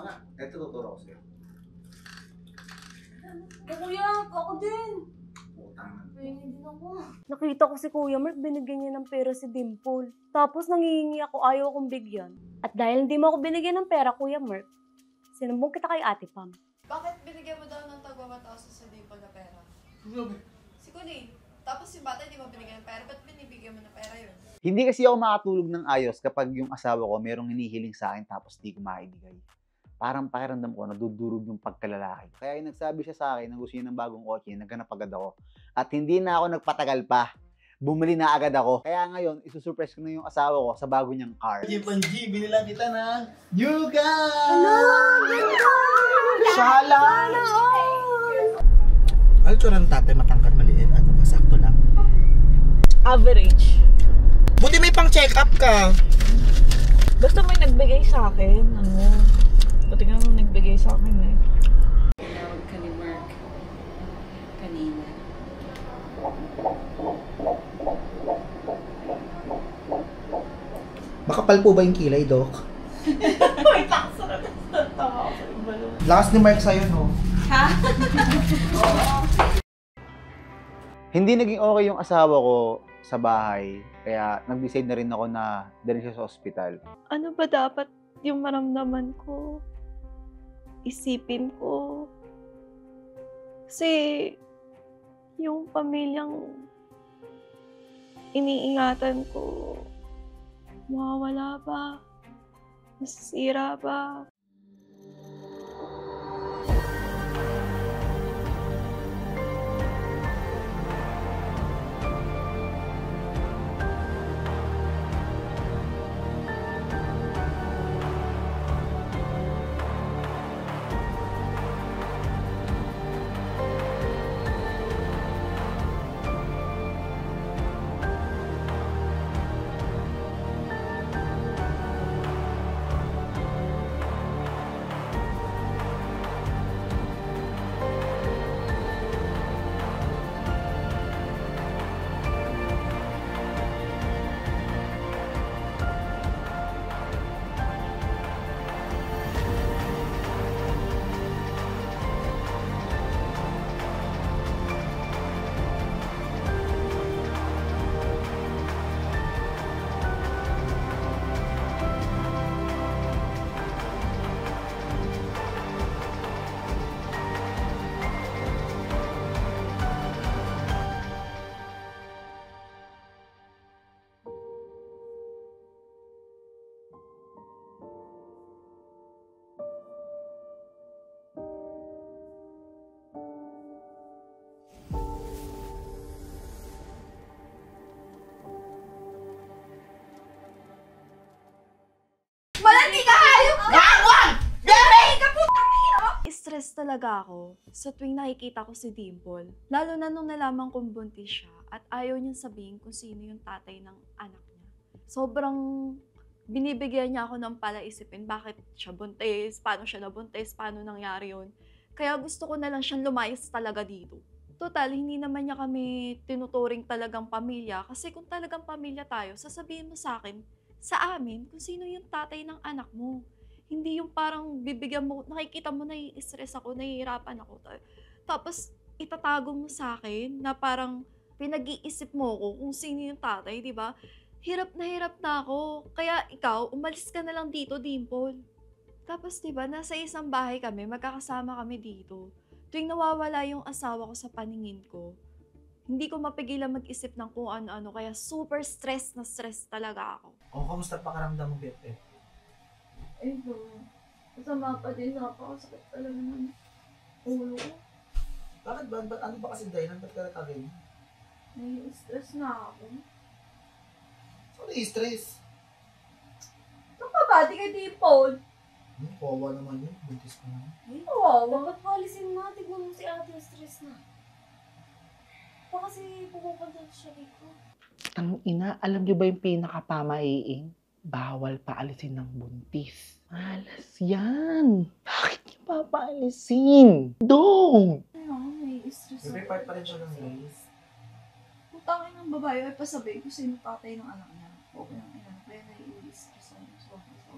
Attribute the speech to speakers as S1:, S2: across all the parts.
S1: nga. Ito tuturo ko sa'yo.
S2: Kuya, ako din.
S1: Utang.
S2: Pwede din ako. Nakita ko si Kuya Mark, binigyan niya ng pera si Dimple. Tapos nangihingi ako, ayaw akong bigyan. At dahil hindi mo ako binigyan ng pera, Kuya Mark, sinumbong kita kay Ate Pam.
S3: Bakit binigyan mo daw ng tagwa 1,000 sa Dimple na pera?
S1: Grabe.
S3: Si Kunin. Tapos yung bata hindi mo binigyan ng pera, ba't binibigyan mo ng pera yun?
S4: Hindi kasi ako makatulog ng ayos kapag yung asawa ko merong hinihiling sa akin tapos di ko maibigay. Parang pakiramdam ko, nadudurog yung pagkalalaki. Kaya yung nagsabi siya sa akin na gusto niya ng bagong kotse, naghanap agad ako. At hindi na ako nagpatagal pa. Bumili na agad ako. Kaya ngayon, isusurprise ko na yung asawa ko sa bago niyang car.
S1: G, binilang kita ng Yuga!
S4: Shala!
S1: Ano ito ng tatay matangkad maliit at pasakto lang?
S5: Average.
S1: Buti may pang check up ka.
S5: Basta may nagbigay sa akin, buti nga nagbigay sa akin eh.
S6: Tinawag ka ni Mark kanina.
S1: Makapal po ba yung kilay, Doc?
S5: Wait lang, sarap. Tawa ako sa ibalo.
S1: Lakas ni Mark sa'yo, no?
S5: Ha?
S4: Hindi naging okay yung asawa ko sa bahay. Kaya nag-decide na rin ako na dalhin siya sa ospital.
S2: Ano ba dapat yung maramdaman ko? Isipin ko? Kasi yung pamilyang iniingatan ko, mawawala ba? Masisira ba? Stress talaga ako sa tuwing nakikita ko si Dimple. Lalo na nung nalaman kong buntis siya at ayaw niyang sabihin kung sino yung tatay ng anak niya. Sobrang binibigyan niya ako ng palaisipin bakit siya buntis, paano siya nabuntis, paano nangyari yun. Kaya gusto ko na lang siyang lumayas talaga dito. Total, hindi naman niya kami tinuturing talagang pamilya kasi kung talagang pamilya tayo, sasabihin mo sa akin, sa amin, kung sino yung tatay ng anak mo. Hindi yung parang bibigyan mo, nakikita mo nai-stress ako, nahihirapan ako. Tapos itatago mo sa akin na parang pinag-iisip mo ko kung sino yung tatay, di ba? Hirap na ako. Kaya ikaw, umalis ka na lang dito, Dimple. Tapos di ba, nasa isang bahay kami, magkakasama kami dito. Tuwing nawawala yung asawa ko sa paningin ko, hindi ko mapigilan mag-isip ng kung ano-ano, kaya super stress na stress talaga ako.
S1: O, kamusta pakaramdam mo, Bete?
S2: Eh, masama pa din, napakasakit talaga ng ulo ko.
S1: Bakit ba? Ano ba kasi dahilan? Ba't ka natagin?
S2: Nai-stress na ako.
S1: So, na-stress.
S2: Nakabati kay Dimple.
S1: Kawawa naman yun. Buntis ko naman.
S2: Ay, kawawa. Ba't palisin mo? Tignan mo si ate, stress na. Pa kasi pupunta siya dito.
S7: Ang ina, alam niyo ba yung pinakapamaiing? Bawal paalisin ng buntis. Malas yan. Bakit niyo papaalisin? Don't!
S2: Ano, nai-stress
S1: May part pa rin siya ng race.
S2: Putangin ng babae ay pasabihin ko sino tatay ng anak niya. Okay ng ina. Kaya nai-stress ako.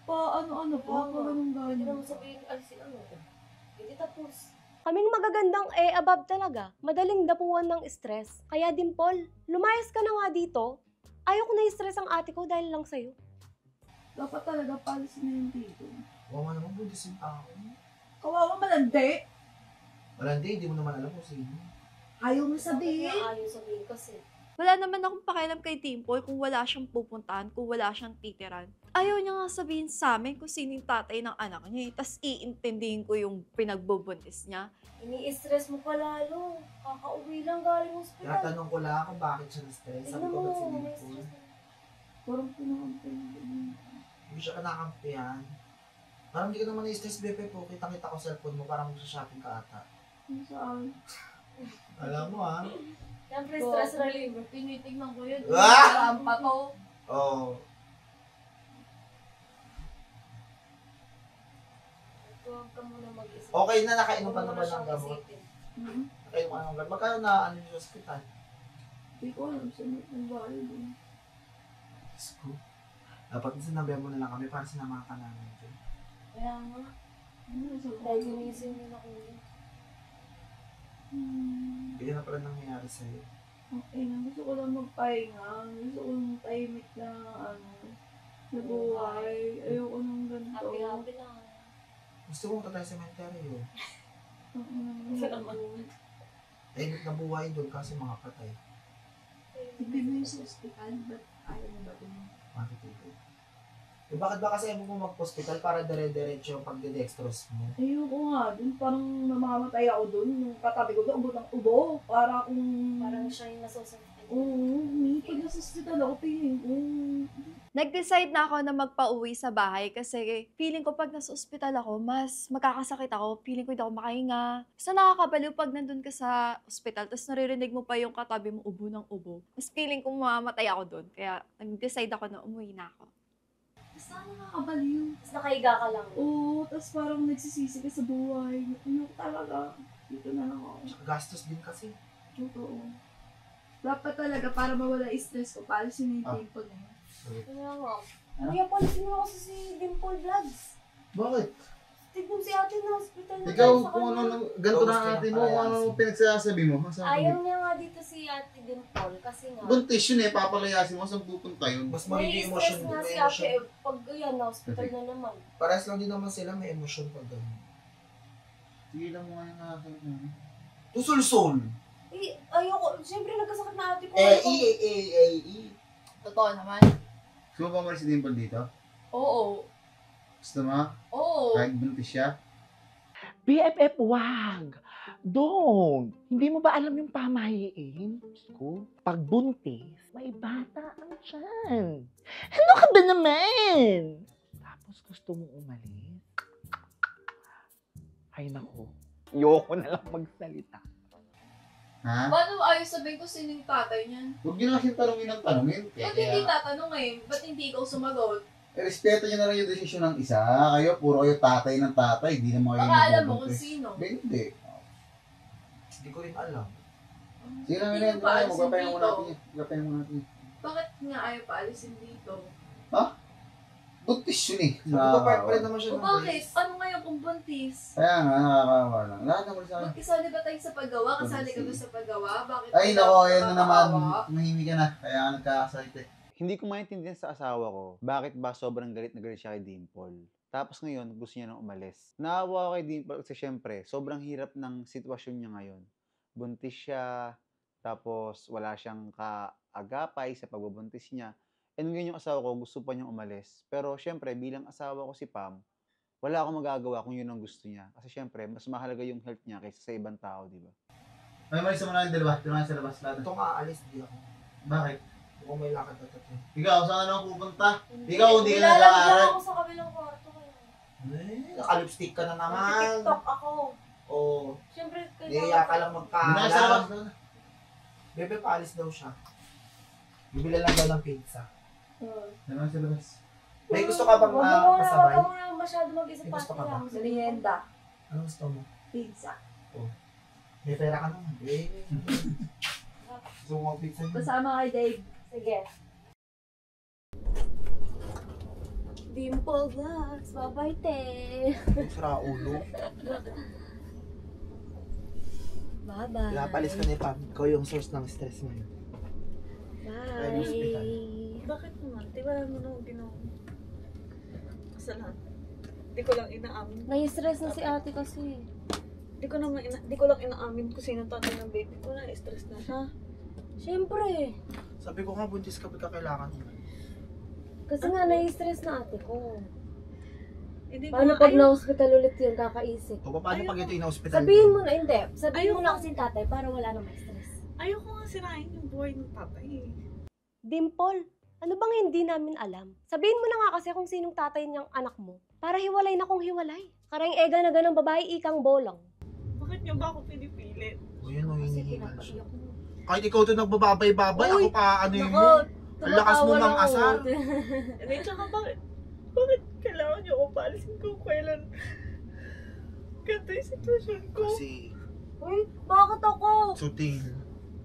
S2: ano pa, ganun
S8: Hindi
S2: ganun.
S8: naman sabihin, alisin ano. Hindi tapos. Kaming magagandang above talaga. Madaling dapuan ng stress. Kaya Dimple, lumayas ka na nga dito. Ayaw ko na-stress ang ate ko dahil lang sa'yo.
S2: Dapat talaga palisin na yung dito.
S1: Wawa naman buntis yung tao.
S2: Kawawa malandi.
S1: Wala, hindi mo naman alam kung sino.
S2: Ayaw mo sabihin.
S8: Ayaw sabihin kasi.
S2: Wala naman akong pakialam kay Dimple kung wala siyang pupuntahan, kung wala siyang titiran. Ayaw niya nga sabihin sa amin kung sino yung tatay ng anak niya. Tapos iintindihin ko yung pinagbubuntis niya.
S8: Ini-stress mo pa lalo. Kakauwi lang galing hospital.
S1: Tinatanong ko lang kung bakit siya na-stress. Sabi ko ba't si
S8: may
S1: Dimple?
S8: stress na.
S2: Parang pinakampihan.
S1: Hindi siya kanakampihan. Parang hindi ka naman na-stress, Bebe po. Kita-kita ko cellphone mo, parang magsha-shopping ka ata.
S2: Saan?
S1: Alam mo ah.
S8: Siyempre, stress reliever.
S2: Tinitignan ko yun.
S1: Ah!
S2: Pa to.
S1: Oo.
S8: Huwag ka muna mag-isip.
S1: Okay na, nakainom pa
S8: Huwag mo
S1: naman
S8: siyang
S1: ng gamot.
S8: isipin.
S1: Nakainom ka ng gamot. Magkano na ano yung hospital?
S2: Hindi ko alam sa ng bahay doon.
S1: Diyos ko. Dapat sinabihan mo na lang kami para sinamahan ka namin.
S8: Kaya nga.
S2: Ano sa
S8: Dahil gumising din ako yun.
S1: Hindi na pala nangyayari sa'yo.
S2: Okay na, gusto ko lang magpahinga. Gusto ko lang tahimik na na buhay. Ayoko nang ganito.
S8: Happy-happy lang.
S1: Gusto ko tayo sa cemetery yun.
S8: Salamat.
S1: Tahimik na buhay doon kasi mga patay.
S2: Hindi mo yung sa hospital, ba't ayaw mo ba doon?
S1: Matitipid. Eh bakit ba kasi ayaw mo mag-hospital para dire-diretso yung pagdidextrose mo?
S2: Ayoko nga, doon parang namamatay ako doon. Yung katabi ko doon, ubo ng ubo. Para kung...
S8: Parang siya yung nasusunod.
S2: Oo, pag nasa hospital ako, tingin ko.
S3: Nag-decide na ako na magpa-uwi sa bahay kasi feeling ko pag nasa ospital ako, mas magkakasakit ako. Feeling ko hindi ako makahinga. Basta nakakabaliw pag nandun ka sa ospital, tapos naririnig mo pa yung katabi mo ubo ng ubo. Mas feeling ko mamamatay ako doon. Kaya nag-decide ako na umuwi na ako.
S2: Basta nakakabaliw.
S8: Tapos nakahiga ka lang.
S2: Oo, tapos parang nagsisisi ka sa buhay. Ayoko talaga. Dito na lang ako.
S1: Tsaka gastos din kasi.
S2: Totoo. Dapat talaga para mawala yung stress ko, paalisin na yung tempo na yun.
S8: Kaya nga. Kuya, polisin mo kasi si Dimple Vlogs.
S4: Bakit?
S8: Tignan si ate na hospital na
S4: Ikaw,
S8: tayo sa
S4: kung
S8: kanya.
S4: ano, ganito na ate mo, kung ano pinagsasabi mo.
S8: Ayaw niya nga dito si ate Dimple kasi nga.
S4: Buntis yun eh, papalayasin mo, saan pupunta yun?
S1: Mas
S8: May
S1: magiging
S8: stress
S1: emosyon.
S8: nga
S1: May
S8: si ate
S1: emosyon.
S8: pag yan na hospital na naman.
S1: Parehas lang din naman sila, may emosyon pag gano'n.
S4: Sige lang mo nga yung akin.
S1: Tusul-sul.
S8: Eh, ayoko. Siyempre nagkasakit na ate ko.
S3: Totoo naman.
S4: Gusto mo ba umalis si Dimple dito?
S3: Oo.
S4: Gusto mo?
S3: Oo.
S4: Kahit buntis siya?
S7: BFF, wag! Don't! Hindi mo ba alam yung pamahiin? Diyos ko, pag buntis, may bata ang tiyan. Ano ka ba naman? Tapos gusto mong umalis? Ay nako, ayoko na lang magsalita.
S4: Ha?
S3: Paano ayaw sabihin ko sino yung tatay niyan?
S4: Huwag nyo na kasing tanongin ng tanongin.
S3: Ba't hindi tatanong ngayon? Ba't hindi ikaw sumagot?
S4: Respeto nyo na rin yung desisyon ng isa. Kayo, puro kayo tatay ng tatay. Hindi naman kayo
S3: Baka alam mo kung
S4: nabubuntis.
S3: sino.
S4: Hindi.
S1: Hindi ko rin alam.
S4: Sige lang,
S3: Hindi
S4: Milen.
S3: mo pa alisin
S4: Magpapahinga muna
S3: dito.
S4: natin yan. Magpapahinga muna natin yan.
S3: Bakit nga ayaw pa alisin dito?
S4: Buntis yun eh.
S1: Sabi ko, part pa rin naman siya
S3: O
S1: ng
S3: bakit?
S1: race.
S3: Ano ngayon kung buntis?
S4: Kaya nga, nakakawa lang. Lahat naman sa akin.
S3: Magkasali ba tayo sa paggawa? Kasali ka ba sa paggawa? Bakit?
S4: Ay,
S3: ikaw
S4: nako, ayun na naman.
S3: nakakaawa?
S4: Mahimik ka na. Kaya nga nagkakasakit eh. Hindi ko maintindihan sa asawa ko, bakit ba sobrang galit na galit siya kay Dimple. Tapos ngayon, gusto niya nang umalis. Naawa ako kay Dimple kasi syempre, sobrang hirap ng sitwasyon niya ngayon. Buntis siya, tapos wala siyang kaagapay sa pagbubuntis niya. And ngayon yung asawa ko, gusto pa niyang umalis. Pero syempre, bilang asawa ko si Pam, wala akong magagawa kung yun ang gusto niya. Kasi syempre, mas mahalaga yung health niya kaysa sa ibang tao, di ba? May malis mo na yung dalawa. Tira sa labas lahat.
S1: Ito nga, alis di ako.
S4: Bakit?
S1: Kung may lakad na tatlo.
S4: Ikaw, saan ka naman pupunta? Ikaw, hindi ka
S8: Nilalagyan
S4: nag-aaral.
S8: ako sa kabilang kwarto.
S1: Nakalipstick ka na naman.
S8: TikTok ako.
S1: Oo.
S8: Siyempre,
S1: Niya ka lang
S4: Hindi sa labas.
S1: magkaalam. Bebe, paalis daw siya. Bibila lang daw ng pizza.
S4: Tira sa labas.
S1: May gusto ka bang pasabay?
S8: Huwag mo na masyado mag-isip
S1: May gusto ka ba?
S2: Merienda.
S1: Ano gusto mo?
S2: Pizza.
S1: May pera ka naman. Gusto mo mag-pizza niya?
S2: Kasama kay Dave.
S8: Sige. Dimple Vlogs. Bye-bye, te.
S1: Sira ulo.
S8: Bye-bye.
S1: Pinapalis ka ni Pam. Ikaw yung source ng stress mo. Kaya yung hospital.
S5: Bakit naman? Di ba mo nung ginawa? Kasalanan. Di ko lang inaamin.
S8: Nai-stress na si ate kasi.
S5: Di ko lang inaamin kung sino tatay ng baby ko. Na-stress na siya.
S8: Siyempre.
S1: Sabi ko nga, buntis ka, kailangan mo.
S8: Kasi nga nai-stress na ate ko.
S5: Hindi
S8: Paano pag na-hospital ulit yun, kakaisip?
S1: O paano pag ito yung hospital?
S8: Sabihin mo na, hindi. Sabihin
S5: Ayoko.
S8: mo na kasi tatay para wala nang stress.
S5: Ayoko nga sirain yung buhay ng tatay eh.
S8: Dimple, ano bang hindi namin alam? Sabihin mo na nga kasi kung sinong tatay niyang anak mo. Para hiwalay na kung hiwalay. Karang ega na ganang babae, ikang bolang.
S5: Bakit niyo ba ako pinipilit?
S1: O yun, o
S8: Kasi
S1: hinihingal siya.
S8: pinapaiyak mo.
S1: Kahit ikaw ito nagbababay-babay,
S8: Uy,
S1: ako pa ano yun
S8: Nako,
S1: mo. Ang lakas mo
S8: tumatawa
S1: mang
S8: lang
S1: asar.
S8: ako.
S5: Hindi, tsaka bakit kailangan niyo ako paalisin kung kailan ganito yung sitwasyon ko?
S1: Kasi,
S8: Uy, bakit ako?
S1: sutil.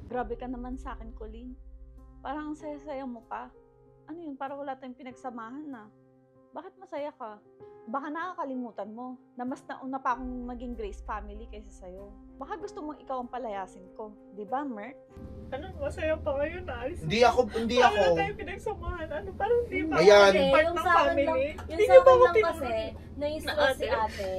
S6: Grabe ka naman sa akin, Colleen. Parang ang saya-saya mo pa. Ano yun? Parang wala tayong pinagsamahan na. Bakit masaya ka? Baka nakakalimutan mo na mas nauna pa akong maging Grace family kaysa sa'yo. Baka gusto mong ikaw ang palayasin ko. Di ba, Merk?
S5: Ano, masaya pa kayo na alis?
S1: Hindi ako.
S5: Paano na tayo pinagsamahan? Ano, parang hindi ba
S1: Ayan.
S5: ako part
S8: Yung
S5: ng
S8: sa akin
S5: family?
S8: lang,
S5: Hindi
S8: yung
S5: niyo
S8: sa
S5: ba
S8: akin
S5: ako
S8: lang kasi, nai-stress si ate.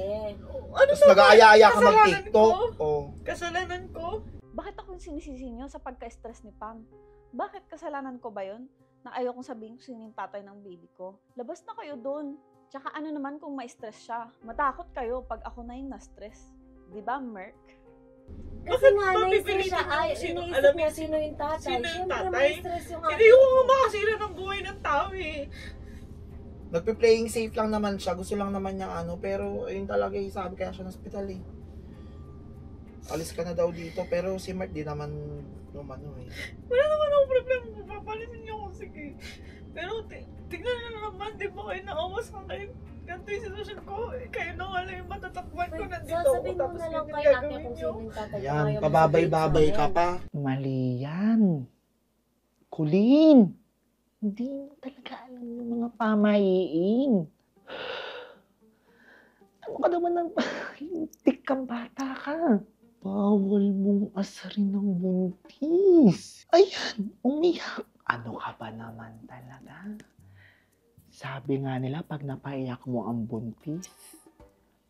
S5: Ano
S1: Tapos nag-aaya-aya ka
S5: Kasalanan
S1: mag-tiktok.
S5: ko?
S1: O,
S5: Kasalanan ko?
S6: Bakit ako yung sinisisi niyo sa pagka-stress ni Pam? Bakit kasalanan ko ba yun? Na ayaw kong sabihin kung sino yung tatay ng baby ko. Labas na kayo doon. Tsaka ano naman kung ma-stress siya. Matakot kayo pag ako na yung na-stress. Di ba, Merk?
S8: Kasi nga, nai-stress siya. Ay, iniisip niya sino yung tatay.
S5: Sino yung
S8: Siyempre,
S5: tatay?
S8: mai-stress yung ate
S5: Hindi ko
S8: ko.
S5: makasira ng buhay ng tao eh.
S1: nagpe-playing safe lang naman siya. Gusto lang naman niya ano. Pero, ayun talaga yung sabi kaya siya ng hospital eh. Alis ka na daw dito. Pero si Mark di naman umano eh.
S5: Wala naman akong problema kung papalisin niyo ako, sige. Pero tignan niyo na naman, di ba kayo naawa sa akin? Ganito yung sitwasyon ko. Kayo na wala yung matatakbuhan ko. Nandito ako,
S8: Sasabihin mo
S5: tapos
S8: na lang
S5: ganyan
S8: kay ate
S5: gagawin
S8: kung
S5: niyo.
S8: sino yung tatay.
S1: Yan,
S8: Ayaw mo
S1: pababay-babay
S8: sabihin
S1: ka
S8: sa
S1: pa.
S7: Mali yan. Colleen, hindi mo talaga alam yung mga pamahiin. Ano ka naman ng hintik kang bata ka? Bawal mong asarin ng buntis. Ayan, umiyak. Ano ka ba naman talaga? Sabi nga nila, pag napaiyak mo ang buntis,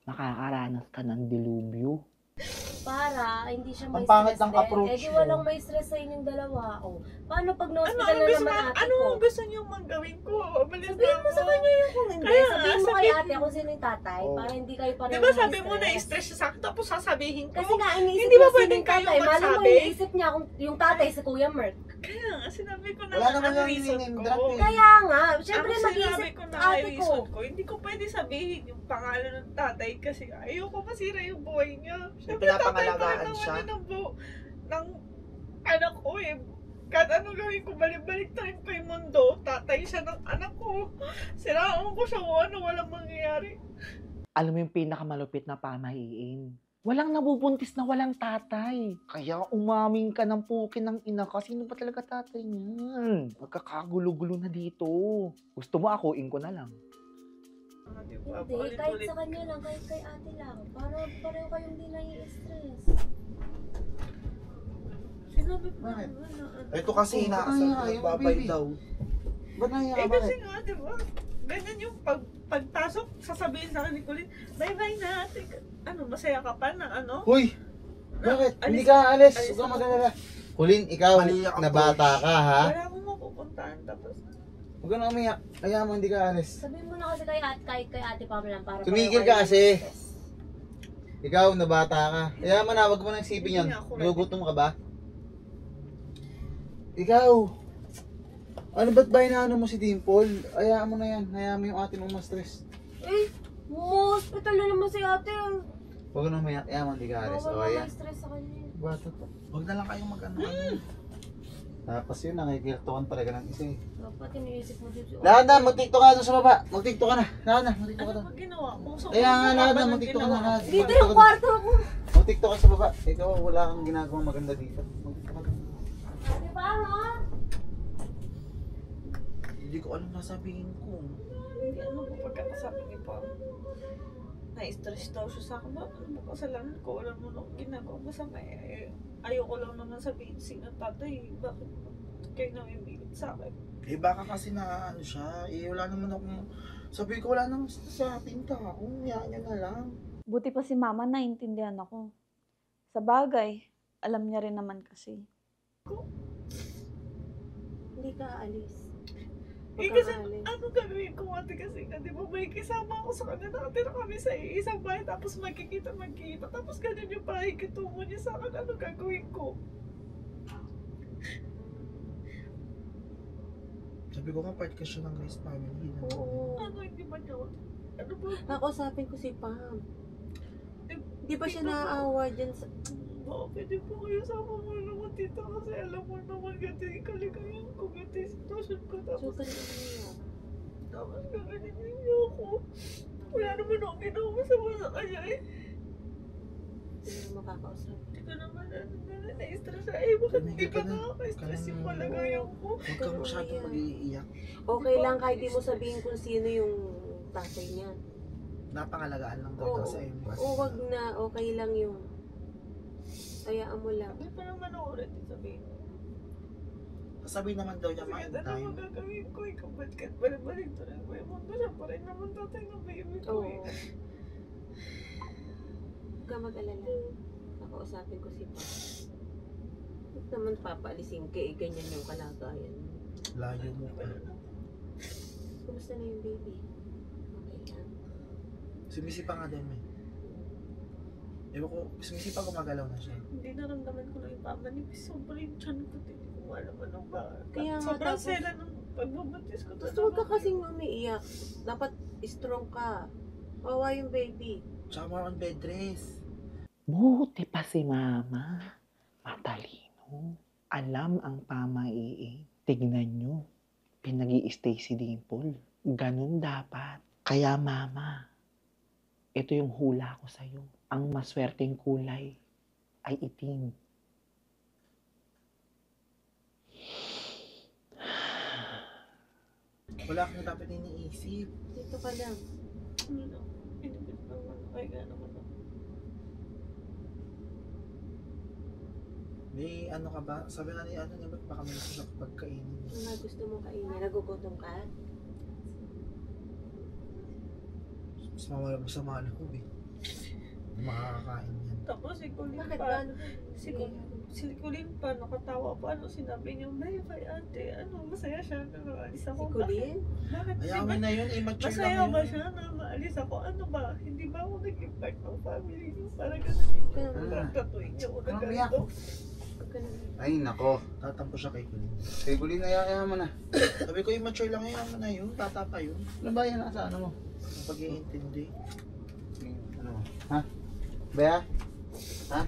S7: makakaranas ka ng dilubyo.
S8: Para hindi siya
S1: Ang
S8: may
S1: pangit
S8: stress
S1: ng
S8: din.
S1: approach
S8: Eh di
S1: mo.
S8: walang may stress sa inyong dalawa. O, paano pag
S5: Ano
S8: na-hospital na
S5: gusto
S8: naman
S5: na,
S8: ate
S5: ano
S8: ko?
S5: ang gusto niyo manggawin ko? Malis
S8: Sabihin mo sa kanya yung kung hindi.
S5: Kaya,
S8: Sabihin mo kay
S5: sabihin-
S8: ate kung sino yung tatay
S1: Oh.
S8: para hindi kayo pareho
S5: Di ba sabi mo
S8: na-stress.
S5: na-stress siya sa akin, tapos sasabihin ko?
S8: Kasi nga, iniisip
S5: Hindi ba
S8: niya sino
S5: pwedeng
S8: yung
S5: kayo
S8: tatay. Malam mo,
S5: magsabi?
S8: iniisip niya kung yung tatay si Kuya Merk.
S5: Kaya nga, sinabi ko na
S1: Wala
S5: nga
S1: naman
S5: ang
S1: yung
S5: reason
S1: name
S5: ko.
S1: drop eh.
S8: Kaya nga, syempre
S5: Ang sinabi
S8: mag-iisip
S5: ko na
S8: ate
S5: ay
S8: ko.
S5: reason ko, hindi ko pwede sabihin yung pangalan ng tatay kasi ayoko masira yung buhay niya. Siyempre, tatay pa rin
S1: pinapangalagaan
S5: naman
S1: siya.
S5: yun ng anak ko eh. Kahit ano gawin ko, balik-balik tayo ko yung mundo, tatay siya ng anak ko. Siraan ko siya kung ano, walang mangyayari.
S7: Alam mo yung pinakamalupit na pamahiin? Walang nabubuntis na walang tatay. Kaya umaming ka ng pukin ng ina ka. Sino ba talaga tatay niyan? Magkakagulo-gulo na dito. Gusto mo akuin ko na lang.
S8: Hindi, kahit sa kanya lang, kahit kay ate lang. Para pareho kayong di nai-stress.
S5: Sinabi ko
S1: Bakit?
S5: naman na ano.
S1: Ito kasi
S4: Oh,
S1: inaasal
S4: ay,
S1: na
S4: ay,
S1: babay
S4: baby.
S1: daw.
S4: Ba't naiyak
S5: Eh
S4: ka?
S5: kasi
S4: Bakit?
S5: nga, di ba? Ganyan yung pagpasok, sasabihin sa akin ni Colleen, bye-bye na ate. Ano, masaya ka pa na ano?
S4: Uy! Bakit?
S5: Alis-
S4: Hindi ka alis.
S5: alis
S4: Huwag kang
S5: ako.
S4: mag-alala. Colleen, ikaw,
S1: Mali ang
S4: na bata ka ha?
S5: Wala akong mapupuntahan tapos.
S4: Huwag ka na umiyak. Kaya mo hindi ka alis.
S8: Sabihin mo na kasi kay ate, kahit kay ate Pamela para
S4: Tumigil
S8: pareho
S4: ka
S8: kayo
S4: kasi.
S8: nai-stress.
S4: Ikaw, na bata ka. Kaya mo na, huwag mo nang isipin yan.
S5: Hindi ako ready.
S4: Nagugutom ka ba? Ikaw! Ano ba't ba inaano mo si Dimple? Hayaan mo na yan. Hayaan mo yung ate mong ma-stress.
S8: Eh, hospital na naman si ate.
S4: Huwag ka na umiyak. Hayaan mo, hindi ka alis.
S8: Bawal
S4: O,
S8: na
S4: ayan.
S8: may stress sa kanya.
S4: Bata to.
S1: Huwag na lang kayong mag-ano.
S4: Tapos yun, nakikirtokan talaga ng isa eh.
S8: Dapat iniisip mo dito.
S4: Lahat na, mag-tiktok ka doon sa baba. Mag-tiktok ka na. Lahat na, mag-tiktok ka
S5: Ano
S4: doon.
S5: ba ginawa mo? So,
S4: Kaya nga, lahat na,
S5: ano
S4: mag-tiktok ka
S5: ginawa
S4: na.
S5: mo?
S4: lahat.
S8: Dito
S4: Mag-tiktok
S8: yung
S4: ka
S8: kwarto ko.
S4: doon. Mag-tiktok ka sa baba. Ikaw, wala kang ginagawang maganda dito. Mag-tiktok ka doon.
S8: Di ba, no?
S1: Hindi ko alam sasabihin ko.
S5: Hindi, ano ba pagkakasabi ni Pam? Na-stress daw siya sa akin. Ano ba kasalanan ko? Alam mo nung ginagawa masama eh. Ayoko lang naman sabihin sino tatay. Bakit kayo namimilit sa akin?
S1: Eh baka kasi na ano siya, eh wala naman akong, sabi ko wala naman sa pinta, kung yan na lang.
S6: Buti pa si mama naintindihan ako. Sa bagay, alam niya rin naman kasi.
S8: Hindi ka aalis.
S5: Eh kasi ano gagawin ko ate kasi di ba may kisama ako sa kanya, nakatira kami sa isang bahay tapos magkikita, tapos ganyan yung pakikitungo niya sa akin, ano gagawin ko?
S1: Sabi ko nga part ka siya ng Grace family.
S8: Oo.
S5: Ano hindi ba niya? Ano ba?
S8: Nakausapin ko si Pam.
S5: Eh,
S8: Di ba siya
S5: tito,
S8: naaawa dyan sa...
S5: baka pwede po kayo sama mo naman tita kasi alam mo naman ganito yung kaligayan ko, ganito yung sitwasyon ko,
S8: So,
S5: tapos
S8: kanina.
S5: gaganin niyo ako. Wala naman ako ginawa masama sa kanya eh.
S8: Hindi mo makakausap.
S5: Hindi ko naman na-stress siya eh. Bakit hindi pa nakaka-stress yung kalagayan ko?
S1: Huwag kang masyadong mag-iiyak.
S8: Okay lang kahit di mo sabihin kung sino yung tatay niya.
S1: Napangalagaan lang daw
S8: Oo.
S1: sa iyo.
S8: O wag na, okay lang yung... Hayaan mo lang.
S5: Hindi pa naman ako ulit sabihin.
S1: Sasabihin naman daw niya,
S5: Kasi
S1: mind
S5: ano
S1: time.
S5: magagawin ko eh. Kapag balik-balik to rin ko yung mundo siya pa rin naman tatay ng baby ko
S8: Oo.
S5: eh.
S8: Huwag ka mag-alala. Kakausapin ko si Pam. Huwag naman papaalisin ka eh, ganyan yung kalagayan mo.
S1: Layo mo pa.
S8: Kumusta na yung baby? Okay lang.
S1: Sumisipa nga din eh. Ewan ko, sumisipa gumagalaw na siya.
S5: Hindi naramdaman ko na yung pamanipis. Sobrang yung tiyan ko. Hindi ko alam ano ba.
S8: Kaya nga
S5: Sobrang
S8: tapos-
S5: sela ng pagbabatis ko.
S8: Gusto huwag ka kasing umiiyak. Dapat strong ka. Kawawa yung baby.
S1: Tsaka more on bed rest.
S7: Buti pa si Mama. Matalino. Alam ang pamaiing. Tignan nyo. Pinag-i-stay si Dimple. Ganun dapat. Kaya Mama, ito yung hula ko sa'yo. Ang maswerteng kulay ay itim.
S1: Wala kang dapat iniisip.
S8: Dito ka lang.
S5: Ano? Hindi ko naman. Ay, gano'n naman ako.
S1: May ano ka ba? Sabi nga ni ano niya, ba't baka may gusto siya pagkainin?
S8: Ano nga gusto mo kainin? Nagugutom ka?
S1: Mas mawala mo sa maloob eh. Makakakain yan.
S5: Tapos si Colin
S8: Bakit
S5: pa.
S8: ba? Ano
S5: Si Colin pa, nakatawa pa. Ano sinabi niya, bye ate. Ano, masaya siya na maalis
S8: Si
S5: ako.
S8: Colin?
S5: Bakit?
S1: Ayaw mo na yun, immature lang
S5: Masaya
S1: yun.
S5: ba siya na maalis ako? Ano ba? Hindi ba ako nag-impact ng family niyo? Parang gano'n. Parang tatuin niyo ako na
S4: Anong
S5: ganito.
S8: Huwag ka na.
S4: Ay, nako.
S1: Tatampo siya kay Kulin.
S4: Kay Gulin, ayaw mo na.
S1: Sabi ko, immature lang yun, ano na yun, tatapa yun.
S4: Ano ba yan? Nasa ano mo?
S1: Ang pag-iintindi.
S4: Ano mo? Ha? Bea? Ha?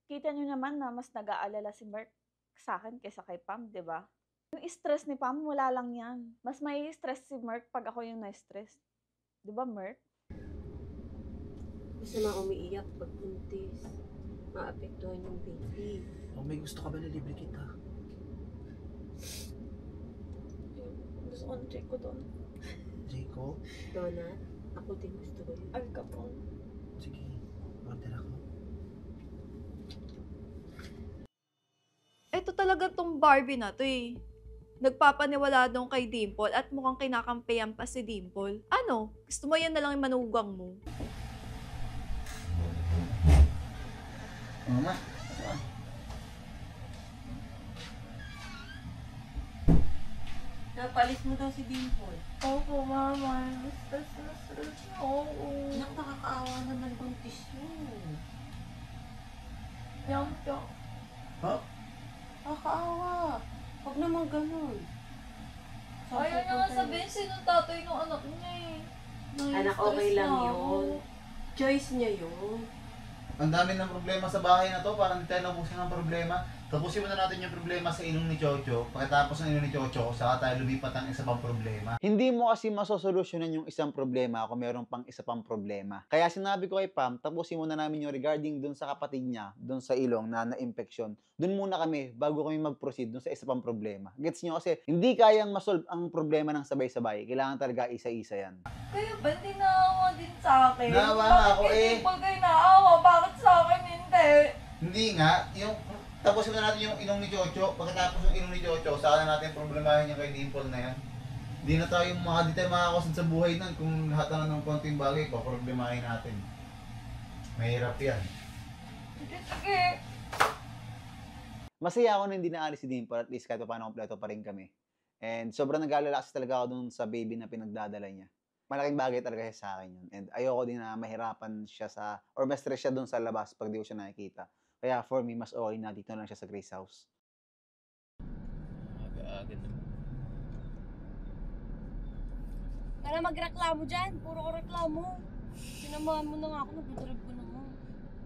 S6: Kita nyo naman na mas nag-aalala si Merk sa akin kaysa kay Pam, di ba? Yung stress ni Pam, wala lang yan. Mas may stress si Merk pag ako yung na-stress. Di ba, Merk?
S8: Gusto na umiiyak pag buntis. Maapektuhan yung baby.
S1: O may gusto ka ba nilibre kita?
S5: Gusto ko na check ko doon.
S1: Jacob?
S8: Donut? Ako din gusto ko yun.
S5: Al Capone.
S1: Sige, order ako.
S2: Ito talaga tong Barbie na to eh. Nagpapaniwala doon kay Dimple at mukhang kinakampihan pa si Dimple. Ano? Gusto mo yan na lang yung manugang mo?
S4: Mama?
S8: Napalis mo daw si Dimple.
S5: Opo, mama. Stress ako.
S8: Anak, nakakaawa naman buntis yun.
S5: Yang.
S1: Ha?
S8: Nakakaawa. Huwag naman ganun.
S2: Ayaw niya nga sabihin sino tatay ng anak niya eh.
S8: Anak, okay lang yun. Choice niya yun.
S4: Ang dami ng problema sa bahay na to, parang hindi tayo nabusin ng problema. Tapusin muna natin yung problema sa inong ni Chocho. Pagkatapos ng inong ni Chocho, saka tayo lumipat ang isa pang problema. Hindi mo kasi masosolusyonan yung isang problema kung meron pang isa pang problema. Kaya sinabi ko kay Pam, tapusin muna namin yung regarding dun sa kapatid niya, dun sa ilong na na-infection. Dun muna kami bago kami mag-proceed dun sa isa pang problema. Gets nyo? Kasi hindi kayang masolve ang problema ng sabay-sabay. Kailangan talaga isa-isa yan.
S3: Kayo ba hindi naawa din sa akin?
S4: Naawa nga ako eh.
S3: Bakit kayo naawa? Bakit sa akin hindi?
S4: Hindi nga, tapusin na natin yung inong ni Chocho. Pagkatapos yung inong ni Chocho, saka na natin problemahin yung kay Dimple na yan. Di tayo makakausad sa buhay nun kung lahat na ng konting bagay, paproblemahin natin. Mahirap yan.
S3: Sige.
S4: Masaya ako na hindi naalis si Dimple, at least kahit paano kompleto pa rin kami. And sobrang nag-alala kasi talaga ako dun sa baby na pinagdadala niya. Malaking bagay talaga siya sa akin yun. And ayoko din na mahirapan siya or ma-stress siya dun sa labas pag di ko siya nakikita. Kaya for me, mas okay na dito lang siya sa Grace House.
S9: Aga-aga na.
S8: Para magreklamo dyan. Puro ko reklamo. Sinamahan mo na nga ako. Nagdadrive ko na nga.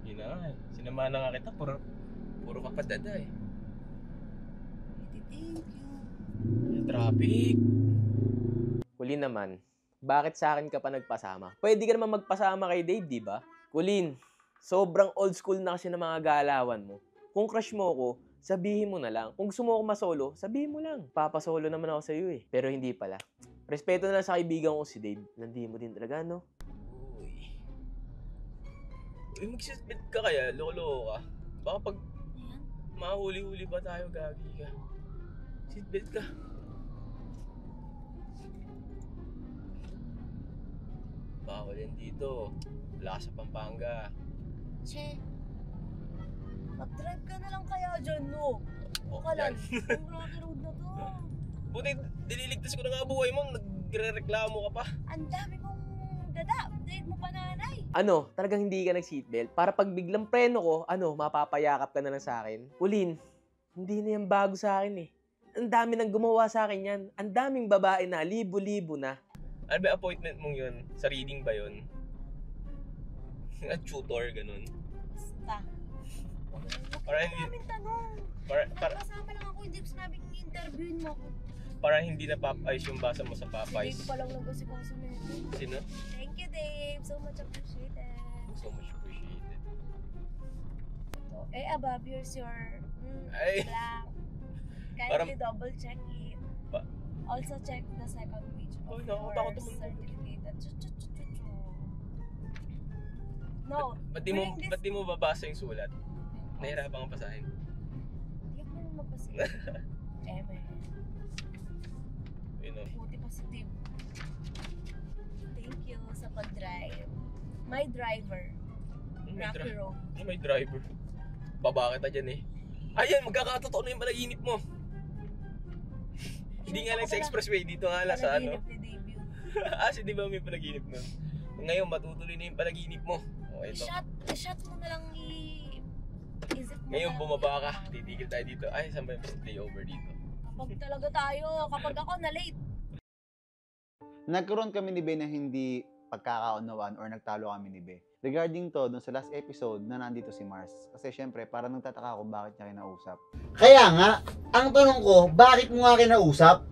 S9: Yun na nga eh. Sinamahan na nga kita. Puro ka padada eh.
S8: Thank you.
S9: Traffic. Kulin naman, bakit sa akin ka pa nagpasama? Pwede ka naman magpasama kay Dave, di ba? Kulin, sobrang old school na kasi ng mga galawan mo. Kung crush mo ako, sabihin mo na lang. Kung gusto mo ako masolo, sabihin mo lang. Papasolo naman ako sa'yo eh. Pero hindi pala. Respeto na lang sa kaibigan ko si Dave. Nandiyan mo din talaga, no? Uy. Mag-seatbelt ka kaya? Lolo ka? Baka pag mahuli-huli pa tayo, gagi ka. Seatbelt ka. Bawal yan dito. Wala ka sa Pampanga.
S8: Che, mag-drive ka na lang kaya dyan, no?
S9: Oh,
S8: Ka lang.
S9: yan.
S8: Ang rocky road na to.
S9: Buti, dililigtas ko na nga buhay mo. Nagre-reklamo ka pa.
S8: Ang dami mong dada. Update mo pa nanay.
S9: Ano, talagang hindi ka nag-seatbelt? Para pag biglang preno ko, mapapayakap ka na lang sa akin? Ulin, hindi na yan bago sa akin eh. Ang dami nang gumawa sa akin yan. Ang daming babae na, libo-libo na. Ano ba appointment mong yun? Sa reading ba yun? At tutor, ganun.
S8: Basta.
S9: Para
S8: Huwag namin tanong. Kasama lang ako, hindi ko sinabing interviewin mo ako.
S9: Para hindi na Popeyes yung basa mo sa
S8: Si
S9: Popeyes.
S8: Dave pa lang nagkasikaso na ito.
S9: Sino?
S8: Thank you, Dave. So much appreciated.
S9: So much appreciated.
S8: Above, here's your
S9: Ay.
S8: blank.
S9: Parang-
S8: Kindly double check it.
S9: Pa-
S8: Also check the second page of
S9: Ay, naku,
S8: your
S9: takot naman po.
S8: certificate. No,
S9: Ba't di mo babasa yung sulat? Nahirapan kang basahin.
S8: Hindi ako naman magpasig. Man.
S9: You know.
S8: Buti positive. Thank you sa pag-drive. My driver. Rocky Road.
S9: May driver. Baba kita dyan eh. Ayan, magkakatotoo na yung panaginip mo. Hindi nga lang sa expressway, dito nga lang sa ano.
S8: Panaginip ni debut.
S9: Si di ba may panaginip nun? Ngayon, matutuloy na yung panaginip mo. O, ito.
S8: I-shot mo na lang isip mo
S9: Ngayon,
S8: na
S9: bumaba ka. Titigil tayo dito. Ay, saan ba yung layover dito?
S8: Kapag talaga tayo, kapag ako na-late.
S4: Nagkaroon kami ni Be na hindi pagkakaunawaan or nagtalo kami ni Be. Regarding to, dun sa last episode na nandito si Mars. Kasi syempre, parang nagtataka ako bakit niya kinausap.
S1: Kaya nga, ang tanong ko, bakit mo nga kinausap?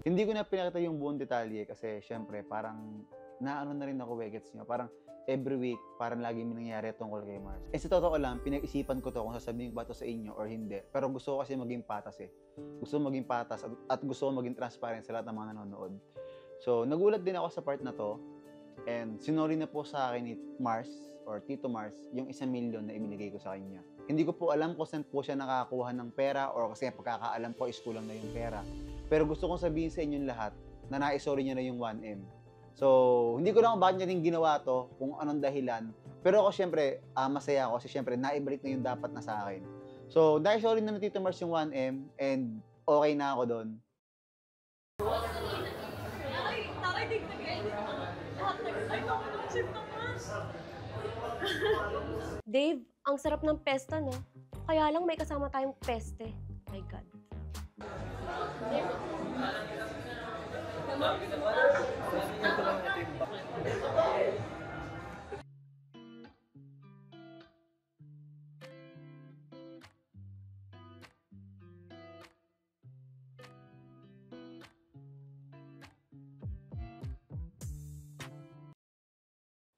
S4: Hindi ko na pinakita yung buong detalye kasi syempre, parang naano na rin ako, gets nyo. Parang every week, parang lagi may nangyayari tungkol kay Mars. Eh sa totoo lang, pinag-isipan ko to kung sasabihin ba to sa inyo or hindi. Pero gusto ko kasi maging patas eh. Gusto ko maging patas at gusto ko maging transparent sa lahat ng mga nanonood. So, nagulat din ako sa part na to. And sinori na po sa akin ni Mars or Tito Mars yung 1 million na ibinigay ko sa kanya. Hindi ko po alam kung saan po siya nakakuha ng pera or kasi pagkakaalam ko is kulang na yung pera. Pero gusto kong sabihin sa inyong lahat na naisorry niya na yung 1M. So, hindi ko na kung bakit niya rin ginawa to, kung anong dahilan. Pero ako syempre, masaya ako kasi syempre naibalik na yung dapat na sa akin. So, naisorry na ni Tito Mars yung 1M and okay na ako doon.
S8: Dave, ang sarap ng pesta, no? Kaya lang may kasama tayong peste. My God.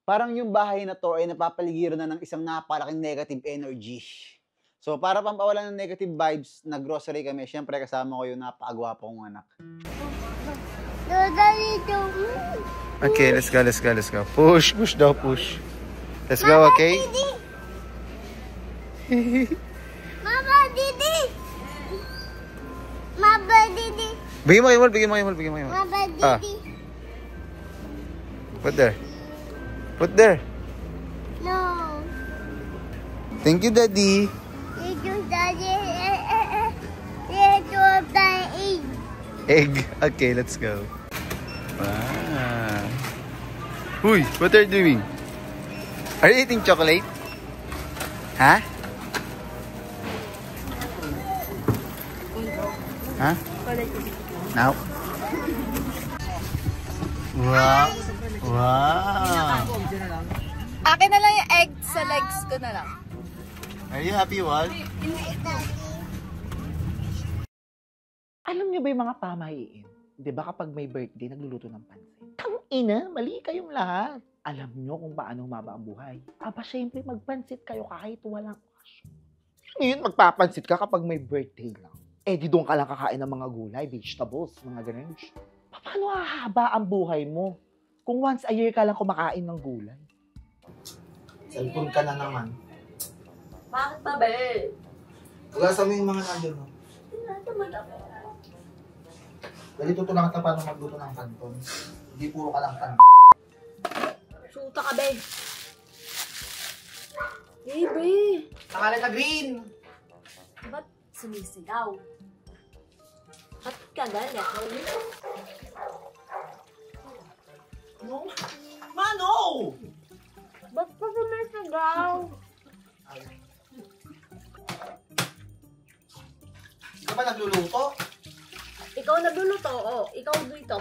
S4: parang yung bahay na to ay napapaligiran na ng isang napakalaking negative energy. So, para pampawalan ng negative vibes, nag-grocery kami. Siyempre, kasama ko yung napakagwapo kong anak.
S1: Okay, let's go, let's go, let's go. Push, push daw, push. Let's go, okay?
S10: Mama, Didi! Mama, Didi!
S1: Bigyan mo, bigyan mo, bigyan mo.
S10: Mama, Didi!
S1: Ah. Put there. Put there.
S10: No.
S1: Thank you, Daddy.
S10: Thank you, Daddy. Let's go buy egg.
S1: Egg. Okay, let's go. Wow. Uy, what are you doing? Are you eating chocolate? Huh? Huh? Now? Wow. Wow.
S3: Akin na lang yung egg sa legs ko na lang.
S1: Are you happy, Wal?
S7: Alam niyo ba yung mga pamahiin? Di ba kapag may birthday, nagluluto ng pansit? Tangina, mali kayong lahat. Alam niyo kung paano humaba ang buhay. Aba, syempre, magpansit kayo kahit walang okasyon. Ngayon, magpapansit ka kapag may birthday lang. Eh, di doon ka lang kakain ng mga gulay, vegetables, mga ganun. Paano hahaba ang buhay mo kung once a year ka lang kumakain ng gulay?
S1: Cellphone ka na naman.
S8: Bakit ba, be?
S1: Tugasan mo yung mga nandun, no?
S8: Tinatamad ako.
S1: Dali tutulungan kita paano magluto ng kanton. Hindi puro ka lang kanton.
S8: Suta ka, be. Eh, be.
S1: Nakalit na green!
S8: Ba't sumisigaw? Ba't ka galit?
S1: No? Mano!
S8: Ba't ka sumisigaw?
S1: Hindi ka ba nagluluto?
S8: Ikaw nagluluto, oo. Ikaw dito.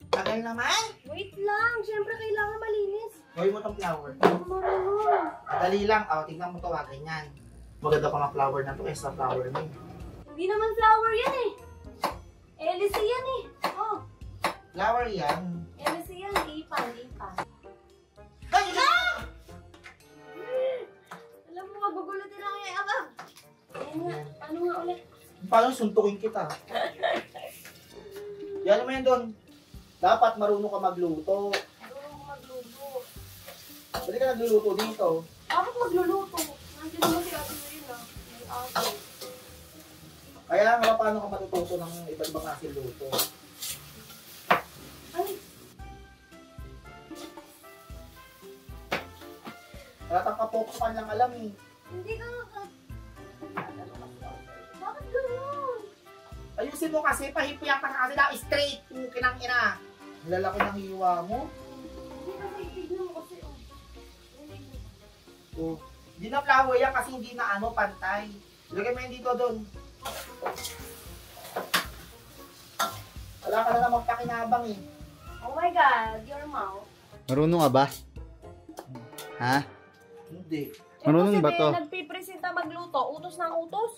S1: Tagal naman!
S8: Wait lang. Siyempre, kailangan malinis.
S1: Gawin mo tong flower.
S8: Marunong.
S1: Dali lang. Tignan mo to, ganyan. Maganda pa nga flower na to kaysa flower na yun.
S8: Hindi naman flower yan eh. LC yan eh. Oh,
S1: Flower yan.
S8: LC yan. Lipan, lipan.
S1: Dali lang!
S8: Alam mo, magugulutin ako yung abang. Ayun nga. Ano nga ulit?
S1: Paano suntukin kita? Yan mo yan doon. Dapat marunong ka magluto.
S8: Marunong ko magluto.
S1: Pwede ka nagluluto dito.
S8: Bakit magluluto? Nandiyan naman si Ate Marin ah. May ate.
S1: Kaya nga paano ka matututo ng iba't ibang klase luto.
S8: Ay,
S1: Halatang kapoko ka lang alam eh.
S8: hindi ka Bakit gano'n?
S1: Ayusin mo kasi, pahipiyak ka kasi na straight. Kinang ina. Lalaki ng hiwa mo.
S8: Hindi kasi tignan mo kasi oh.
S1: Oh. Hindi na flower yan kasi hindi na pantay. Lagay mo yan dito doon. Wala ka na namang pakinabang eh.
S8: Oh my God, your mouth.
S4: Marunong ka ba? Ha?
S1: Hindi.
S4: Marunong ba to?
S8: Nagpipresenta magluto, utos ng utos.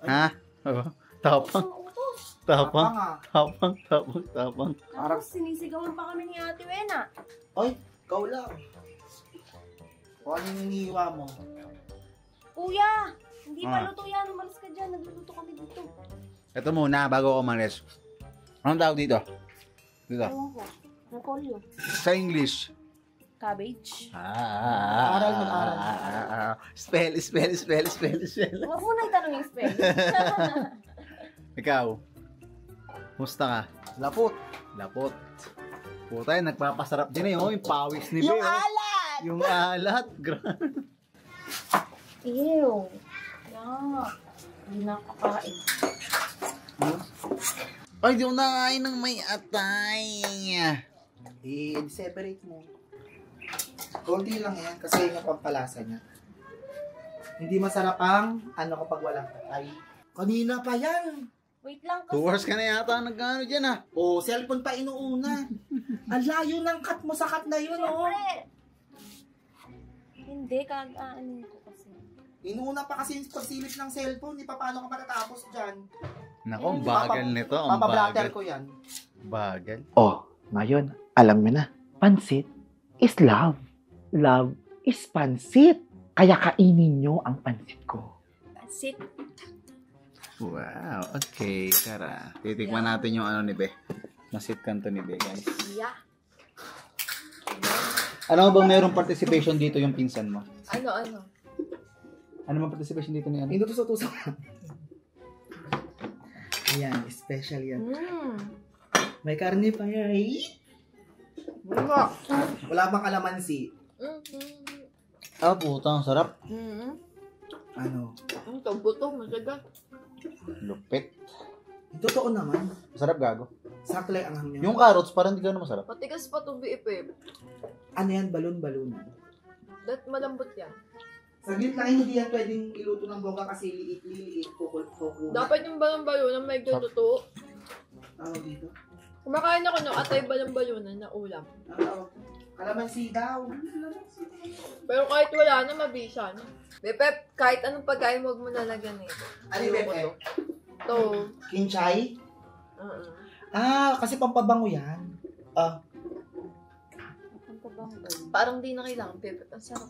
S4: Ha? Oo.
S8: Utos
S4: Tapang,
S8: ng utos.
S4: tapang,
S1: nga.
S4: tapang, tapang, tapang.
S8: Tapos sinisigawan pa kami ni Ate Wena.
S1: Oy, ikaw lang. Kung ano yung hinihiwa mo.
S8: Kuya, hindi pa
S4: Ah.
S8: luto yan. Umalis ka dyan. Nagluluto kami dito.
S4: Ito muna, bago ako umalis. Anong tawag dito? Dito.
S8: Ewan ko. Repolyo.
S4: Sa English.
S8: Cabbage.
S1: Aral, mag-aral.
S4: Spell.
S8: Huwag mo na itanong yung spell.
S4: Ikaw. Musta ka?
S1: Lapot.
S4: Lapot. Putay, nagpapasarap din eh. Oh, yung pawis ni Beo.
S1: Yung alat!
S4: Yung alat. Grabe.
S8: Ew. Yeah. Hindi na kakain.
S4: Ay, di ko nakain ng may atay.
S1: I-separate mo. Konti lang yan kasi yun yung pampalasa niya. Hindi masarap ang kapag walang patay. Kanina pa yan.
S8: Wait lang
S4: 2
S8: kasi.
S4: hours ka na yata nag-ano dyan ah.
S1: Oh, cellphone pa inuuna. Ang layo ng cut mo sa cut na yun, oh.
S8: Siyempre. Hindi, kag-aanin ko kasi.
S1: Inuuna pa kasi yung pagsilip ng cellphone. Di pa paano ka matatapos dyan.
S4: Nako, ang bagal nito. Ang
S1: Papablatter
S4: bagal.
S1: ko yan.
S4: Bagal.
S7: Oh, ngayon, alam mo na. Pansit, is love. Love is pansit. Kaya kainin nyo ang pansit ko.
S3: Pansit.
S4: Wow, okay. Tara, titikman natin yung ano ni Be. Masit kanto ni Be, guys.
S3: Yeah.
S4: Ano bang mayroong participation dito yung pinsan mo?
S3: Ano?
S4: Ano bang participation dito ni ano?
S1: Hindi tuso-tuso. Ayan, special yan. May karne pa yan. Wala bang kalamansi?
S4: Ah, puta, ang sarap.
S1: Ano?
S3: Ito, buto, masaga.
S4: Lupit.
S1: Totoo naman.
S4: Masarap gago.
S1: Saklay ang hangin.
S4: Yung carrots, parang hindi gano'n masarap.
S3: Matigas pa itong BFF.
S1: Ano yan? Balon-balon.
S3: Dat malambot yan.
S1: Saglit lang, hindi yan pwedeng iluto ng bongga kasi liit-liit. Kukul.
S3: Dapat yung balon-balonan may totoo.
S1: Tawag dito.
S3: Kumakain ako ng atay balon-balonan na ulam.
S1: Kalamansi daw.
S3: Pero kahit wala na, mabisa na. Bepep, kahit anong pagkain, huwag mo nalagyan eh.
S1: Ano yung Pepe?
S3: Ito.
S1: Kinchay? Ah, kasi pampabango yan.
S3: Parang di na kailangan, Bepep. Ang sarap.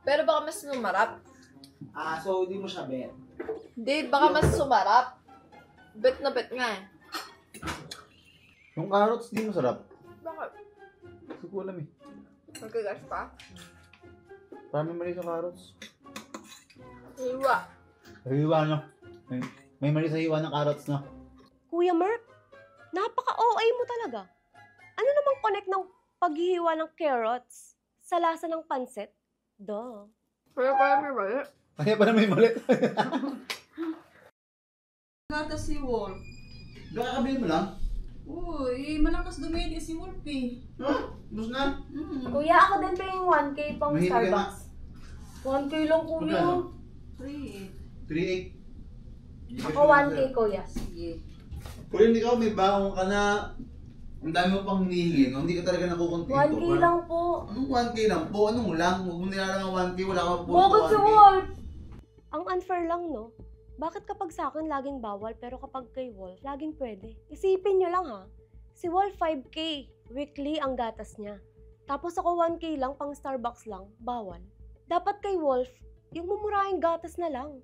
S3: Pero baka mas sumarap.
S1: Ah, so hindi mo siya bet.
S3: Hindi, baka mas sumarap. Bet na bet nga eh.
S4: Yung carrots, di masarap.
S3: Bakit?
S4: Hindi ko alam eh.
S3: Magkagas pa?
S4: Parang may mali sa carrots.
S3: Iwa.
S4: Hiwa no. May mali sa hiwa ng carrots no.
S8: Kuya Mark, napaka-OA mo talaga. Ano namang connect ng paghihiwa ng carrots sa lasa ng pansit? Duh.
S3: Pero parang may mali.
S4: Kaya parang may mali.
S5: Gata si Wolf.
S4: Nakakabili mo lang?
S5: Uy, malakas dumedi si Wolf eh.
S4: Bus na.
S8: Kuya, ako din paying 1K pang
S4: Mahilig ka na.
S8: Starbucks. 1K lang, kuya.
S4: Magkano?
S5: 3.
S4: 3.8.
S8: Ako 1K, kuya.
S5: Sige.
S4: Kung hindi ka, may baong ka na. Ang dami mo pang hinihingi, no? Hindi ka talaga nakukontento.
S8: 1K lang po.
S4: Anong 1K lang po? Anong lang? Huwag mo nilalang ang 1K, wala ka po.
S8: Bakit si Wolf? Ang unfair lang, no? Bakit kapag sa akin laging bawal, pero kapag kay Wolf, laging pwede? Isipin nyo lang, ha? Si Wolf 5K. Weekly ang gatas niya. Tapos ako 1K lang, pang Starbucks lang, bawal. Dapat kay Wolf, yung mumurahing gatas na lang.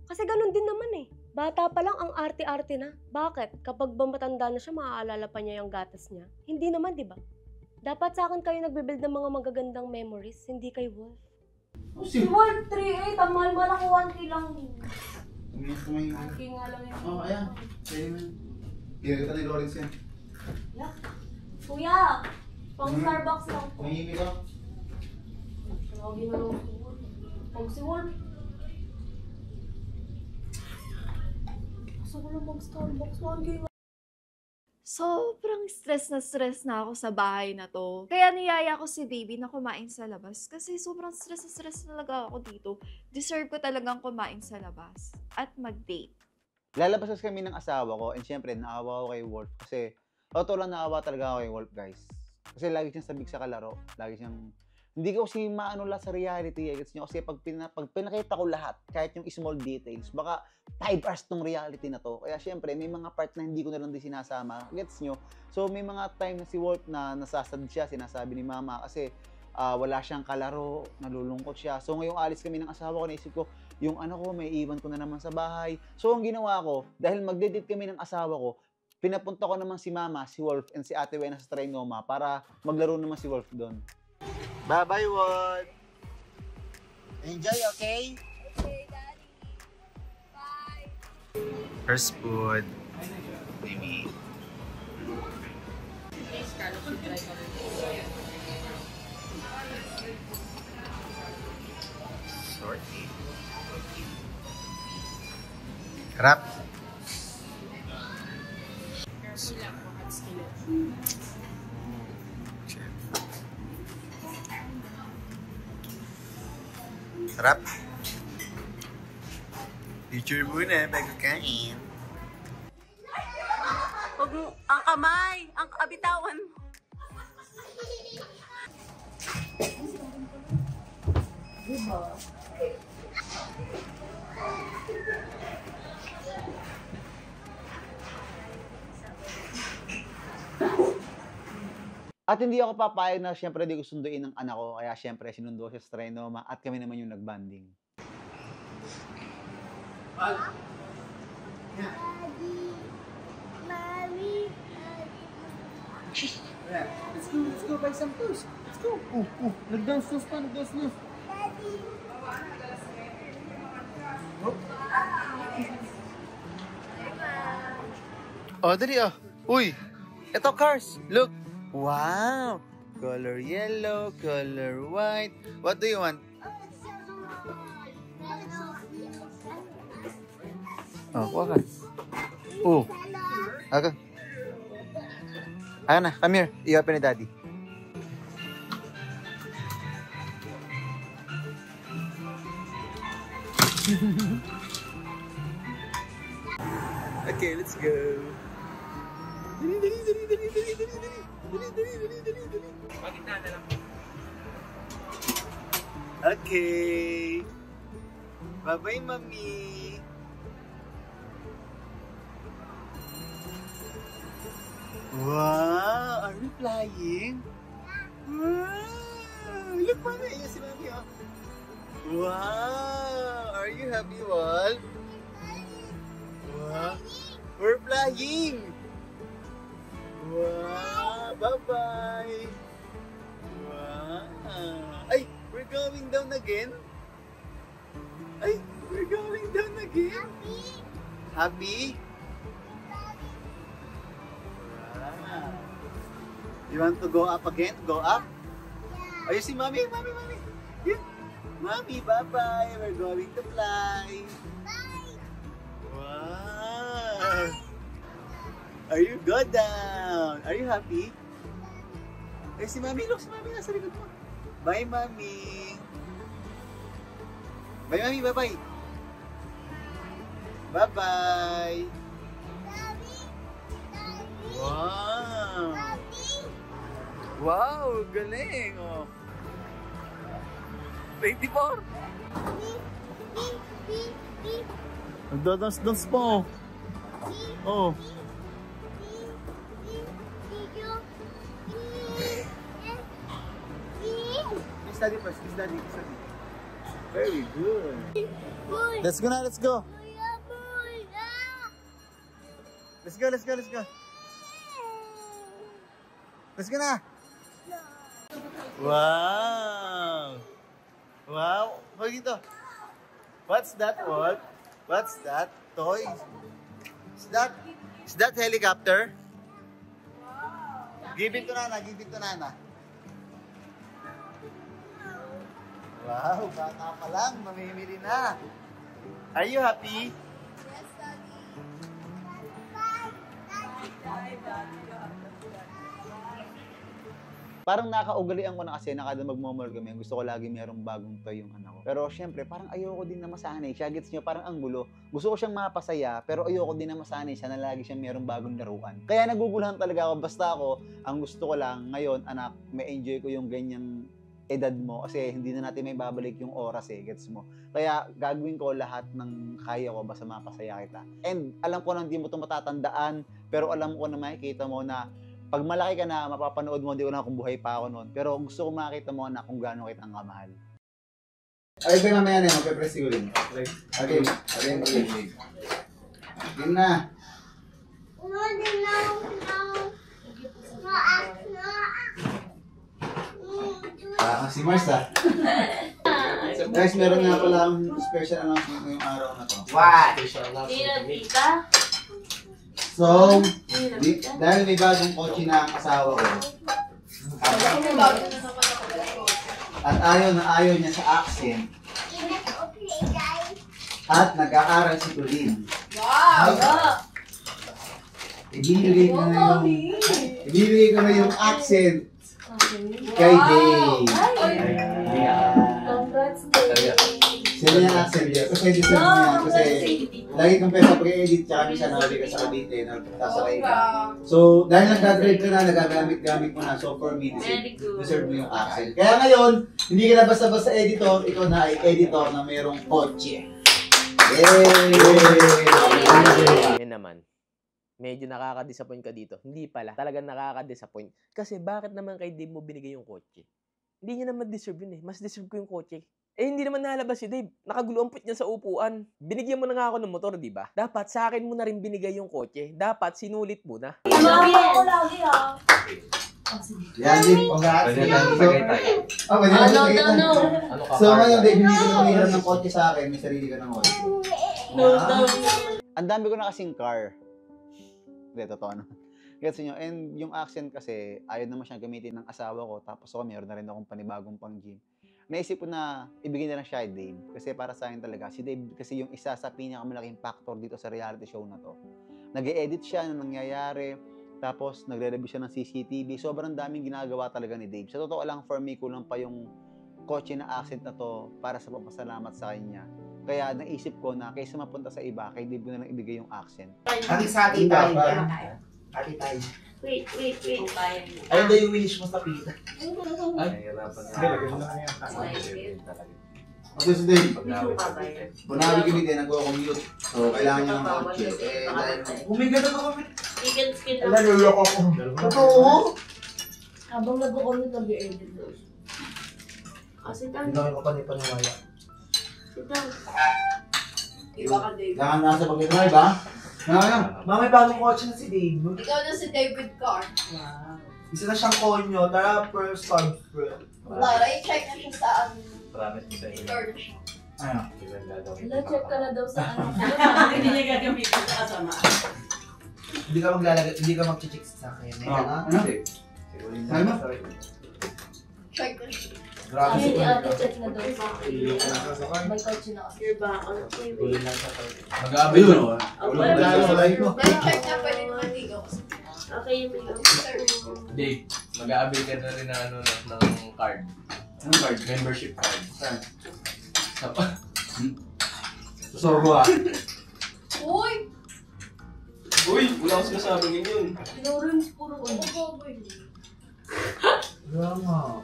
S8: Kasi ganun din naman eh. Bata pa lang ang arte-arte na. Bakit? Kapag ba matanda na siya, maaalala pa niya yung gatas niya? Hindi naman, di ba? Dapat sa akin kayo nagbe-build ng mga magagandang memories, hindi kay Wolf. Si Wolf 3.8, ang mahal-mahal ako 1K lang.
S4: Kumain.
S8: 1K nga lang yun.
S4: Oh, ayan. Pwede mo. Ginagay ka ni Lawrence yan.
S8: Yeah. Kuya, pang Starbucks lang po.
S4: Mahimik ka.
S8: Lagi na lang si Wolf. Pag si Wolf. Gusto ko lang mag-Starbucks. 1K nga.
S2: Sobrang stress na ako sa bahay na to. Kaya niyaya ko si baby na kumain sa labas. Kasi sobrang stress talaga ako dito. Deserve ko talagang kumain sa labas. At mag-date.
S4: Lalabas kasi kami ng asawa ko and syempre naawa ako kay Wolf kasi totoo lang naawa talaga ako kay Wolf, guys. Kasi lagi siyang sabik sa kalaro. Lagi siyang hindi ko kasi maano lang sa reality. Gets nyo? Kasi pag pinakita ko lahat, kahit yung small details, baka 5 hours tong reality na to. Kaya syempre, may mga part na hindi ko na lang din sinasama. Gets nyo? So, may mga time na si Wolf na nasasad siya, sinasabi ni mama, kasi wala siyang kalaro, nalulungkot siya. So, ngayong alis kami ng asawa ko, naisip ko, yung ano ko, may iwan ko na naman sa bahay. So, ang ginawa ko, dahil magde-date kami ng asawa ko, pinapunta ko naman si mama, si Wolf, and si Ate Wena sa Trinoma para maglaro naman si Wolf doon. Bye-bye, Wolf! Enjoy, okay?
S3: Okay, Daddy. Bye.
S4: First food. Maybe. Sorty. Harap. Sarap. Picture muna bago kain.
S5: Huwag mo, ang kamay, ang kabitawan mo.
S4: At hindi ako papayag na syempre di ko sunduin ng anak ko. Kaya syempre sinundo siya sa Trinoma at kami naman yung nagbanding.
S10: Daddy, Mommy,
S7: Let's go buy some toast. Let's go. Nag-dance toast pa, nag-dance toast.
S10: Daddy.
S4: Oh, dali oh. Uy, eto cars. Look. Wow. Color yellow, color white. What do you want? Oh, kuha ka. Oh. Okay. Ayan na, come here. I-open ni Daddy. Okay, let's go. Okay. Bye-bye, Mommy. Wow! Are we flying? Wow! Look, Mami! Ayan si Mami, oh. Wow! Are you happy, Wal? Wow! We're flying! Wow! Bye-bye! Wow! Ay! We're going down again? Ay! We're going down again? Happy? You want to go up again? Go up? Ayun si Mommy, Mommy, Mommy. Yun. Mommy, bye-bye. We're going to fly. Bye. Wow. Are you go down? Are you happy? Ayun si Mommy. Look, si Mommy nasa likod mo. Bye, Mommy. Bye, Mommy. Bye-bye. Bye-bye. Wow. Wow, galing! Oh. 24! Nagdadance-dance pa, oh. Oh. Kiss Daddy first, kiss Daddy, kiss Daddy. Very good. Let's go na, let's go. Let's go, let's go, let's go. Let's go na. Wow! Wow! Hoy dito. What's that, what? What's that? Toy? Is that helicopter? Wow! Give it to Nana, give it to Nana. Wow, bata pa lang, mamimili na. Are you happy?
S10: Yes, Daddy.
S4: Parang nakaugalian ko na kasi na kada magmamall kami, gusto ko lagi merong bagong toy yung anak ko. Pero syempre, parang ayoko din na masanay siya. Gets nyo, parang ang gulo. Gusto ko siyang mapasaya, pero ayoko din na masanay siya na lagi siyang merong bagong laruan. Kaya naguguluhan talaga ako. Basta ako, ang gusto ko lang ngayon, anak, may enjoy ko yung ganyang edad mo kasi hindi na natin may babalik yung oras eh, gets mo. Kaya gagawin ko lahat ng kaya ko basta mapasaya kita. And alam ko na hindi mo ito matatandaan, pero alam ko na makikita mo na pag malaki ka na, mapapanood mo, hindi ko na kung buhay pa ako noon. Pero gusto ko makita mo na kung gaano kita ang kamahal. Ay, ba mamaya na yan, magpe-press ko rin. Okay. Game na. Si Mars guys, meron nga pala ang special announcement ngayong araw na to.
S11: What?
S4: So, dahil may bagong kotse na ang asawa ko, at ayaw niya sa accent, at nag-aaral si Colleen.
S11: Wow!
S4: Ibibigay ko na yung accent kay Dave.
S11: Congrats, Dave.
S4: Sila yung accent niya. Kasi deserve niya. Kasi lagi kang pesa pag-edit tsaka minsan nakali ka sa Cavite, nagtasakay ka. So, dahil nagdadrive ka na, nagagamit-gamit mo na. So, for me, deserve mo yung accent. Kaya ngayon, hindi ka na basta-basta editor, ikaw na ay editor na mayroong kotse. Yay!
S9: Ngayon naman, medyo nakaka-disappoint ka dito. Hindi pala. Talagang nakaka-disappoint. Kasi bakit naman kay Dave mo binigay yung kotse? Hindi niya naman deserve yun eh. Mas deserve ko yung kotse. Eh, hindi naman nalabas si Dave. Nakagulo ang put niya sa upuan. Binigyan mo na nga ako ng motor, di ba? Dapat sa akin mo na rin binigay yung kotse. Dapat sinulit mo na.
S8: Ako lagi ha.
S1: Yan, Dave. Congrats.
S11: Pwede lang isagay tayo.
S1: Pwede lang isagay tayo.
S11: Ano ka?
S1: So, ngayon, Dave, hindi ko na hiram ng kotse sa akin. May sarili ka ng kotse.
S4: Ang dami ko na kasing car. Hindi, totoo naman. Kasi nyo, and yung accent kasi, ayaw naman siyang gamitin ng asawa ko, tapos ako meron na rin akong panibagong pang gym. Naisip ko na ibigay na lang siya kay Dave. Kasi para sa akin talaga, si Dave kasi yung isa sa pinakamalaking factor dito sa reality show na to. Nag-e-edit siya ng nangyayari, tapos nagre-review siya ng CCTV. Sobrang daming ginagawa talaga ni Dave. Sa totoo lang, for me, kulang pa yung kotse na accent na to para sa papasalamat sa kanya. Kaya naisip ko na kaysa mapunta sa iba, kay Dave ko na lang ibigay yung accent.
S1: Hati tayo. Hati tayo.
S10: Wait.
S1: Ayun daw yung wish mo sa pita.
S11: Ay, hirapan nga.
S1: Okay, so Dave. Bunabi kami din, nagko-commute. So, kailangan niya ng kotse. Eh, dahil humigat ako kami.
S10: Skin lang.
S1: Nalulok ako. Totoo?
S8: Habang nag-comment, nag-edit daw.
S10: Sit
S1: Hindi
S10: down.
S1: kami kapaniwala.
S10: Sit down.
S3: Iba ka, Dave.
S1: Kailangan nasa pag-drive, ha? Mama, may bagong kotse na si Dave.
S3: Ikaw na si David Carr.
S1: Isa na siyang konyo, tara first subscribe.
S3: Lara, i-check na siya sa
S11: Promise mo sa inyo.
S3: store na siya.
S1: Ano?
S11: Ilan gagawin?
S8: Check ka na daw sa ano.
S5: Hindi niya gagamitin sa kasama.
S1: Hindi ka maglalagay, hindi ka mag-chicks sa akin. Eh, ano? Ano?
S3: Check na siya.
S1: Grabe si
S8: Check na daw sa may kotse na kasi.
S10: You're back on the TV.
S11: Mag-aabay yun.
S3: May check na pwede naman dito.
S10: Okay, may
S11: Dave, mag-aabay ka na rin ng ano ng card. Anong card? Membership card. Saan?
S1: Sorbo, ah.
S3: Uy!
S9: Uy, wala akong sinasabi ganyan.
S8: Tinuro yung puro baboy.
S1: Drama.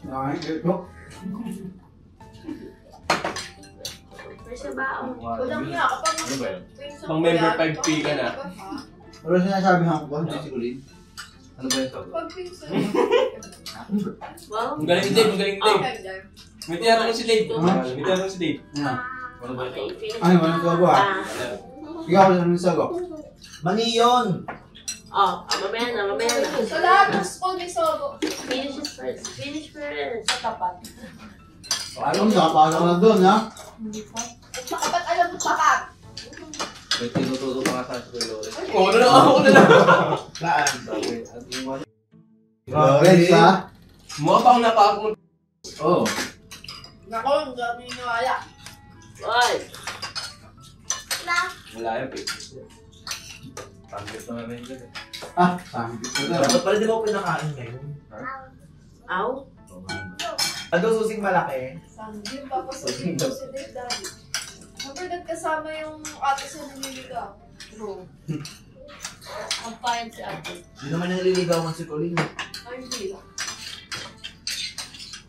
S1: Nakakit ko.
S10: Where's the baon?
S3: Walang niya kapag
S11: Ano ba yun?
S9: Pang member 5P ka na.
S1: Pero sinasabi ko ba, hindi si Kulin?
S11: Ano ba ito?
S3: Pag pinsan.
S10: Wow.
S9: Ang galing ni Dave, ang galing ni Dave.
S3: Okay, Dave.
S9: May tinatanong si Dave. May tinatanong si Dave.
S11: Ano ba ito?
S10: Okay, finish.
S1: Ay, walang sago, ah. Ikaw ko lang ng sago. Mani yun!
S10: Mamaya na.
S3: Sa lahat ng school may sogo.
S10: Finish first.
S3: Sa tapat.
S1: Alam mo, nakapasok na doon, ha?
S8: Hindi pa.
S3: Tsaka ba't alam mo tapat?
S11: May tinututo pa nga sa school.
S9: Oo, ako na lang.
S1: Saan?
S11: Grabe,
S1: Grabe, ha?
S9: Mukha pa akong napakakong.
S11: Oo.
S3: Nako, ang dami niwala.
S10: Why?
S11: Wala yung pictures. Pangit na namin dyan eh.
S1: Ah, sabi ko na. Dapat pala di ba ako pinakain ngayon?
S10: Ow?
S1: Ano susing malaki?
S3: Sanggim, papasukin ko si Dave Daddy. Siyempre, kasama yung ate sa naniligaw. True.
S8: Ang payad si ate.
S1: Hindi naman nililigawan si Colin.
S3: Ay, hindi lang.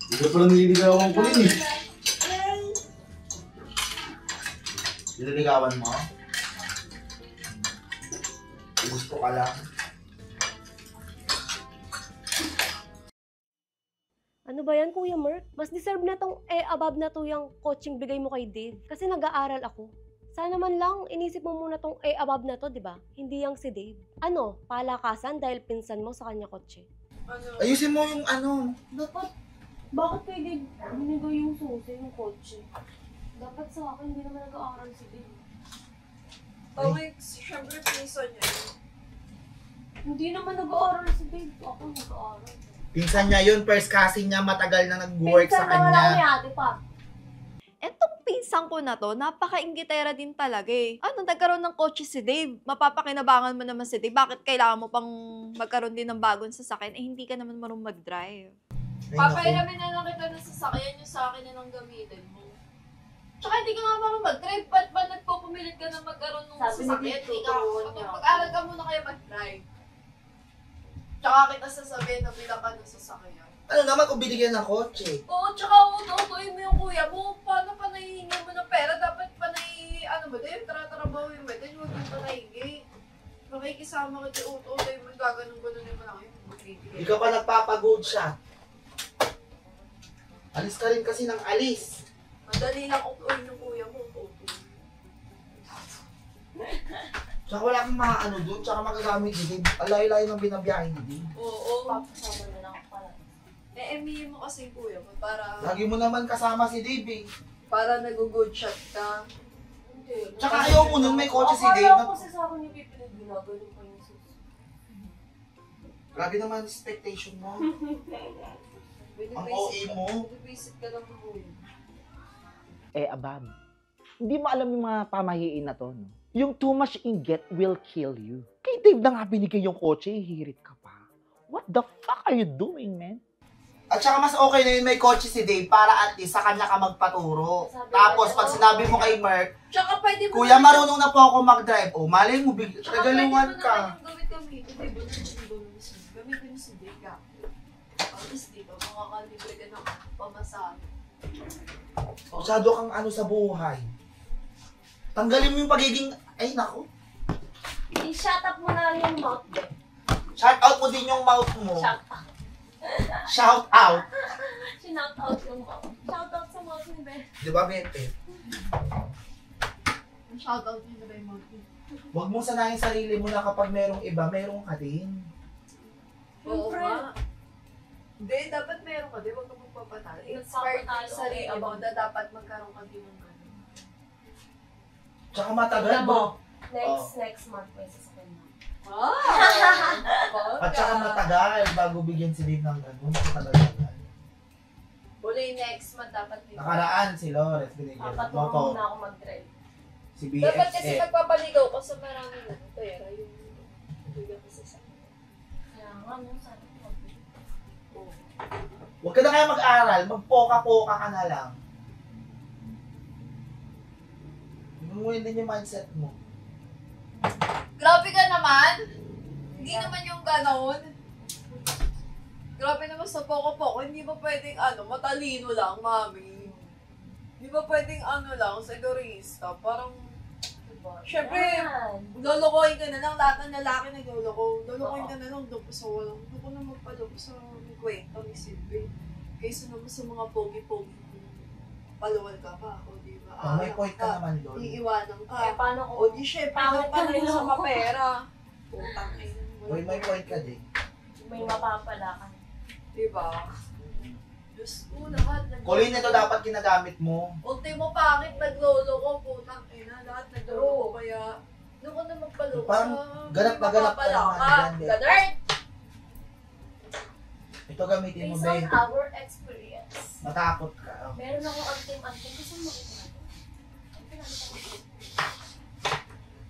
S1: Hindi ka pala nililigawan ko Colin, eh. Nililigawan mo? Gusto ka lang.
S8: Ano ba yan, Kuya Merk? Mas deserve na tong above na to yung coaching bigay mo kay Dave. Kasi nag-aaral ako. Sana man lang, inisip mo muna tong above na to, di ba? Hindi yung si Dave. Ano, palakasan dahil pinsan mo sa kanya kotse?
S1: Ayusin mo yung ano.
S8: Dapat, bakit kay Dave binigay yung susi, yung kotse? Dapat sa akin, hindi naman nag-aaral si Dave.
S3: Okay, siyempre pinsan niya.
S8: Hindi naman nag-aaral si Dave. Ako nag-aaral.
S1: Pinsan niya yun, first cousin niya, matagal na nag-work sa
S8: Pinsan naman ako ni
S1: kanya.
S8: ate pa.
S2: Etong pinsang ko na to, napaka-inggitera din talaga eh. Ano, nagkaroon ng kotse si Dave. Mapapakinabangan mo naman si Dave. Bakit kailangan mo pang magkaroon din ng bagong sasakyan? Eh, hindi ka naman marunong mag-drive.
S3: Papairamin na lang kita ng sasakyan yung sa akin na lang gamitin mo. Tsaka hindi ka nga marunong mag-drive. Ba't ba nagpupumilit ka na magkaroon ng
S8: Sabi ni
S3: sasakyan?
S8: Dave,
S3: Hindi ka,
S8: tuturuan niya.
S3: pag-aral ka muna kayo mag-drive. Tsaka kita sasabihin na bilang ka ng sasakyan.
S1: Ano naman kung binigyan ng kotse?
S3: Oo, tsaka ututuin mo yung kuya mo. Paano pa nahihingi mo ng pera? Dapat pa
S2: ano ba din, tratarabawin mo, din huwag kang pataygi. Makikisama ka di uto, tayo mo gaganon-ganon yung malaki.
S1: Hindi ka pa nagpapagood siya. Alis ka rin kasi ng alis.
S2: Madali lang utuin ng kuya mo, uto.
S1: Tsaka wala kang mga ano doon, tsaka magagamit din. Alay-lay ng binabiyahin din.
S2: Oo.
S8: Papasama na lang ako pala.
S2: Emihin mo kasi yung kuya mo para
S1: Lagi mo naman kasama si Dave eh.
S2: para nag-good shot ka.
S1: Tsaka ayaw mo nun, may kotse si Dave.
S8: Akala ko kasi sa akin yung pipinag ginagano pa yung sus.
S1: Grabe naman expectation mo. Ang OA mo.
S2: Binibisit ka lang ng kuya.
S7: Abab, hindi mo alam yung mga pamahiin na to, no? Yung too much inget will kill you. Kay Dave na nga binigay yung kotse, hirit ka pa. What the fuck are you doing, man?
S1: At saka mas okay na yun may kotse si Dave para at least sa kanya ka magpaturo.
S8: Sabi
S1: Tapos
S8: ko,
S1: pag sinabi mo kay Mark,
S2: Tsaka pwede mo
S1: Kuya, marunong na po ako mag-drive. O, malay mo, nagaluhan ka.
S2: Gamitin mo si Dave ka. At least dito, makakalibre ka ng pamasahe.
S1: Masyado kang ano sa buhay. Tanggalin mo yung pagiging, ay nako.
S8: I-shut up mo na lang yung mouth, be.
S1: Shout out mo din yung mouth mo.
S8: Shut up.
S1: Shout out.
S8: Shout out yung mouth. Shout out sa mouth ni Be.
S1: Di ba, Bete?
S2: Shoutout niyo na ba yung mga
S1: Huwag mong sanayin sarili mo na kapag merong iba, merong ka din.
S2: Oo nga. Hindi, dapat meron ka din. Huwag kang magpapatalo. Inspired mo yung sarili mo na dapat magkaroon ka din ng gano'n.
S1: Tsaka matagal
S8: Tignan
S1: mo.
S8: mo. Next month may sasakyan na.
S2: Wow!
S1: At saka matagal bago bigyan si Dave ng ganun. Matagal-tagal.
S2: Uli next month dapat din.
S1: Nakaraan si Lores, binigyan.
S8: Papatulong
S1: Moto.
S8: muna ako mag-drive.
S1: Si
S2: Dapat kasi
S1: BFF.
S2: magpapaligaw ka sa maraming pera. Yung bigyan ka sa
S8: Kaya nga, no, sana ko mag-drive.
S1: Huwag ka na kaya mag-aral, magpoka-poka ka na lang. Gumuhin din yung mindset mo.
S2: Grabe ka naman! Hindi naman yung ganon. Grabe naman sa poko-poko. Hindi ba pwedeng matalino lang, mami? Hindi ba pwedeng lang, segurista? Parang, syempre, lolokohin ka na lang. Lahat ng lalaki nagloloko. Lolokohin ka na lang doon sa walang. Doon ko na magpaloko sa kwento ni Silvie. Kaysa naman sa mga pogi-pogi. Paluwal ka pa, o di ba?
S1: Oh, may point ka naman doon.
S2: Iiwanan ka.
S8: Eh, paano
S2: O
S8: kung
S2: di syempre,
S8: Pangit
S2: doon ka
S8: ka
S2: na
S8: rin
S2: sa
S8: ako.
S2: mapera. Putang ina.
S1: Uy, may point ka din.
S8: may mapapala ka?
S2: Diba? Diyos ko, lahat.
S1: Kulin ito dapat ginagamit mo.
S2: Ultimo pangit, naglolo ko, putang ina. Lahat naglolo ko, kaya doon ko na magpalo.
S1: Parang ganap na ganap ka naman dyan, Beth.
S2: Ganard!
S1: Ito gamitin mo,
S8: Based on
S1: Ben.
S8: our experience,
S1: Matakot ka.
S8: meron akong antim-antim. Gusto mo ito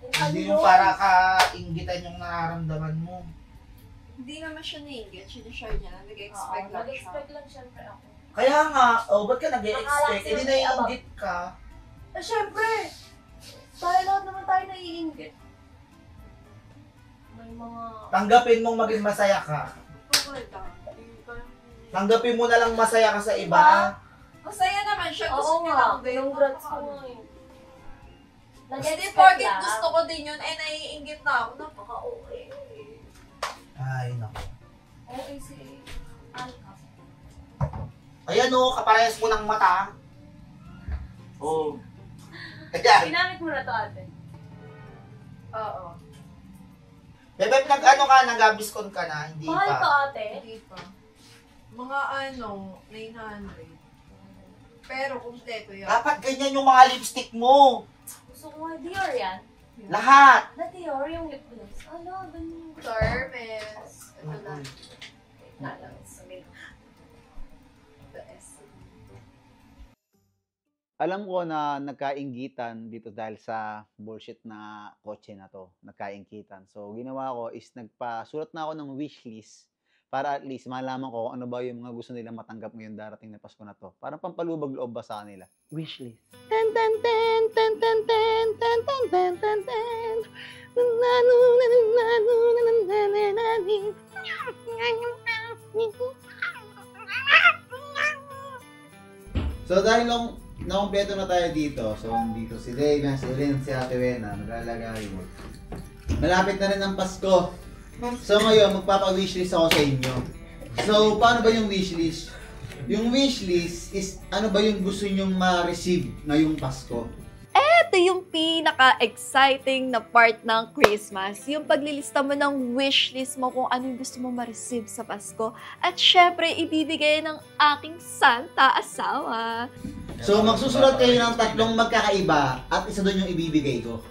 S1: Hindi yung para ka inggitan yung nararamdaman mo.
S2: Hindi naman siya nainggit. Sinashare niya na. Nag-expect lang siya.
S8: Nag-expect lang syempre ako.
S1: Kaya nga, ba't ka
S8: Akala
S1: nag-e-expect?
S8: ko
S1: Hindi
S8: may
S1: naiinggit ka.
S8: Eh, syempre! Tayo lahat naman tayo naiinggit. May mga...
S1: Tanggapin mong maging masaya ka. Tanggapin mo na lang masaya ka sa iba.
S2: Masaya naman siya.
S8: Oo
S2: Gusto niya
S8: nga,
S2: lang din.
S8: yung grats ko nga eh.
S2: Hindi
S8: Nag-expect
S2: porket
S8: lang.
S2: gusto ko din yun, eh naiinggit na ako. Napaka-okay.
S1: Ay, naku.
S8: Okay si Alka.
S1: Ayan o, kaparehas mo ng mata. Oo. Ayan.
S8: Ginamit mo na to, ate.
S2: Oo.
S1: Bebe, nag-ano ka, nag-abiskon ka na, hindi
S8: Mahal to,
S1: pa.
S8: ate.
S2: Hindi pa. Mga 900. Pero kumpleto yan.
S1: Dapat ganyan yung mga lipstick mo.
S8: Gusto ko nga Dior yan.
S1: Lahat.
S8: Na Dior yung lip gloss. Ano, ganyan.
S2: Hermes. Ito na.
S8: Wait na lang. Sa mid.
S2: The S.
S4: Alam ko na nagkainggitan dito dahil sa bullshit na kotse na to. Nagkainggitan. So, ginawa ko is nagpasulat na ako ng wishlist para at least malaman ko kung ano ba yung mga gusto nila matanggap ngayon darating na Pasko na to. Parang pampalubag loob ba sa kanila.
S7: Wishlist. Ten ten ten ten ten ten ten ten ten ten ten. Nanu nanu nanu nanu nanu.
S1: So dahil
S4: nakompleto na tayo dito. So, dito si Dave, si Lynn, si Ate Wena, maglalagay. Malapit na rin ang Pasko. So, ngayon, magpapa-wishlist ako sa inyo. So, paano ba yung wishlist? Yung wishlist is, ano ba yung gusto nyong ma-receive ngayong Pasko?
S3: Ito yung pinaka-exciting na part ng Christmas. Yung paglilista mo ng wishlist mo kung ano yung gusto mo ma-receive sa Pasko. At syempre, ibibigay ng aking Santa asawa.
S4: So, magsusulat kayo ng tatlong magkakaiba at isa doon yung ibibigay ko.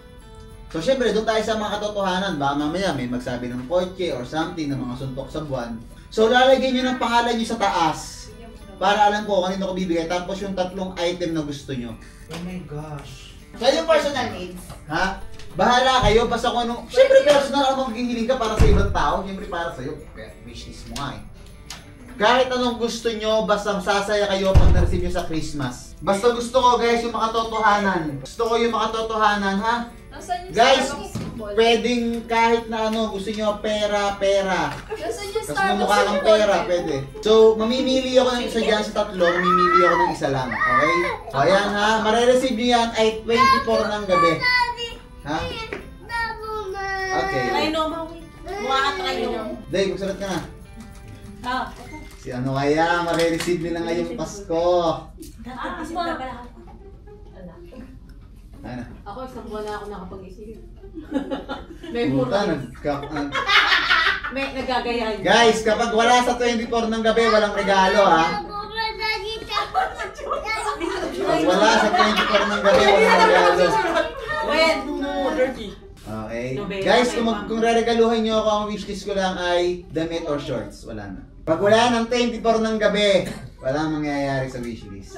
S4: So, syempre, doon tayo sa mga katotohanan. Baka mamaya may magsabi ng kotse or something na mga suntok sa buwan. So, lalagyan nyo ng pangalan nyo sa taas para alam ko kanino ko bibigay. Tapos yung tatlong item na gusto nyo.
S1: Oh my gosh.
S7: So, yung personal needs.
S4: Ha? Bahala kayo, basta kung ano. Siyempre, personal ang maghihiling ka para sa ibang tao. Siyempre, para sa'yo. Wishlist mo nga eh. Kahit anong gusto nyo, basta sasaya kayo pag na-receive nyo sa Christmas. Basta gusto ko, guys, yung makatotohanan. Gusto ko yung makatotohanan, ha? Guys, pwedeng kahit na ano, gusto nyo pera. Tapos mamukha kang pera, pwede. So, mamimili ako ng isa dyan sa tatlo, mamimili ako ng isa lang, okay? O, ayan ha, marireceive nyo yan ay 24 ng gabi. Ha? Okay.
S5: Ay, no, mukha ka tayo.
S4: Dave, magsulat ka na. Si ano kaya, marireceive nila ngayong Pasko. Ano?
S12: Ako, isang buwan na ako nakapag-isip.
S4: May puta,
S12: May nagagayahan.
S4: Guys, kapag wala sa 24 ng gabi, walang regalo ha. Kapag wala sa 24 ng gabi, walang regalo. Okay. Guys, kung re-regaluhan nyo ako, ang wishlist ko lang ay damit or shorts. Wala na. Pag wala ng 24 ng gabi, walang mangyayari sa wishlist.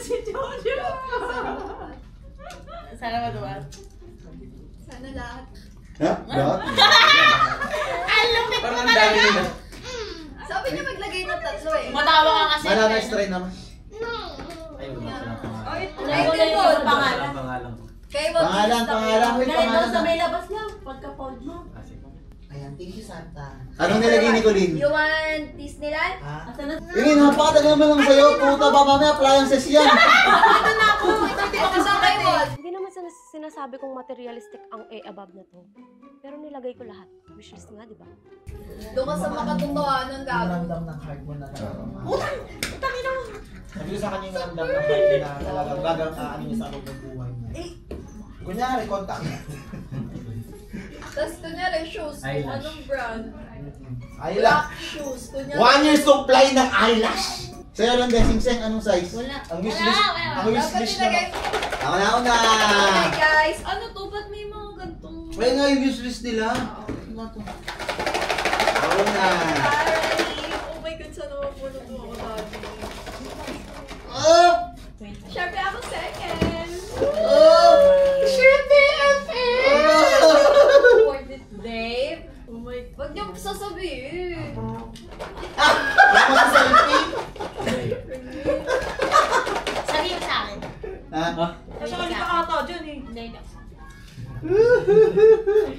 S5: Si Jojo. Sana maduwan.
S3: Sana lahat.
S4: Ha? Lahat?
S11: Parang ang dami nila.
S3: Sabi niya maglagay ng tatlo eh.
S5: Matawa ka kasi.
S4: Malala try naman.
S11: Pangalan ko.
S4: Pangalan. May pangalan.
S12: Sa may labas lang, pagka-fold mo.
S7: Ayan, thank you, Santa.
S4: Anong nilagay ni Colleen?
S3: You want this nila?
S7: Ha?
S4: Ini, napakatagal naman lang sa'yo. Puta, baba may appliances yan.
S3: Ito na ako. Ito di ba kasama yun?
S8: Hindi naman sinasabi kong materialistic ang above na to. Pero nilagay ko lahat. Wishlist nga, di ba?
S3: Doon ka sa makatotohanan
S7: Yung
S3: gago.
S7: ramdam ng heart mo na sabi ko sa kanya yung ramdam ng heart mo na talagang bagang ano niya sa loob ng buhay niya. Kunyari, contact.
S3: Tapos kunyari shoes kung
S11: Eyelash.
S3: anong brand.
S7: Eyelash.
S3: Black shoes. Kunyari.
S7: 1 year supply ng eyelash.
S4: Sa'yo lang, Sing, anong size?
S12: Wala.
S7: Ang wishlist naman.
S4: Ako na,
S3: Okay guys, ano to? Ba't may mga gantong...
S4: Ay nga yung wishlist nila. Ano to? Ako na.
S3: Oh my God, sana mapulot mo ako dati.
S4: Oh!
S3: Siyempre ako second.
S4: Oh!
S3: Siyempre FM! For this Dave. Oh my God. Ba't niyo sasabihin?
S4: Ako sa selfie?
S12: Sabihin mo sa akin.
S4: Ha?
S5: Kasali ka ata dyan eh.
S12: Hindi.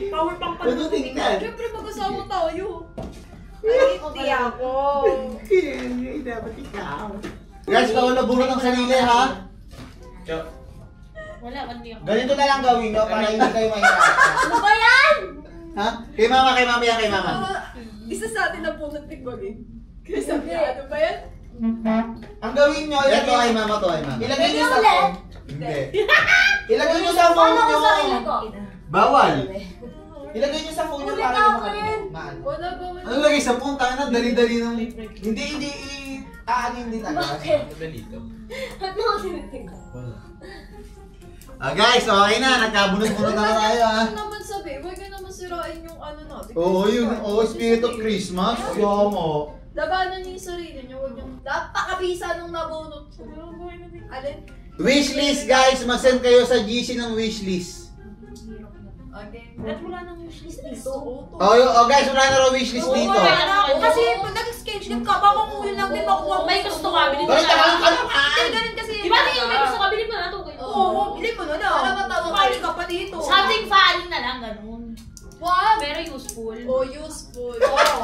S5: Power pang pa.
S4: Ano tingnan?
S3: Siyempre mag-asawa tayo. Ay, hindi ako.
S7: Dapat ikaw.
S4: Guys, bawal na bunot ang sarili ha?
S12: Wala, hindi ako.
S7: Ganito na lang gawin nyo para hindi kayo mahirapan.
S12: Ano ba yan?
S4: Ha? Kay mama yan, kay mama.
S3: Isa sa atin na po nagtigbag eh. Kaya sabi niya, ano ba yan?
S7: Ang gawin nyo,
S4: Ito kay mama to, kay mama.
S7: ilagay nyo sa phone.
S4: Hindi.
S7: Ilagay nyo sa phone
S12: Ano
S7: nyo.
S12: ko sarili ko?
S4: Bawal.
S7: Ilagay nyo sa phone nyo
S12: Ulit
S7: para
S12: ako
S7: yung
S12: rin.
S7: maano.
S3: Wala ba?
S4: Ano lagay sa punta na? Dali-dali ng...
S7: Hindi, aanin din agad.
S11: Dalito.
S12: Ba't mo ako sinitignan?
S4: Guys, okay na. Nagkabunot-bunot na tayo ha.
S3: Ano naman sabi? Huwag ka naman sirain yung ano natin.
S4: Oo, yun. Oo, spirit of Christmas. Yomo.
S3: Labanan niyo yung sarili niyo. Huwag yung napakabisa nung nabunot. Alin?
S4: Wishlist guys, mag-send kayo sa GC ng wishlist.
S3: Again.
S12: Ba't wala nang wishlist dito?
S4: Oh guys, wala na raw wishlist dito.
S5: Kasi pag nag-schedule ka, baka kunin lang din makuha mo.
S12: May gusto ka, bilhin mo
S7: Bakit
S12: na.
S7: ka?
S5: Ganun kasi.
S12: Di ba yung may gusto ka, bilhin mo na ito.
S5: Oo, bilhin mo na lang.
S3: Para matawag
S5: Sumali ka pa dito.
S12: Something funny na lang, ganun.
S3: Wag!
S12: Pero useful.
S3: Oh, useful. Oo.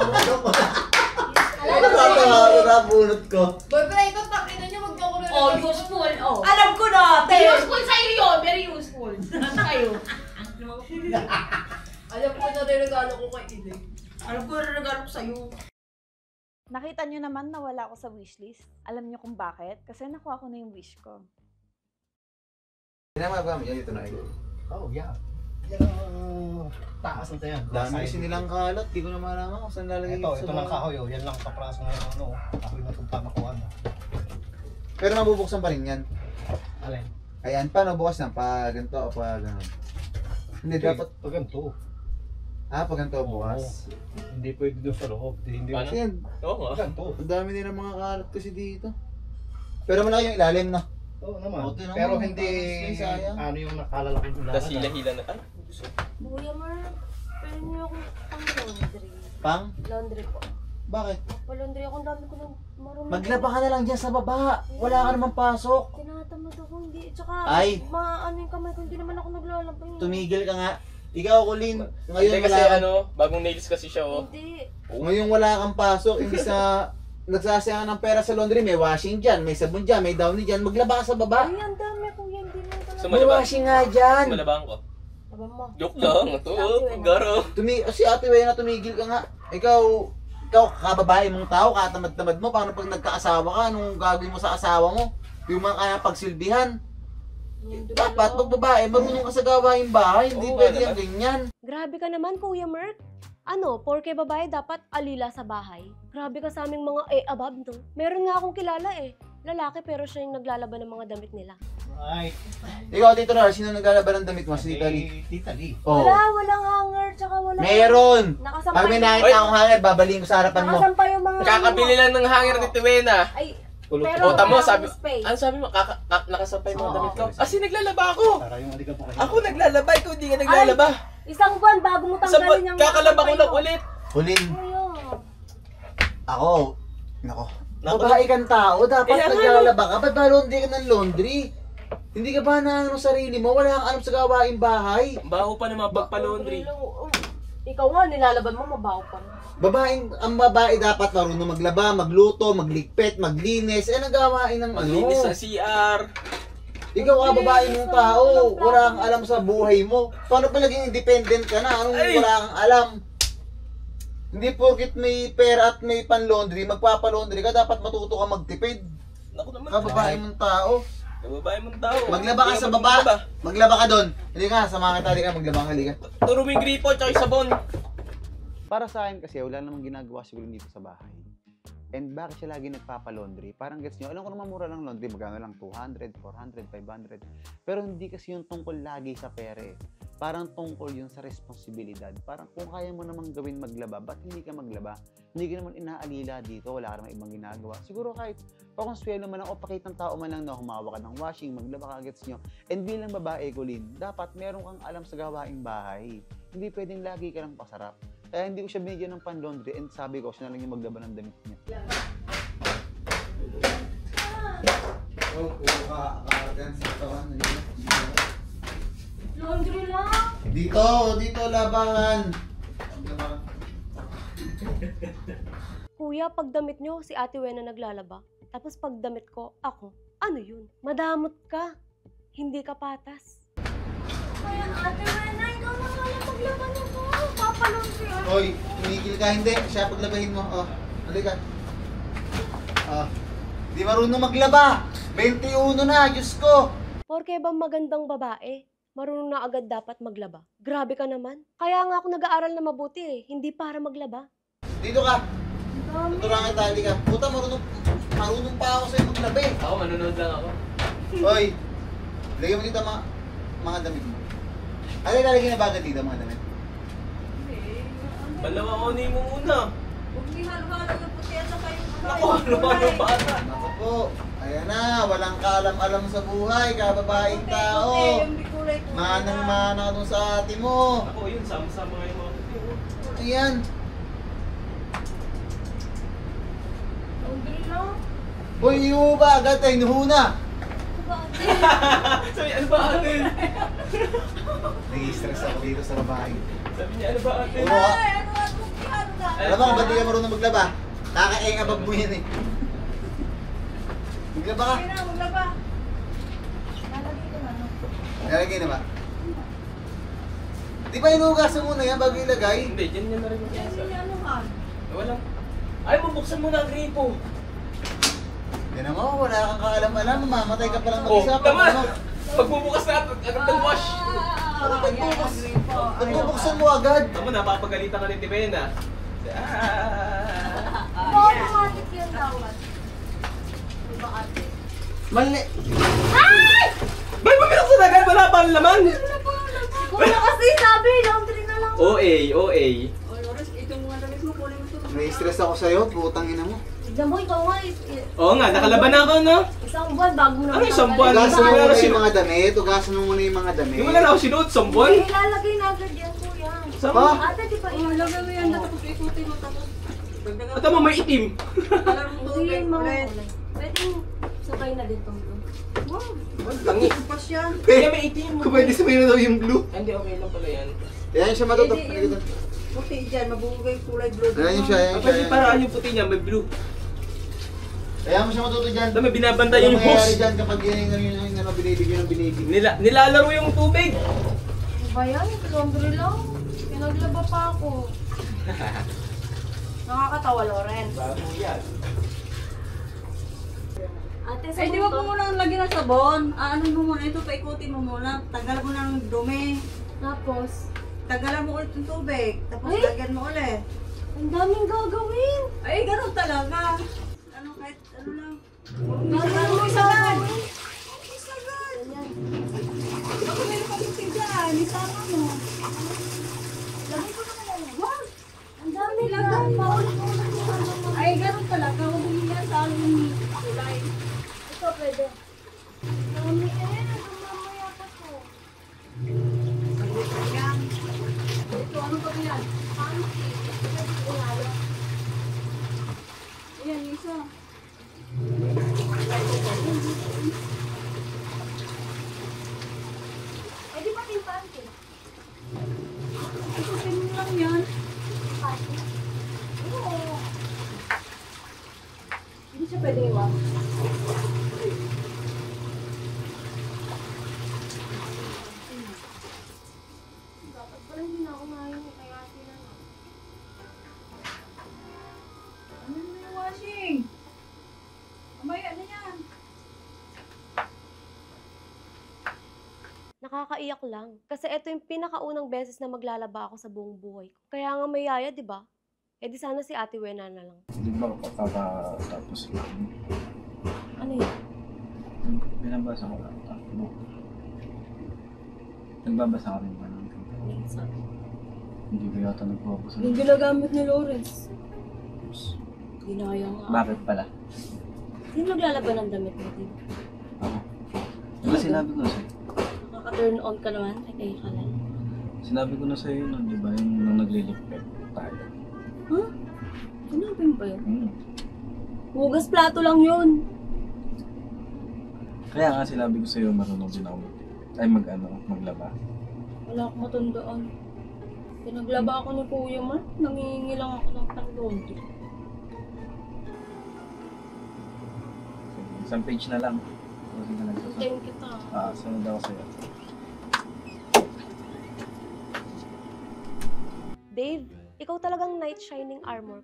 S4: Ano ba ito? Ano bunot ko?
S3: Boyfriend ko, takin na niyo. Huwag niyo ako
S12: Oh, useful. Oh.
S5: Alam ko na, te!
S12: Useful sa'yo yun. Very useful. Sa'yo.
S2: Alam ko na regalo ko kay Ide.
S5: Alam ko na regalo ko sa'yo.
S6: Nakita nyo naman na wala ako sa wishlist. Alam nyo kung bakit? Kasi nakuha ko na yung wish ko.
S4: Pinamagawa mo yan, ito na ito.
S7: Oh, yeah. Yan ang taas na yan.
S4: Dami kasi nilang kalat, di ko na malaman kung saan lalagay
S7: Ito ng kahoy. Oh. Yan lang kapraso ng kahoy na itong pamakuan.
S4: Pero mabubuksan pa rin yan.
S7: Alin?
S4: Ayan, paano bukas na? Pa ganito o pa gano'n? Hindi, dapat...
S7: Pag ganito.
S4: Ah, pag ganito bukas?
S7: Hindi pwede doon sa loob. Hindi
S11: Paano?
S4: Kasi yan,
S11: Oo nga.
S7: ganito.
S4: ang dami nila mga kalat kasi dito. Pero malaki yung ilalim, no?
S7: Oo naman.
S4: Okay naman,
S7: Pero
S4: parang
S7: hindi
S4: sayang.
S7: ano yung nakalalaking ulan.
S11: Tapos hila-hila na. Ay,
S8: Kuya Mark, pwede niyo akong pang-laundry.
S4: Pang?
S8: Laundry po.
S4: Bakit?
S8: Pa-laundry ako, ang dami ko nang marunong.
S4: Maglaba ka na lang dyan sa baba. Wala ka namang pasok.
S8: Tinatamad ako, hindi. Tsaka,
S4: Ay!
S8: ano yung kamay ko, hindi naman ako naglalabay.
S4: Tumigil ka nga. Ikaw, Colin.
S11: hindi
S4: Ngayon
S11: kasi
S4: wala
S11: ano, bagong nails kasi siya oh.
S8: Hindi.
S4: Ngayon wala kang pasok. Imbis na nagsasayang ng pera sa laundry, may washing dyan, may sabon dyan, may downy dyan. Maglaba ka sa baba.
S8: Ay, ang dami kuya, hindi naman talaga.
S11: So,
S4: May washing nga dyan.
S11: Malabang ko.
S8: Aba mo.
S11: Joke lang. Ito, garo.
S4: Si Ate Wena, tumigil ka nga. Ikaw, kababae mong tao, katamad-tamad mo. Paano pag nagkaasawa ka, anong gagawin mo sa asawa mo? Yung mga kaya pagsilbihan. Dapat, pag babae, marunong ka sa gawaing bahay. Hindi
S11: Oo,
S4: pwede
S11: naman.
S4: yung ganyan.
S8: Grabe ka naman, Kuya Mark. Ano, porke babae dapat alila sa bahay. Grabe ka sa aming mga above, no? Meron nga akong kilala lalaki pero siya yung naglalaban ng mga damit nila.
S7: Ay,
S4: Ikaw, Tito Rar, sino naglalaban ng damit mo? Si Tita Lee.
S7: Tita Lee.
S4: Oo.
S8: Walang hanger, tsaka wala.
S4: Meron!
S8: Nakasampay.
S4: Pag may nakita akong hanger, babaling ko sa harapan mo.
S8: Nakasampay yung mga...
S11: Kakabili lang ng hanger ni Tiwena.
S8: Ay,
S4: Pero,
S11: O, tamo,
S8: wala
S11: sabi,
S8: akong space.
S11: ano sabi mo? Nakasampay mga
S8: Oo.
S11: damit ko? Kasi naglalaba ako.
S7: Para yung alika po kayo.
S11: Ako naglalaba, ikaw hindi ka naglalaba.
S8: Isang buwan bago mo tanggalin yung...
S11: Kakalaba ko lang ulit.
S4: Colin,
S8: Kuya.
S4: ako, nako.
S11: Naku,
S4: Babae kang tao, dapat
S11: Kaya nga,
S4: naglalaba ka. Ba't ba laundry ka ng laundry? Hindi ka ba na sarili mo? Wala kang alam sa gawaing bahay.
S11: Baho pa naman pagpa-laundry.
S8: Ikaw nga, nilalaban mo, mabaho pa.
S4: Ang babae dapat marunong maglaba, magluto, magligpit, maglinis. Eh, nagawain ng
S11: Maglinis
S4: ano?
S11: sa CR.
S4: Ikaw nga babae mong tao, wala kang alam sa buhay mo. Paano pa naging independent ka na? Anong
S11: Ay!
S4: wala kang alam? Hindi porket may pera at may pan-laundry, magpapa-laundry ka, dapat matuto ka magtipid.
S11: Naku naman.
S4: Ka babae mong tao.
S11: Babae mong tao.
S4: Maglaba ka sa baba. Maglaba ka doon. Hindi ka, sama kita, halika, maglaba ka, halika.
S11: Turo mo yung gripo at yung sabon.
S4: Para sa akin kasi, wala namang ginagawa siguro dito sa bahay. And bakit siya lagi nagpapa-laundry? Parang gets nyo, alam ko naman mura lang laundry, magkano lang 200, 400, 500. Pero hindi kasi yung tungkol lagi sa pera eh. Parang tungkol yun sa responsibilidad. Parang kung kaya mo namang gawin maglaba, ba't hindi ka maglaba? Hindi ka naman inaalila dito, wala ka namang ibang ginagawa. Siguro kahit pakonswelo man lang o pakitang tao man lang na humawa ka ng washing, maglaba ka, gets nyo. And bilang babae, Colin, dapat meron kang alam sa gawaing bahay. Hindi pwedeng lagi ka lang pasarap. Kaya hindi ko siya binigyan ng pan-laundry and sabi ko, siya na lang yung maglaba ng damit niya.
S8: Laundry lang.
S4: Dito, labangan.
S8: Kuya, pag damit nyo, si Ate Wena naglalaba. Tapos pag damit ko, ako. Ano yun? Madamot ka. Hindi ka patas. Kaya Ate Wena, ikaw na nga lang maglaba nito. Papalaundry ako.
S4: Hoy, tumigil ka, hindi. Siya paglabahin mo. Oh, halika. Di marunong maglaba. 21 na, Diyos ko.
S8: Porke ba magandang babae? Marunong na agad dapat maglaba. Grabe ka naman. Kaya nga ako nag-aaral na mabuti hindi para maglaba.
S4: Dito ka. Tuturuan kita, halika. Puta, marunong pa ako sa'yo maglaba eh.
S11: Ako, manunod lang ako.
S4: Hoy, lagyan mo dito mga damit mo. Ano yung lalagyan na bagay dito, mga damit?
S11: Balawa ko ni mo muna.
S5: Huwag ni halo-halo yung puti at saka yung
S11: Ako, ano bata.
S4: Ako po, ayan na, walang kaalam-alam sa buhay, kababaeng tao. Manang-mana ka dun sa ate mo.
S11: Ako, yun, sama-sama ngayon mga puti.
S4: Ayan.
S8: Laundry lang.
S4: Hoy, iyo ba? Agad tayo, nuhuna.
S11: Sabi, ano ba ate?
S4: Nag-i-stress ako dito sa babae.
S11: Sabi niya, ano ba ate?
S4: Alam mo, ba't di ka marunong maglaba? Kakaeng abab mo yan eh. Maglaba ka.
S6: Sige na, maglaba.
S4: Nalagay na ba? Di ba inuugasan muna yan bago ilagay?
S9: Hindi, dyan yan na rin
S6: Yan,
S9: mag-asa.
S6: ano ka?
S9: Wala. Ay, mabuksan mo na ang gripo.
S4: Yan naman, wala kang kaalam-alam. Mamamatay ka palang
S9: Oh,
S4: mag-isa.
S9: tama!
S4: Ano?
S9: Pagbubukas na, agad nag-wash.
S4: Pagbubuksan mo agad.
S9: Tama, napapagalitan ka ni Tibena.
S8: Automatic yan dapat. Diba ate?
S1: Mali.
S9: Bay, pabinuksan agad! Wala pa ang laman!
S8: Wala kasi sabi, laundry na lang.
S9: OA.
S6: O, Loris, itong mga damit mo, kunin mo ito.
S4: Nai-stress ako sa'yo, putang ina mo.
S8: Tignan mo, ikaw nga.
S9: Oo nga, nakalaban na ako, no?
S8: Isang buwan bago mo na.
S9: Ano isang buwan?
S4: Ugasan mo
S9: Wala na
S4: muna yung
S9: sinuot.
S4: mga damit. Ugasan mo muna yung mga damit.
S9: Di mo na ako sinuot, sambon?
S8: Ilalagay na agad yan, kuya.
S9: Saan
S4: Ha?
S8: Ate, di ba?
S6: Lagay mo yan, tapos ikutin mo, tapos.
S9: At mo may itim.
S6: Kalar mo
S8: Hindi
S6: tubig
S8: yan mga
S6: ulit.
S8: kulay. Pwedeng sakay na din tong blue.
S9: Tangi.
S6: Pas yan.
S9: Kaya may itim.
S4: Kung pwede sabihin na daw yung blue.
S9: Hindi, okay lang pala yan.
S4: Yan siya matutok.
S6: Hindi, yan. Puti dyan, mabubugay yung kulay blue.
S4: Yan siya, yan
S9: Ah,
S4: siya.
S9: pwede paraan yung puti niya, may blue.
S4: Kaya mo siya matutok dyan.
S9: Dami, binabantay
S4: Ano
S9: yung
S4: mangyayari
S9: hose.
S4: dyan kapag yan yung ano, binibigyan ng binibig?
S9: Nilalaro yung tubig.
S8: Ano ba yan? Laundry lang. Pinaglaba pa ako. Nakakatawa, Loren.
S9: Bago yan.
S8: Ate, sa
S6: Ay, di ba po muna lagyan ng sabon? Ano mo muna ito, paikutin mo muna. Tagalan mo ng dumi.
S8: Tapos,
S6: Tagalan mo ulit yung tubig. Tapos
S8: Ay!
S6: lagyan mo ulit.
S8: ang daming gagawin.
S6: Ay, ganun talaga. Ano kahit, ano lang.
S8: Gagawin mo isa lang.
S6: Ako meron ka puti dyan. Isama mo.
S8: Lagay ko naman yan. Wag! Ang dami lang. Paulit-ulit yung ano mo.
S6: Ay, ganun talaga. Huwag mo yan sa aling kulay.
S8: Ito pwede. Dami eh. Mamaya pa to.
S6: Yan. Ito, ano pa yan?
S8: Panty. Pwede ko lalo.
S6: Ayan, isa.
S8: Eh, di ba yung panty?
S6: Ikutin mo lang yan.
S8: Panty? Oo. Hindi siya pwede iwan. Dapat pala hindi na ako ngayon. Kaya sila na.
S6: Ano mo yung washing? Mamaya na yan.
S8: Nakakaiyak lang. Kasi ito yung pinakaunang beses na maglalaba ako sa buong buhay ko. Kaya nga may yaya, di ba? Eh di sana si Ate Wena na lang.
S13: Hindi ba tapos lang?
S8: Ano yun?
S13: Binabasa ko lang. Nagbabasa ka rin ba ng hindi ko yata nagbabasa.
S8: Yung ginagamit ni Lawrence. Ginaya nga.
S13: Bakit pala?
S8: Hindi naglalaban ng damit mo, di ba?
S13: Ako. Diba sinabi ko sa'yo?
S8: Nakaka-turn on ka naman, kay ka lang.
S13: Sinabi ko na sa'yo nun, di ba? Yung nung naglilipet tayo.
S8: Huh? Sinabi mo ba yun?
S13: Hugas
S8: plato lang yun.
S13: Kaya nga sinabi ko sa'yo, marunong din ako maglaba.
S8: Wala akong matandaan. Pinaglaba ako ni Kuya Man, nangihingi lang ako ng pang-laundry.
S13: Sige, isang page na lang. Kasi na nagsasabi.
S8: Thank kita.
S13: Sunod ako sa'yo.
S8: Dave, ikaw talagang knight shining armor.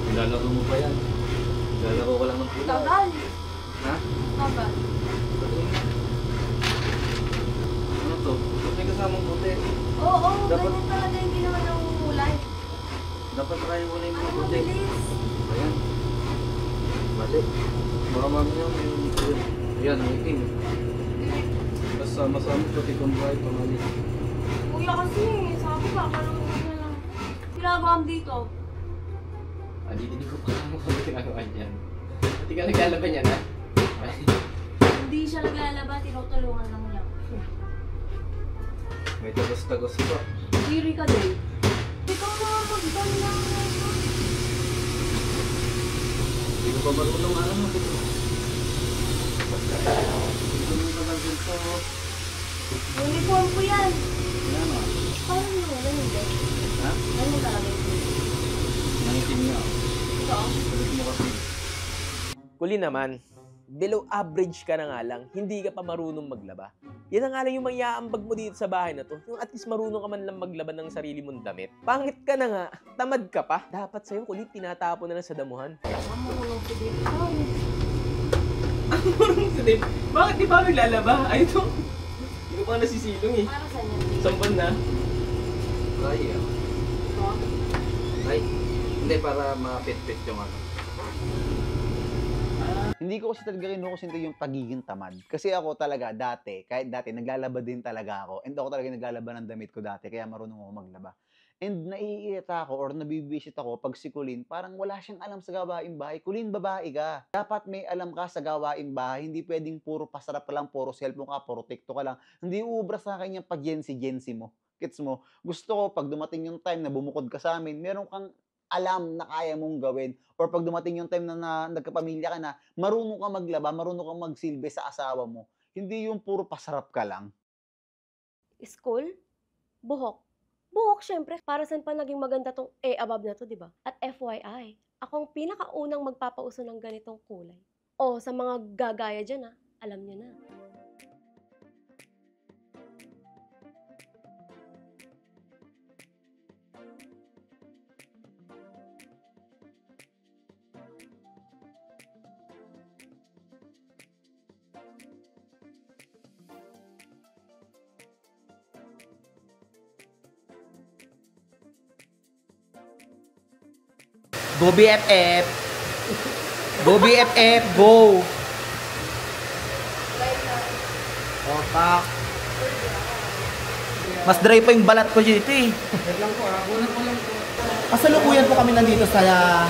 S13: Nilalaro mo pa yan. Nilalaro ko lang ng pula.
S8: Tagal!
S13: Ha?
S8: Tagal.
S13: Ano to? Ba't may kasamang puti?
S8: Oo,
S13: Dapat-
S8: ganyan talaga yung ginawa ng kulay.
S13: Dapat try mo na yung mga
S8: Ano,
S13: puti.
S8: mabilis.
S13: Ayan. Mali. Baka mamaya may itim. Ayan, may itim. Basta masama puti kung bright o mali.
S8: Kuya kasi, sabi ka, parang na lang. Ginagawa mo dito.
S9: Hindi ko pa mo kung ginagawa niyan. Hindi ka naglalaban yan, ha?
S8: Hindi siya naglalaba, tinutulungan lang niya.
S13: May tagos-tagos pa.
S8: Diri ka, Dave. Ikaw na magdala lang.
S13: Hindi ko pa marunong ano. Hindi ko nagagawin to.
S8: Uniform ko yan.
S13: Ayan o.
S8: Paano mo wala yung bed?
S13: Ha?
S8: Ano yung talaga yung bed?
S13: Nangitim niya.
S8: Ito.
S13: Salit mo kasi.
S9: Kulin naman, below average ka na nga lang, hindi ka pa marunong maglaba. Yan na nga lang yung maiaambag mo dito sa bahay na to. Yung at least marunong ka man lang maglaban ng sarili mong damit. Pangit ka na nga, tamad ka pa. Dapat sa'yo, Kulin, tinatapon na lang sa damuhan.
S5: Mamulong si Dave.
S9: Marunong si Dave. Bakit di ba naglalaba? Ay, ito. Hindi ko pa nasisilong eh.
S5: Para saan yan?
S9: Sampan na.
S13: Ay, ay. Hindi, para mapit-pit yung ano.
S4: Hindi ko kasi talaga kinukusinta yung pagiging tamad. Kasi ako talaga dati, kahit dati, naglalaba din talaga ako. And ako talaga naglalaba ng damit ko dati, kaya marunong ako maglaba. And naiirita ako or nabibisit ako pag si Kulin, parang wala siyang alam sa gawaing bahay. Kulin, babae ka. Dapat may alam ka sa gawaing bahay. Hindi pwedeng puro pasarap ka lang, puro cellphone ka, puro TikTok ka lang. Hindi uubra sa akin yung pag-Jensi mo. Gets mo? Gusto ko, pag dumating yung time na bumukod ka sa amin, meron kang alam na kaya mong gawin. Or pag dumating yung time na nagkapamilya ka na, marunong ka maglaba, marunong ka magsilbi sa asawa mo. Hindi yung puro pasarap ka lang.
S8: School? Buhok. Buhok, syempre. Para saan pa naging maganda tong above na to, di ba? At FYI, ako ang pinakaunang magpapauso ng ganitong kulay. O, sa mga gagaya dyan, alam nyo na.
S7: Go BFF! Go BFF! Go! Otak! Mas dry pa yung balat ko dito eh. Kasalukuyan po kami nandito sa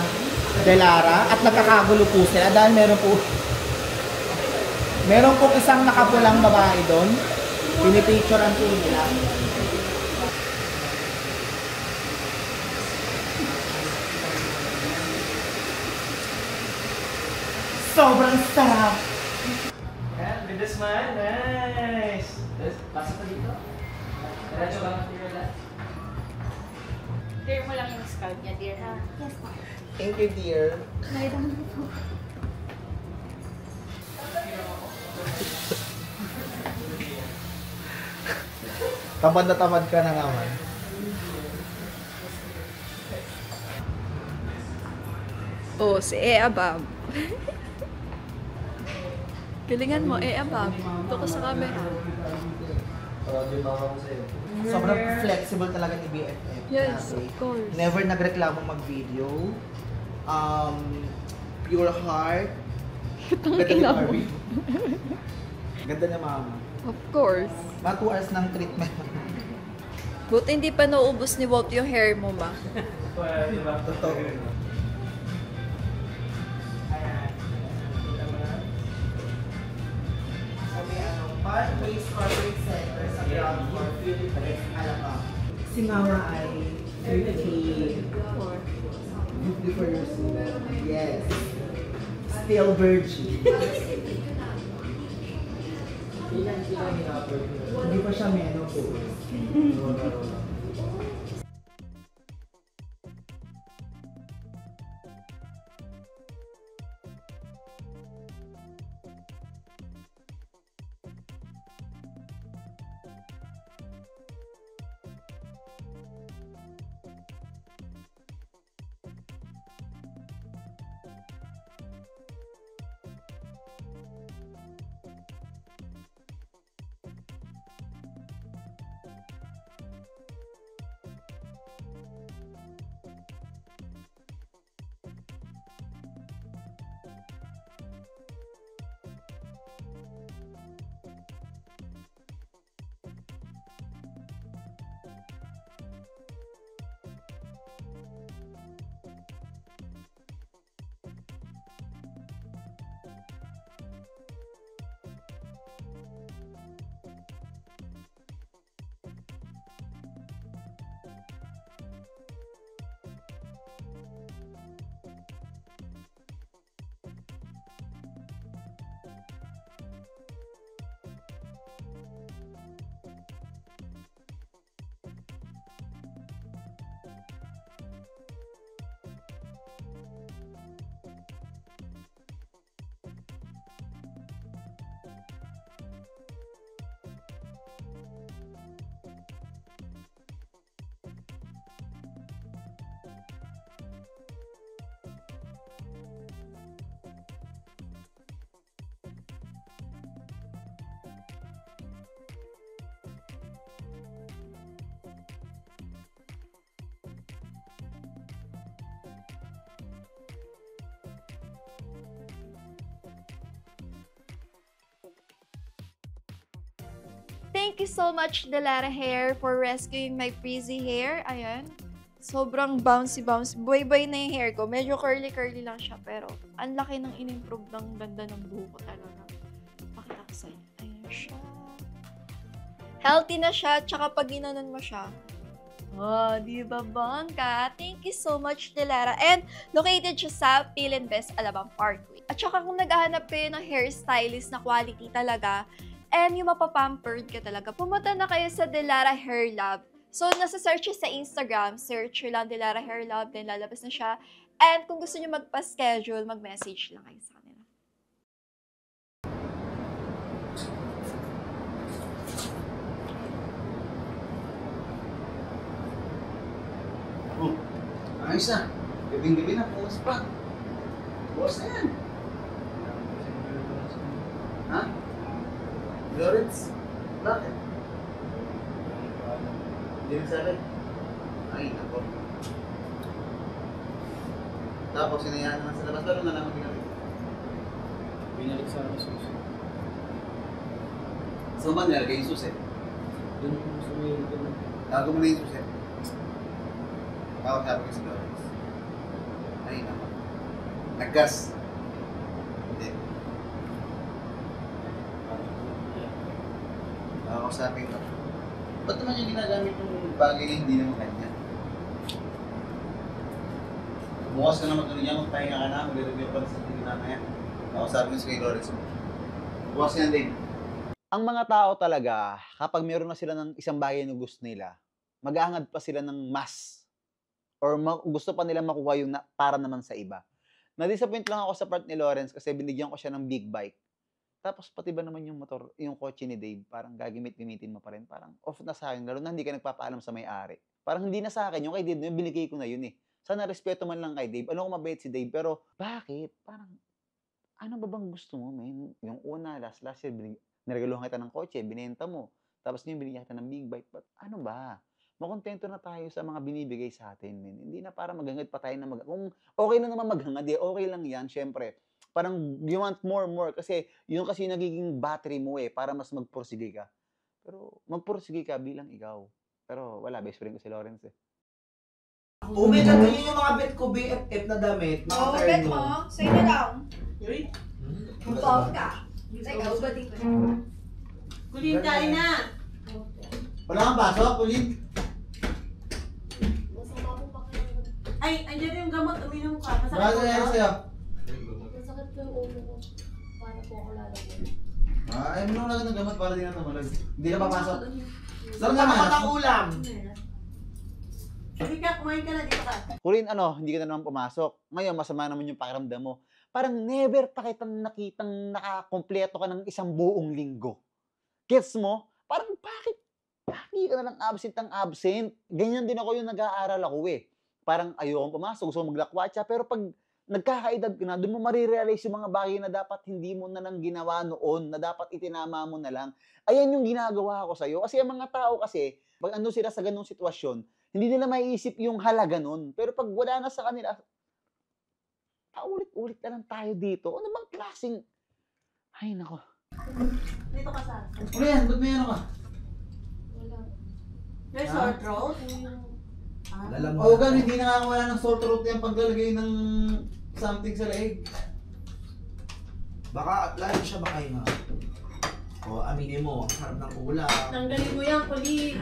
S7: Delara at nagkakagulo po sila dahil meron po isang nakapulang babae doon. Pinipicturean po nila. Sobrang sarap!
S11: Yan, bilis man. Nice! Pasok pa dito. Diretso ka na tira.
S12: Clear mo lang yung scalp niya, dear, ha?
S8: Yes, ma'am.
S1: Thank you, dear. Tamad na tamad ka na naman.
S2: Oh, si Abab. Galingan mo, Abab. Ito ko sa camera.
S1: Sobrang flexible talaga ni BFF.
S2: Yes,
S1: Kasi
S2: of course.
S1: never nagreklamo mag-video. Pure heart. Ganda ni
S2: ina mo.
S1: Barbie. Ganda ni mama.
S2: Of course.
S1: Mga 2 hours ng treatment.
S2: Buti hindi pa naubos ni Walt yung hair mo, ma.
S1: Totoo. Face Corporate Center sa ground floor, Philippines, Alabang. Si Mama ay 54 years old. Yes. Still virgin. Hindi pa siya menopause.
S2: Thank you.
S3: thank you so much, Delara Hair, for rescuing my frizzy hair. Ayan. Sobrang bouncy-bouncy. Boy-boy na yung hair ko. Medyo curly-curly lang siya, pero ang laki ng in-improve ng ganda ng buhok ko talaga. Pakita ko sa'yo. Ayan siya. Healthy na siya, tsaka pag ginanon mo siya. Oh, di ba bongga? Thank you so much, Delara. And located siya sa Philinvest Alabang Parkway. At saka kung naghahanap kayo ng hairstylist na quality talaga, and yung mapapampered ka talaga, pumunta na kayo sa Delara Hair Lab. So, nasa-search sa Instagram, search lang Delara Hair Lab, then lalabas na siya. And kung gusto nyo magpa-schedule, mag-message lang kayo sa kanila.
S4: Oh, ayos na. Gabing-gabi na, bukas pa. Bukas na yan. Ha? Lawrence? Bakit? Hindi nagsabi? Ay, nako. Tapos, sinayaan naman sa labas. Pero nalaman ginagawa.
S13: Binalik sa akin susi.
S4: So, ba nilagay yung susi?
S13: Doon yung sumayin ko na.
S4: Tago mo na yung susi. Tawag sabi ko si Lawrence. Ay, nako. Naggas. Hindi. Sabi ko, ba't naman yung ginagamit yung bagay na hindi naman kanya? Bukas ka naman tuloy niya, magpahinga ka na, mag-review pa sa TV mamaya. Sabi ko si Lawrence, bukas yan din. Ang mga tao talaga, kapag meron na sila ng isang bagay na gusto nila, mag-aangad pa sila ng mas. Or gusto pa nila makuha yung para naman sa iba. Na-disappoint lang ako sa part ni Lawrence kasi binigyan ko siya ng big bike. Tapos pati ba naman yung motor, yung kotse ni Dave, parang gagimit-gimitin mo pa rin. Parang off na sa akin, lalo na hindi ka nagpapaalam sa may-ari. Parang hindi na sa akin, yung kay Dave, yung binigay ko na yun eh. Sana respeto man lang kay Dave. Ano ko mabait si Dave, pero bakit? Parang, ano ba bang gusto mo, men? Yung una, last year, niregaluhan kita ng kotse, binenta mo. Tapos yung binigyan kita ng big bike. But ano ba? Makontento na tayo sa mga binibigay sa atin, men. Hindi na para maghangad pa tayo na kung okay na naman maghangad, okay lang yan, syempre. Parang you want more kasi yun kasi nagiging battery mo eh para mas magpursige ka. Pero magpursige ka bilang ikaw. Pero wala, best friend ko si Lawrence eh.
S1: Umi, ganyan yung mga bet ko, BFF na damit. Mga
S3: Oo, bet mo. Sa'yo na lang. Bongga. Teka, ubatin ko.
S5: Kulin, kain na!
S4: Wala kang pasok, Kulin?
S5: Ay, andyan yung gamot, uminom ka.
S4: Bakit nangyari sa'yo?
S8: Masakit po yung ulo ko. Paano po ako lalagyan?
S4: Ay, mo lang ng gamot para di na tumulag. Hindi ka papasok.
S1: Saan ka naman ang ulam?
S5: Hindi ka, kumain ka na, dito ka.
S4: Kulin, hindi ka na naman pumasok. Ngayon, masama naman yung pakiramdam mo. Parang never pa kitang nakitang nakakompleto ka ng isang buong linggo. Gets mo? Parang bakit? Bakit ka na lang absent ang absent? Ganyan din ako yung nag-aaral ako eh. Parang ayokong pumasok, gusto kong maglakwatsa, pero pag nagkakaedad ka na, doon mo marirealize yung mga bagay na dapat hindi mo na lang ginawa noon, na dapat itinama mo na lang. Ayan yung ginagawa ko sa'yo. Kasi ang mga tao kasi, pag ando sila sa ganung sitwasyon, hindi nila maiisip yung halaga nun. Pero pag wala na sa kanila, paulit-ulit na lang tayo dito. Ano bang klaseng... Ay, nako.
S5: Dito ka sa...
S4: Ano yan? Ba't may ano ka?
S8: Wala.
S5: May sore throat?
S4: Oo, gan, hindi nakakawala ng sore throat yung paglalagay ng something sa leeg.
S1: Baka, lalo siya baka yun. O, aminin mo, ang sarap ng ulam.
S5: Tanggalin mo yan, Kulin.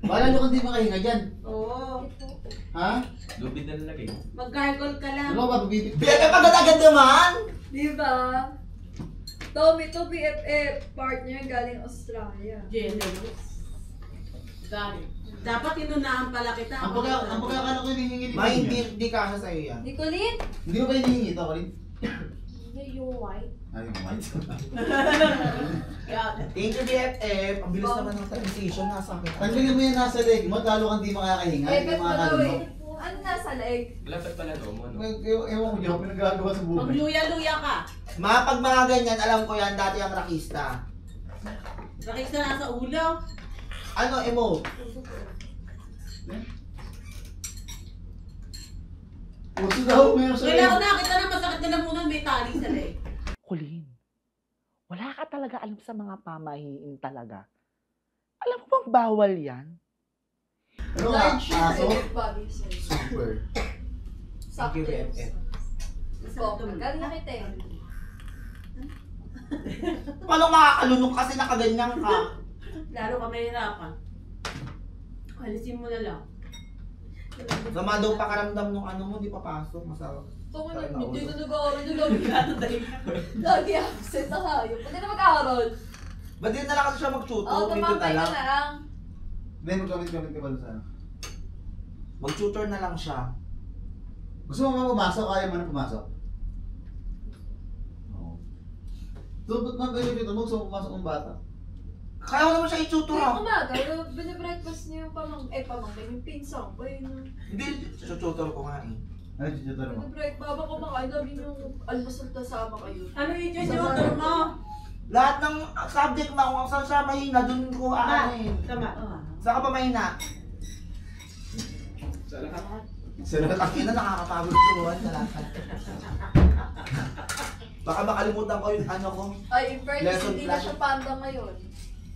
S4: Bala nyo kung di makahinga dyan.
S5: Oo.
S4: Ha?
S11: Lubid na lalagay.
S5: Mag-gargle ka lang.
S4: Ano ba, pabibit?
S1: BFF agad-agad naman!
S3: Diba? Tommy to BFF. Partner galing Australia.
S5: Generous. Dapat inunahan pala kita.
S4: Ang pagkakala ko hinihingi ni
S1: Ma, hindi kasa sa'yo yan.
S3: Nicolene?
S4: Hindi mo ba hinihingi ito, Colin?
S8: Hindi, yung white.
S4: Ay, yung white.
S1: Thank you, BFF. Ang bilis naman ng transition nasa akin.
S4: Tanggalin mo yan nasa leg mo, lalo kang di makakahinga.
S3: Eh,
S4: Hindi
S3: ba't
S4: makakalunok.
S3: ano nasa leg?
S11: Lapit pala daw mo, no?
S4: Ewan ko dyan, pinagagawa sa buhay.
S5: Magluya-luya ka.
S1: Ma, pag mga ganyan, alam ko yan, dati ang rakista.
S5: Rakista na sa ulo.
S1: Ano, emo?
S4: Puso daw, meron sa
S5: Kailangan na, kita na masakit na lamunan, may tali sa leg.
S7: Colleen, wala ka talaga alam sa mga pamahiin talaga. Alam mo bang bawal yan?
S4: Ano nga? Aso?
S2: bagay sa'yo.
S4: Super.
S2: Sakto
S1: Thank you,
S2: yung
S1: BFF.
S2: Galing na kita eh.
S1: Paano makakalunok kasi nakaganyan ka?
S12: Lalo ka mahirapan. Alisin mo na lang.
S1: Sama daw pakaramdam nung ano mo, di papasok. Masarap.
S2: Tungo na, hindi na nag-aaral yung lagi absent na kayo. Pwede na mag-aaral.
S1: Ba't din na lang kasi siya mag-tutor?
S2: Oo, tumambay ka na lang.
S4: Hindi, mag-comment ka ba sa ano?
S1: Mag-tutor na lang siya.
S4: Gusto mo nga pumasok? Kaya mo na pumasok? Oo. So, ba't nga kayo dito? Gusto mo pumasok ng bata?
S1: Kaya ko naman siya i-tutor ah.
S2: Umaga, binibreakfast niyo yung pamangkin, yung pinsang ko yun.
S1: Hindi, tutor ko nga eh.
S4: Ano yung tutor mo?
S2: Binibreak, baba kumakain namin yung almusal kasama kayo.
S12: Ano yung tutor mo?
S1: Lahat ng subject na kung saan siya mahina, dun ko aanin.
S12: Tama.
S1: Saan ka ba mahina?
S13: Sa lahat.
S1: Sa lahat. Ang ina, nakakapagod turuan sa lahat. Baka makalimutan ko yung ano ko.
S2: Ay, in fairness,
S1: Lesson
S2: hindi na
S1: plan.
S2: siya panda ngayon.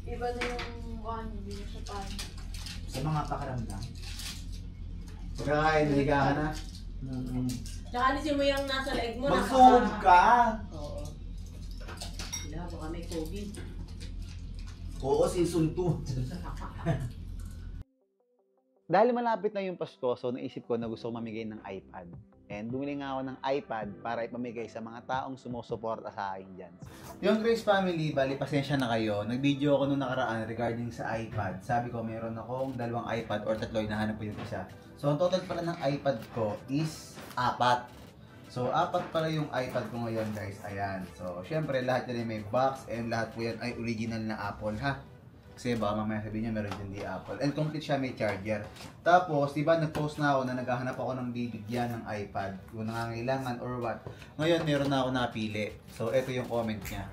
S2: Iba na yung hindi na siya panda.
S1: Sa mga pakaramdam.
S4: Pagkakain, naliga ka na?
S12: Tsaka alisin mo yung nasa leeg mo.
S1: Mag-zoom ka!
S12: Oo. Wala, baka may COVID.
S1: Oo, season 2.
S4: Dahil malapit na yung Pasko, so naisip ko na gusto ko mamigay ng iPad. And bumili nga ako ng iPad para ipamigay sa mga taong sumusuporta sa akin dyan. Yung Grace Family, bali pasensya na kayo. Nag-video ako nung nakaraan regarding sa iPad. Sabi ko meron akong 2 iPad or 3, hinahanap ko yung isa. So ang total pala ng iPad ko is 4. So 4 pala yung iPad ko ngayon guys. Ayan. So syempre lahat yan may box and lahat po yan ay original na Apple ha. Kasi baka mamaya sabihin niya meron din di Apple. And complete siya, may charger. Tapos, di ba nag-post na ako na naghahanap ako ng bibigyan ng iPad. Kung nangangailangan or what. Ngayon, meron na ako napili. So, ito yung comment niya.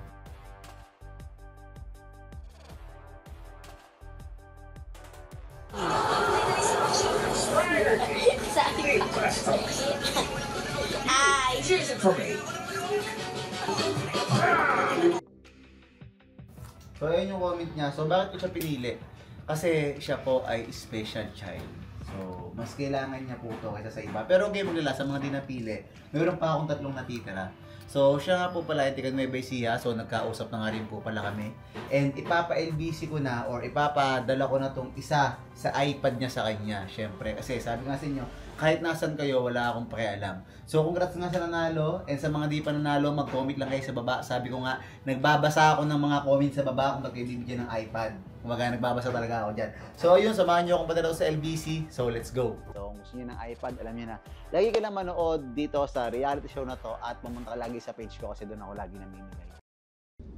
S4: So, ayun yung comment niya. So, bakit ko siya pinili? Kasi siya po ay special child. So, mas kailangan niya po ito kaysa sa iba. Pero okay, maglala sa mga di napili. Meron pa akong 3 natitira. So, siya nga po pala, hindi ka Nueva Ecija. So, nagkausap na nga rin po pala kami. And ipapa-LBC ko na or ipapadala ko na tong isa sa iPad niya sa kanya. Syempre, kasi sabi nga sa inyo, kahit nasan kayo, wala akong pakialam. So, congrats nga sa nanalo. And sa mga di pa nanalo, mag-comment lang kayo sa baba. Sabi ko nga, nagbabasa ako ng mga comments sa baba kung ba't kayo bibigyan ng iPad. Kumaga, nagbabasa talaga ako dyan. So, yun, samahan nyo akong padala sa LBC. So, let's go. So, kung gusto nyo ng iPad, alam nyo na. Lagi ka lang manood dito sa reality show na to at pumunta ka lagi sa page ko kasi doon ako lagi namimigay.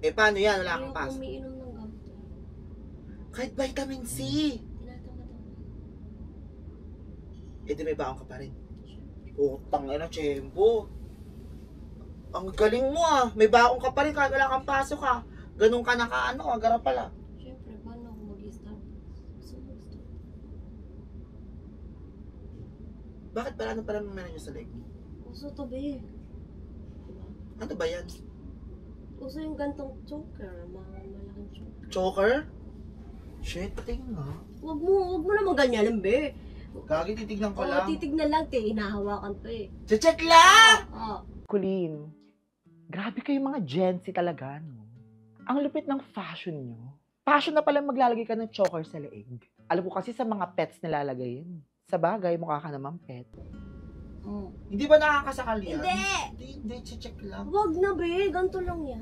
S1: Eh, paano yan? Wala kang
S8: Yung
S1: pass.
S8: umiinom ng gamot.
S1: Kahit vitamin C.
S8: Tinatamad ako.
S1: Eh, di may baon ka pa rin. Utang ina, Chembo. Ang galing mo ah. May baon ka pa rin kahit wala kang pasok ah. Ganun ka nakaano, agara pala.
S8: Siyempre, paano ako mag-start? Gusto.
S1: Bakit pala ano pala meron nyo sa leg mo?
S8: Uso to, be. Diba?
S1: Ano ba yan?
S8: Uso yung gantong choker. Malaking choker.
S1: Choker? Shit, patingin nga.
S8: Wag mo naman ganyan, be.
S1: Kagi, titignan ko
S8: Oo,
S1: lang.
S8: titignan lang, te. Hinahawakan to eh.
S1: Check lang!
S8: Oo.
S7: Colleen, grabe kayo mga Gen Z talaga, no? Ang lupit ng fashion nyo. Fashion na pala maglalagay ka ng choker sa leeg. Alam ko kasi sa mga pets nilalagay yun. Sa bagay, mukha ka naman pet.
S1: Hindi ba nakakasakal yan?
S8: Hindi!
S1: Hindi, check lang.
S8: Wag na, be. Ganto lang yan.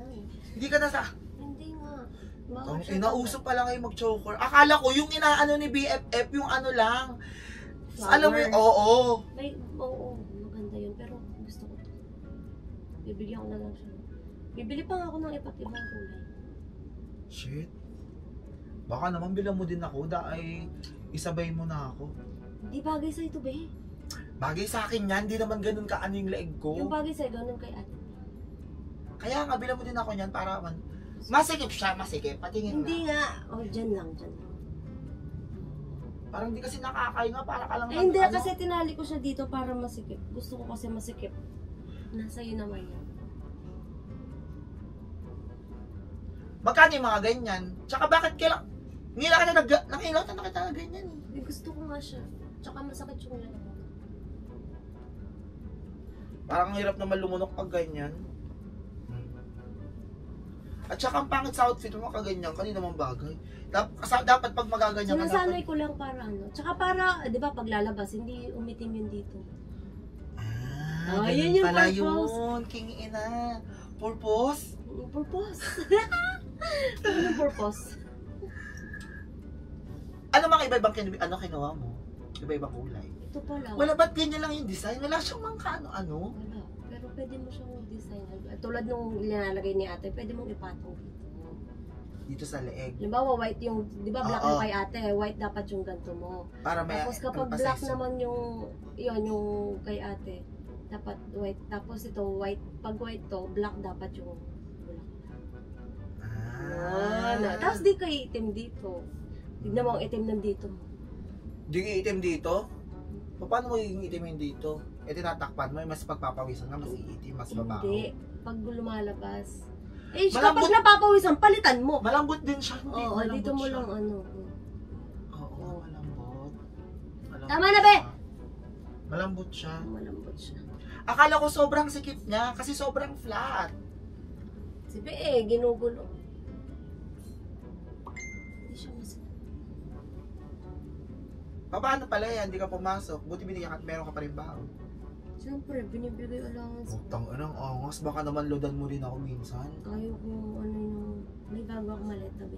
S1: Hindi ka nasa...
S8: Hindi nga.
S1: Ang inauso pala ngayon mag-choker. Akala ko yung inaano ni BFF, yung ano lang. Alam mo yun, oo.
S8: Oo, maganda yun. Pero gusto ko to. Bibigyan ko na lang siya. Bibili pa nga ako ng iba't ibang kulay.
S1: Shit. Baka naman bilang mo din ako, dahil isabay mo na ako.
S8: Hindi bagay sa'yo ito, be.
S1: Bagay sa akin yan, di naman ganun ka ano yung leeg ko.
S8: Yung bagay sa'yo, ganun kay ate.
S1: Kaya nga, bilang mo din ako yan para masikip siya, masikip. Patingin
S8: Hindi
S1: na.
S8: nga. Oh, dyan lang.
S1: Parang hindi kasi nakakainga, para ka lang
S8: Hindi, kasi tinali ko siya dito para masikip. Gusto ko kasi masikip. Nasa iyo naman yan.
S1: Magkano yung mga ganyan? Tsaka bakit kailang... Ngila ka na nakilata na kita na ganyan.
S8: Gusto ko nga siya. Tsaka masakit yung ulan ako.
S1: Parang ang hirap naman lumunok pag ganyan. At saka ang pangit sa outfit mo kaganyan, kanina naman bagay. Dapat pag magaganyan ka
S8: Sinasanay ko lang para ano. Tsaka para, di ba, paglalabas, hindi umitim yun dito.
S1: Ah,
S8: yun yung
S1: pala
S8: purpose.
S1: yun, king ina. Purpose?
S8: Purpose. Ano yung purpose?
S1: Ano mga iba-ibang kinuha mo? Iba-ibang kulay?
S8: Ito pala.
S1: Wala, ba't ganyan lang yung design? Wala siyang mga ano-ano?
S8: Wala. Pero pwede mo siyang design. Tulad nung linalagay ni ate, pwede mong ipatong dito.
S1: Dito sa leeg.
S8: Halimbawa, white yung, di ba black
S1: Oo.
S8: yung kay ate, white dapat yung ganito mo.
S1: Para may
S8: Tapos kapag
S1: pagpasize
S8: black
S1: mo.
S8: naman yung kay ate, dapat white. Tapos ito, white. Pag white to, black dapat yung black. Tapos di kayo itim dito. Tignan mo ang itim nandito mo.
S1: Di yung itim dito? Paano mo yung itim yung dito? E tinatakpan mo, mas pagpapawisan ka, mas iitim, mas babaho.
S8: Hindi. Pag lumalabas. Eh,
S1: Malambot.
S8: kapag napapawisan, palitan mo.
S1: Malambot din siya. Hindi,
S8: Oo,
S1: malambot
S8: dito mo
S1: siya.
S8: lang ano.
S1: Oo, malambot.
S8: Tama na, be!
S1: Malambot siya.
S8: Malambot siya.
S1: Akala ko sobrang sikip niya kasi sobrang flat.
S8: Si be, ginugulo. Hindi siya masakit.
S1: Paano pala yan? Hindi ka pumasok. Buti binigyan ka at meron ka pa rin baon.
S8: Siyempre, binibigay allowance ko.
S1: Utang anong angas. Baka naman loadan mo rin ako minsan.
S8: Ayaw ko ano yung may bago akong maleta, be.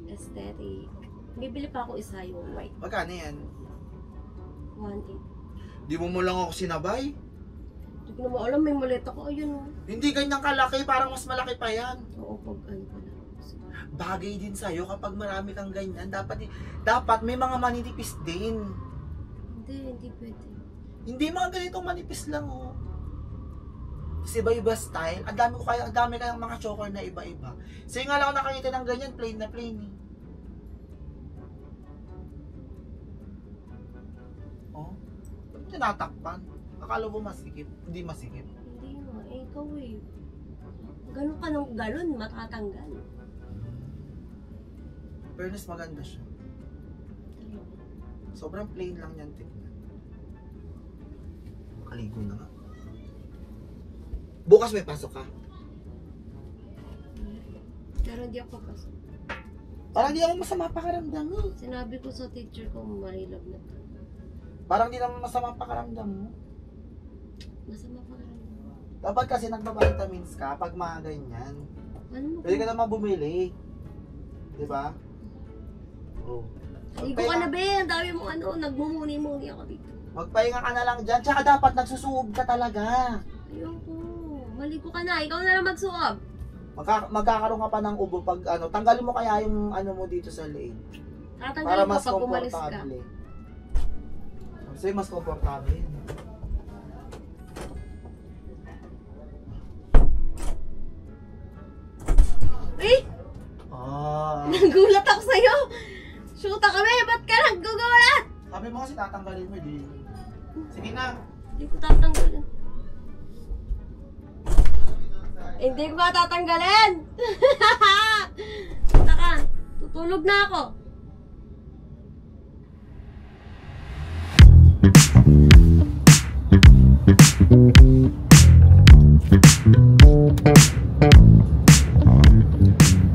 S8: Aesthetic. Bibili pa ako isa yung white.
S1: Magkano yan?
S8: 1.8.
S1: Di mo lang ako sinabay?
S8: Hindi ko naman alam, may maleta ko. Ayun o.
S1: Hindi ganyan kalaki. Parang mas malaki pa yan.
S8: Oo, pag ano pala.
S1: Bagay din sa'yo kapag marami kang ganyan. Dapat may mga maninipis din.
S8: Hindi pwede.
S1: Hindi mga ganitong manipis lang oh. Kasi iba-iba style. Ang dami kayang mga choker na iba-iba. Sa'yo nga lang ako nakakita ng ganyan, plain na plain eh. Oh, ba't tinatakpan? Akala mo masikip? Hindi masikip.
S8: Hindi nga, ikaw eh. Ganun ka ng galon, matatanggal.
S1: Fairness, maganda siya. Sobrang plain lang yan, tignan. Makaligo na nga. Bukas may pasok ka.
S8: Pero hindi ako papasok.
S1: Parang di naman masama pakaramdam mo.
S8: Sinabi ko sa teacher ko, mahilap na to.
S1: Parang di naman masama pakaramdam mo.
S8: Masama pa rin.
S1: Dapat kasi nagbabitamins ka pag mga ganyan.
S8: Ano mo?
S1: Pwede ka naman bumili. Diba? Oh.
S8: Ligo ka na, be. Ang dami mo ano, nagmumuni-muni ako dito.
S1: Magpahinga ka na lang dyan. Tsaka dapat nagsusuob ka talaga.
S8: Ayoko. Maligo ka na. Ikaw na lang magsuob.
S1: Magkakaroon ka pa ng ubo pag ano. Tanggalin mo kaya yung ano mo dito sa leeg. Para
S8: Tatanggalin ko
S1: mas
S8: pag umalis ka.
S1: komportable. Kasi mas komportable.
S8: Eh!
S1: Ah.
S8: Nagulat ako sa'yo. Shoota kami. Ba't ka naggugulat?
S1: Sabi mo kasi tatanggalin mo, di. Sige na.
S8: Hindi ko tatanggalin. Hindi ko tatanggalin. Taka, tutulog na ako.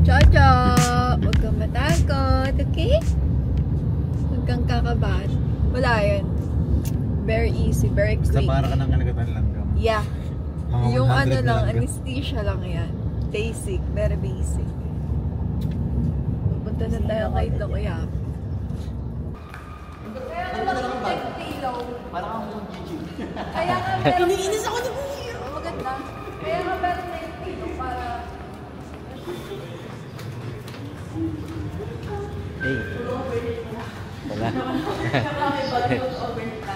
S3: Jojo, huwag kang matakot, okay? Huwag kang kakabahan. Wala yun. Very easy, very
S4: Basta
S3: quick.
S4: para ka ng kanagatan lang ka.
S3: Yeah.
S4: Mga
S3: Yung
S4: 100
S3: ano
S4: na
S3: lang,
S4: ka.
S3: anesthesia lang yan. Basic, very basic. Pupunta na tayo kay Kuya.
S4: Parang ako Gigi.
S3: Kaya nga meron... Iniinis ako ni Kuya. Maganda. Kaya nga meron na yung pillow para...
S4: Hey. Wala.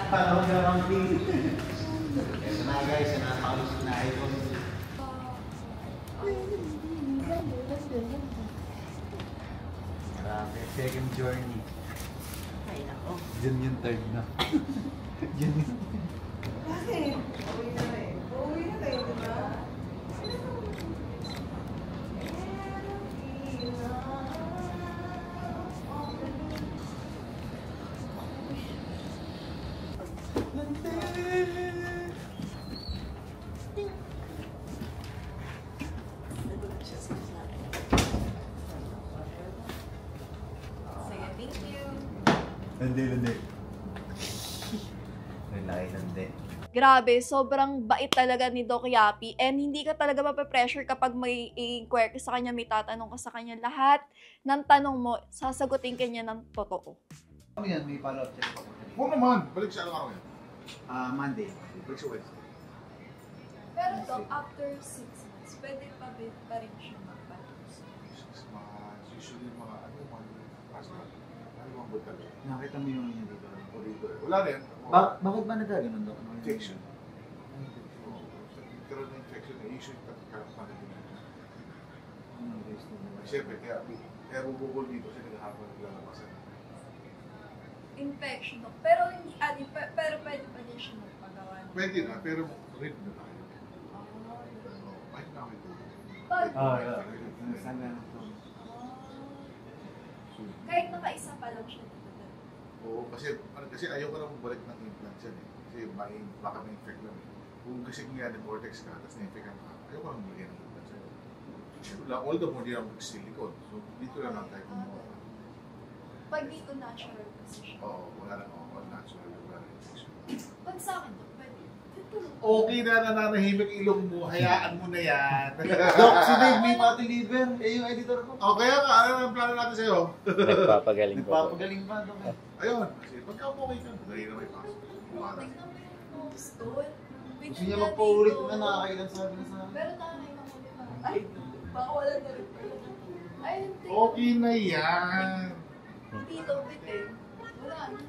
S4: Parang mag-ramping. Ito na guys, nakakalusot na iPhone. Marami. Second journey.
S5: Ay, nako.
S4: Diyan yung third na. Diyan yung...
S5: Bakit? Uwi na rin. Uwi na kayo, di ba?
S3: Sige, thank you.
S4: Landi. May laki landi.
S2: Grabe, sobrang bait talaga ni Doc Yapi and hindi ka talaga mape-pressure kapag may i-inquire ka sa kanya, may tatanong ka sa kanya. Lahat ng tanong mo, sasagutin ka niya ng totoo.
S4: Ano yan? May follow-up check pa.
S14: Oo naman. Balik siya araw yan.
S4: Monday.
S14: Balik siya Wednesday.
S2: Pero Doc, after 6 months, pwede pa rin siya magpalit.
S14: 6 months. Usually mga ano, mga butal.
S4: Nakita mo yung yun dito.
S14: Wala rin.
S4: Bakit ba nagkaganon, Dok?
S14: Infection. Nagkaroon na infection na issue yung pagkakaroon din. Siyempre, kaya bubukol dito kasi naghahapon naglalabasan.
S2: Infection, Doc. Pero hindi, pero pwede pa din siya magpagawa.
S14: Pwede na, pero rin na tayo. Ay, nakit ito.
S2: Kahit nakaisa pa lang siya.
S14: Oo, kasi ayaw ko na magbalik ng implants yan eh. Kasi baka ma-infect lang eh. Kung kasi kung yan, vortex ka, tapos na-infect ka, ayaw ko na magbalik ng implants yan. All the more, di na mag-silicone. So, dito lang lang tayo kumuha.
S2: Pag dito natural kasi siya.
S14: Oo, wala na all natural. Wala na infection.
S2: Pag sa akin, Doc, pwede.
S14: Okay na nananahimik ilong mo, hayaan mo na yan.
S4: Dok, si Dave may fatty liver. Yung editor ko.
S14: O kaya nga, ano ang plano natin sa'yo?
S9: Nagpapagaling po.
S4: Nagpapagaling pa, Dok.
S14: Ayun, kasi pagka okay ka, dahil na may pasok.
S2: Gusto
S4: niya magpaulit na nakakailan sabi na sa akin.
S2: Pero nakakailan ko din na. Ay, baka wala na rin pala. Ay, hindi.
S14: Okay na yan.
S2: Dito, bitin. Wala na.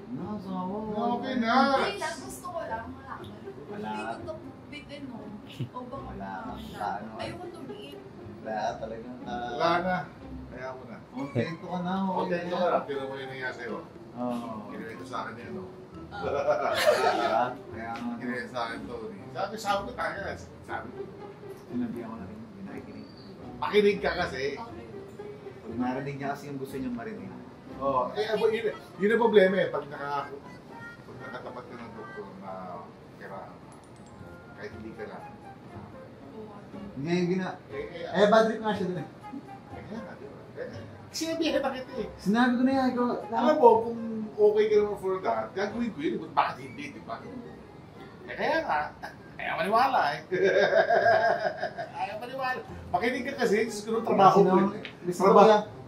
S4: Nasawa mo.
S14: Okay na.
S2: Hindi lang, gusto ko lang malaman.
S4: Wala.
S2: Dito, bitin mo. O baka
S4: Wala.
S2: ayoko tumiin.
S4: Wala talaga.
S14: Wala na. Kaya mo na.
S4: Kontento ka na.
S14: Kontento ka na. Pero mo yung nangyari sa'yo.
S4: Oo.
S14: Kinuwento sa akin yan, no?
S4: Kaya nga.
S14: Kinuwento sa akin to. Sabi ko tayo. Sabi ko.
S4: Sinabihan ko na rin. Pinakikinig.
S14: Makinig ka kasi.
S4: Pag narinig niya kasi yung gusto niyang marinig.
S14: Oo. Yun ang problema eh. Pag nakatapat ka ng doktor na kira, kahit hindi ka lang.
S4: Ngayon bad trip nga siya dun eh.
S14: Sinabihan na kita eh.
S4: Sinabi ko na yan.
S14: Alam mo, kung okay ka naman for that, gagawin ko yun. Bakit hindi, di ba? Kaya nga, kaya maniwala eh. Kaya maniwala. Makinig ka kasi, siguro trabaho ko eh.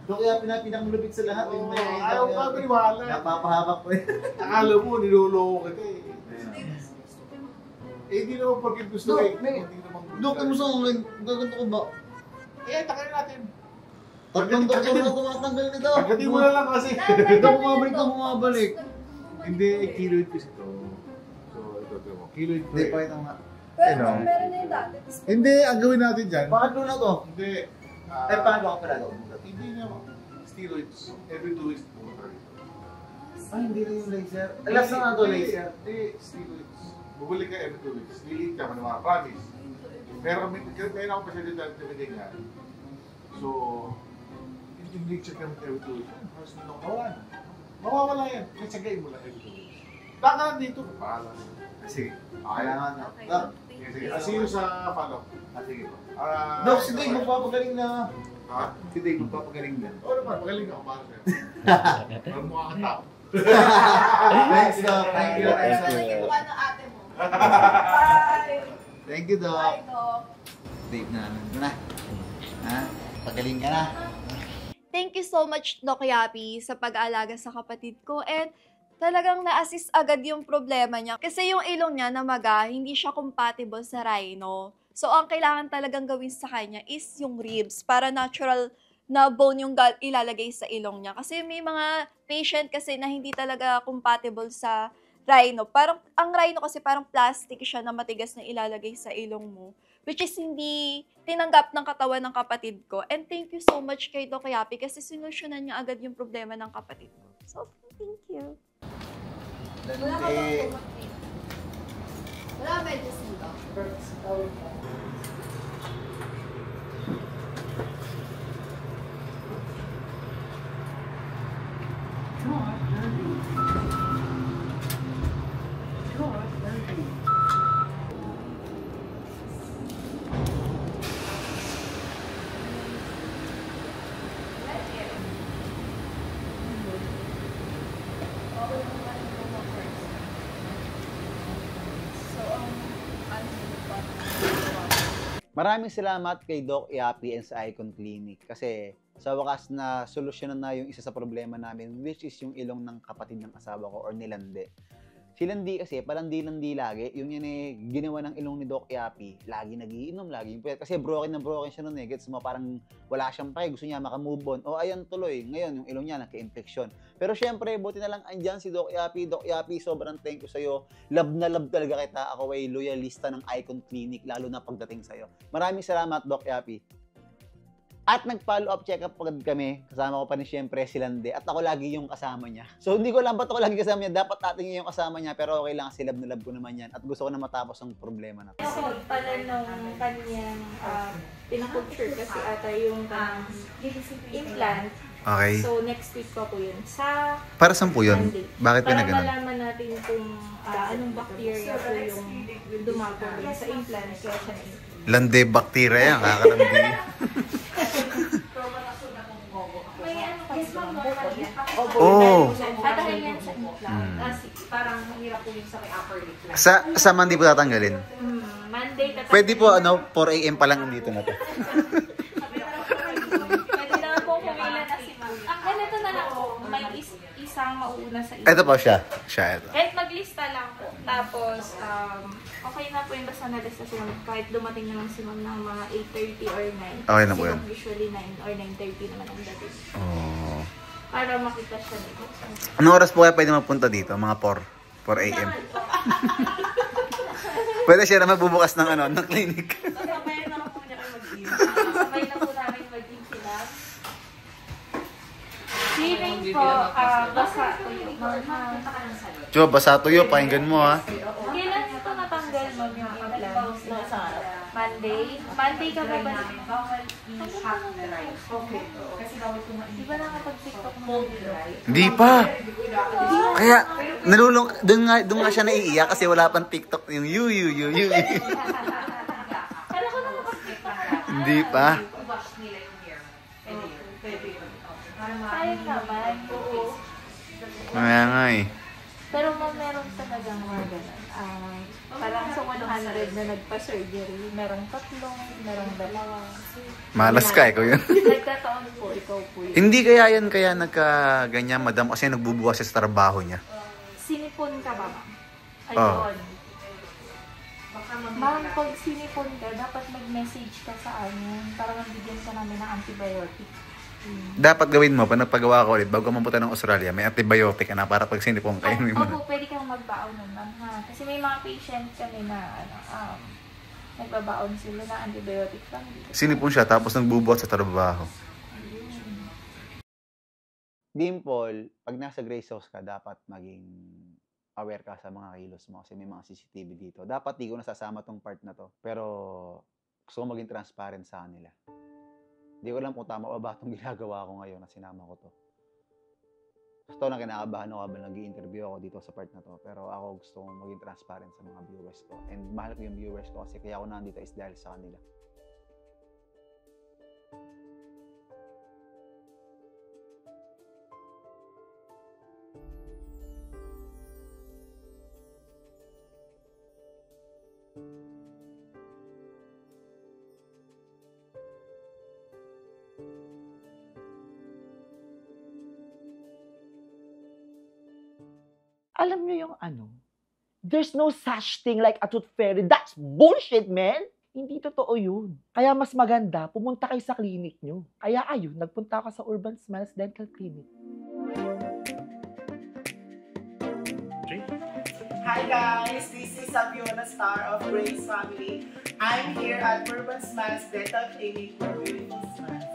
S4: Doon kaya pinakamalupit sa lahat.
S14: Ayaw ka maniwala.
S4: Napapahawak ko eh.
S14: Akala mo, niloloko kita eh. Eh, hindi naman pagkat gusto eh.
S4: Dok, ano sa akin? Gaganto ko ba?
S14: Eh, takalin natin.
S4: Tatlong doktor na tumatanggal nito.
S14: Pagkati mo na lang kasi.
S4: Ito bumabalik na bumabalik.
S14: Hindi, kiloid kasi ito. So, ito mo. Kiloid ko
S4: Hindi,
S14: eh.
S4: pakita nga.
S2: Pero meron na yung dati.
S14: Hindi, ang gawin natin dyan.
S4: Bakit na to?
S14: Hindi.
S4: Eh, paano ako pala?
S14: Hindi naman. Steroids. Every 2 weeks pumunta rin.
S4: Ay, hindi rin yung laser. Alas na nga to, laser.
S14: Hindi, steroids. Bubalik ka every 2 weeks. Lilit ka, maniwala. Promise. Meron ako pa siya dito at tinigyan. So, hindi check naman every 2 weeks. First mo nawala na. Mawawala yan. Nagsagayin mo lang every 2 weeks. Baka dito, bahala.
S4: Sige.
S14: Kailangan na. Sige. See you sa follow.
S4: Sige po.
S14: Dok,
S4: si Dave magpapagaling na.
S14: Ha?
S4: Si Dave magpapagaling na.
S14: Oo naman, magaling ako para sa'yo. Parang mukha kang tao.
S4: Thanks, Doc. Thank you.
S2: Nakikita ka ng ate mo. Bye!
S4: Thank you, Doc.
S2: Bye, Doc.
S4: Dave na naman ko na. Ha? Pagaling ka na.
S2: Thank you so much, Doc Yapi, sa pag-aalaga sa kapatid ko. And talagang na-assist agad yung problema niya. Kasi yung ilong niya na maga, hindi siya compatible sa rhino. So, ang kailangan talagang gawin sa kanya is yung ribs para natural na bone yung ilalagay sa ilong niya. Kasi may mga patient kasi na hindi talaga compatible sa rhino. Parang, ang rhino kasi parang plastic siya na matigas na ilalagay sa ilong mo. Which is hindi tinanggap ng katawan ng kapatid ko. And thank you so much kay Doc Yapi kasi sinusyonan niya agad yung problema ng kapatid ko. So, thank you. Wala ka bang tumatid? Wala medicine ba?
S4: Maraming salamat kay Doc Yapi and sa Icon Clinic kasi sa wakas na solusyonan na yung isa sa problema namin, which is yung ilong ng kapatid ng asawa ko or ni Lande. Si Landi kasi palandi-landi lagi, yung yun ginawa ng ilong ni Doc Yapi, lagi nagiinom, lagi kasi broken na broken siya noon gets mo, parang wala siyang pake, gusto niya maka-move on. O ayan tuloy, ngayon yung ilong niya nagka-infection. Pero syempre, buti na lang andyan si Doc Yapi. Doc Yapi, sobrang thank you sa'yo. Love na love talaga kita. Ako ay loyalista ng Icon Clinic, lalo na pagdating sa'yo. Maraming salamat, Doc Yapi. At nag-follow up check-up pagod kami. Kasama ko pa ni syempre si Lande. At ako lagi yung kasama niya. So hindi ko alam ba't ako lagi kasama niya. Dapat ating yung kasama niya. Pero okay lang kasi love na love ko naman yan. At gusto ko na matapos ang problema na to.
S5: Ako pala nung kanyang pinapicture kasi ata yung implant.
S4: Okay.
S5: So next week pa po yun. Sa
S4: Para saan po yun?
S5: Monday.
S4: Bakit
S5: Para
S4: pinaganon?
S5: malaman natin kung anong bacteria po yung dumapo rin sa implant. Kaya siya
S4: Lande bacteria yan. Kakalandi.
S5: may ano kasi
S4: Oh.
S5: Tatanggal yan sa implant. Kasi parang mahirap po yung sa may upper lip lang.
S4: Sa Monday po tatanggalin?
S5: Monday tatanggalin.
S4: Pwede po 4 AM pa lang dito na to.
S5: Pwede naman po kumila na si ma'am. Ganito na lang po. May isang mauuna sa implant.
S4: Ito po siya. Ito.
S5: Kahit maglista lang po. Tapos, okay na po yung basta nalista si ma'am. Kahit dumating naman si ma'am ng mga 8:30 or 9.
S4: Okay na po
S5: Kasi
S4: yun.
S5: usually 9 or 9:30 naman ang dating.
S4: Oh.
S5: Para makita siya dito.
S4: Anong oras po kaya pwede mapunta dito? Mga 4 AM. Pwede siya na magbubukas ng ng clinic.
S5: Sasabayan na lang po niya kayo mag-gym. Sabay na po namin mag-gym sila. Healing po, basa tuyo.
S4: Diyo, basa tuyo. Pakinggan mo ha.
S5: Kailan ito natanggal mo yung implant? Monday? Monday ka ba ba? Okay. Di ba nakapag-tiktok mo?
S4: Hindi pa. Kaya, doon nga siya naiiyak kasi wala pang TikTok yung you.
S5: Kala ko nakapag-tiktok ka.
S4: Hindi pa.
S5: Kaya naman. Oo.
S4: Kaya nga eh.
S5: Pero meron talagang mga ganun. Parang sa 100 na nagpa-surgery, merong 3, merong 2.
S4: Malas ka, ikaw yun.
S5: Nagkataon po, ikaw po yun.
S4: Hindi kaya yan kaya nagka-ganyan, madam, kasi nagbubukas siya sa trabaho niya.
S5: Sinipon ka ba, ma'am?
S4: Oo.
S5: Ayun. Ma'am, pag sinipon ka, dapat mag-message ka sa amin para mabigyan ka namin ng antibiotic.
S4: Dapat gawin mo, pag nagpagawa ko ulit, bago ka mapunta ng Australia, may antibiotic ka na para pag sinipong kayo.
S5: Opo, pwede kang magbaon nun, ma'am, ha? Kasi may mga patient kami na, nagbabaon sila na antibiotic lang.
S4: Sinipon siya, tapos nagbubuhat sa trabaho. Dimple, pag nasa Grace House ka, dapat maging aware ka sa mga kilos mo kasi may mga CCTV dito. Dapat di ko nasasama tong part na to. Pero gusto ko maging transparent sa kanila. Hindi ko alam kung tama o ba itong ginagawa ko ngayon na sinama ko to. Gusto na kinakabahan ako habang nag-i-interview ako dito sa part na to. Pero ako gusto kong maging transparent sa mga viewers ko. And mahal ko yung viewers ko kasi kaya ako nandito is dahil sa kanila.
S7: Alam niyo yung there's no such thing like a tooth fairy. That's bullshit, man! Hindi totoo yun. Kaya mas maganda, pumunta kayo sa clinic nyo. Kaya ayun, nagpunta ako sa Urban Smiles Dental Clinic.
S15: Hi guys, this is Sabiona Star of Grace Family. I'm here at Urban Smiles Dental Clinic for beautiful smiles.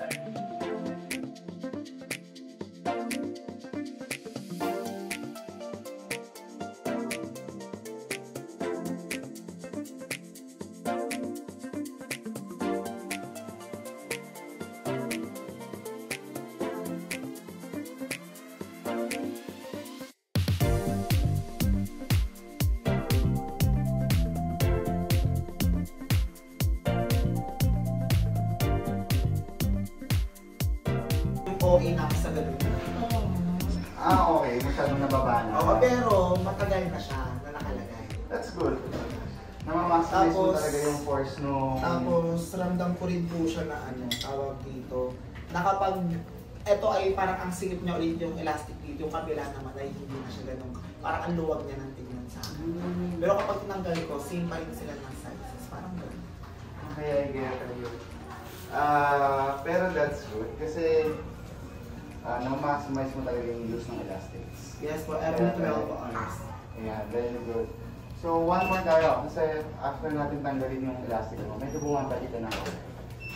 S4: Okay. Masyadong nababa na.
S1: Oo, pero matagal na siya na nakalagay.
S4: That's good. Namamaximize mo
S1: Tapos-
S4: talaga yung force no.
S1: Tapos, ramdam ko rin po siya na tawag dito, na kapag ito ay parang ang silip niya ulit yung elastic dito, yung kabila naman ay hindi na siya ganun. Parang ang luwag niya ng tingnan sa akin. Pero kapag tinanggal ko, same pa rin sila ng sizes. Parang ganun.
S4: Okay, I get it. Pero that's good kasi na-maximize mo talaga yung use ng elastics.
S1: Yes po, every 12 hours.
S4: Yeah, very good. So, one more tayo. Kasi after natin tanggalin yung elastic mo, medyo bumaba dito na ako.